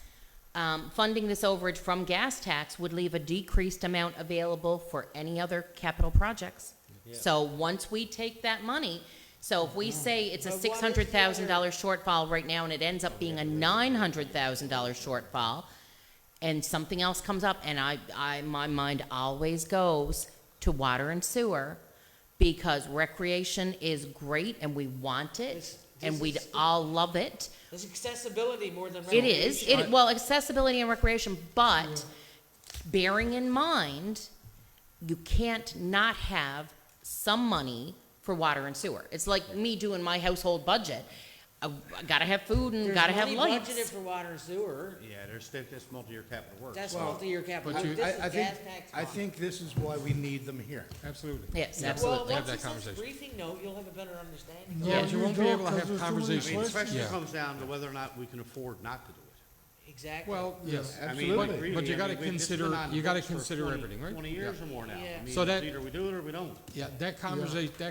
Funding this overage from gas tax would leave a decreased amount available for any other capital projects. So once we take that money, so if we say it's a But what is the $600,000 shortfall right now and it ends up being a $900,000 shortfall, and something else comes up, and my mind always goes to water and sewer, because recreation is great and we want it, This and we'd is- all love it. There's accessibility more than It is, recreation. well, accessibility and recreation, but bearing in mind, you can't not have some money for water and sewer. It's like me doing my household budget. I gotta have food and gotta have There's money budgeted lights. for water and sewer. Yeah, there's multi-year capital work. That's Well, multi-year capital. but you- This I is think, gas tax I money. think this is why we need them here. Absolutely. Yes, Yeah. absolutely. Well, have once that he sends the conversation. briefing note, you'll have a better understanding. No, Yeah, but you won't be don't, able to 'cause have there's too many I mean, conversations. especially Yeah. it comes down to whether or not we can afford not to do it. Exactly. Well, yes. I mean, Absolutely. like, really, But you I gotta mean, it's consider- been on the you gotta books for consider 20 everything, right? 20 years or more now. Yeah. I mean, So that- it's either we do it or we don't. Yeah, that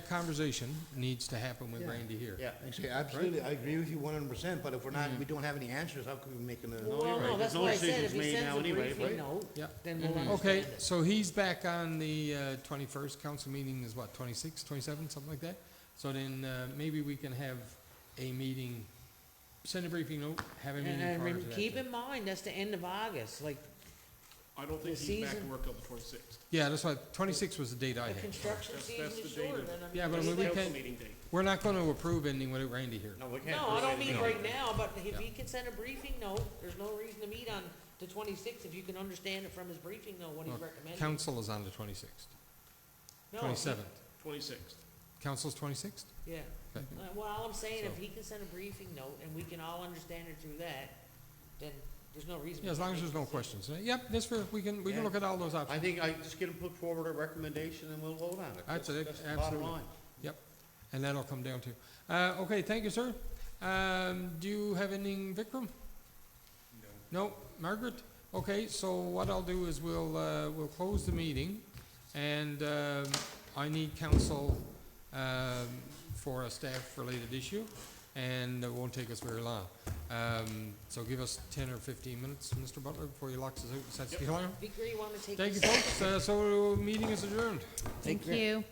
conversation needs to happen with Randy here. Yeah. Actually, absolutely, I agree with you 100%, but if we're not, we don't have any answers, how can we make an? Well, you're right. no, that's There's no why I said decisions if he made sends now a anyway, briefing right? note, Yeah. then we'll understand Okay, it. so he's back on the 21st, council meeting is what, 26, 27, something like that? So then maybe we can have a meeting, send a briefing note, have a meeting And prior to that. keep in mind, that's the end of August, like, I don't think The he's back to season- work till the 26th. Yeah, that's why, 26 was the date I the had. construction That's season the is date short, of- and I mean. Yeah, but it's we like- Council can't- meeting date. We're not gonna approve anything without Randy here. No, we can't. No, I don't mean No. right now, but if Yeah. he can send a briefing note, there's no reason to meet on the 26th, if you can understand it from his briefing note, what he's Well, recommending. Council is on the 26th, No, 27th. 26th. Council's 26th? Yeah, Okay. well, all I'm saying, if So- he can send a briefing note, and we can all understand it through that, then there's no reason. Yeah, as we long can't as there's make no a decision. questions. Yep, that's fair, we can Yeah. look at all those I options. think I just get him put forward a recommendation and we'll vote on it. That's it, the bottom absolutely. line. And that'll come down to, okay, thank you, sir. Do you have anything, Vikram? No. Margaret? Okay, so what I'll do is we'll close the meeting, and, I need counsel, for a staff-related issue, and it won't take us very long. So give us 10 or 15 minutes, Mr. Butler, before he locks us out and sets the alarm. Victor, you wanna take Thank you, this? folks, so meeting is adjourned. Thank you.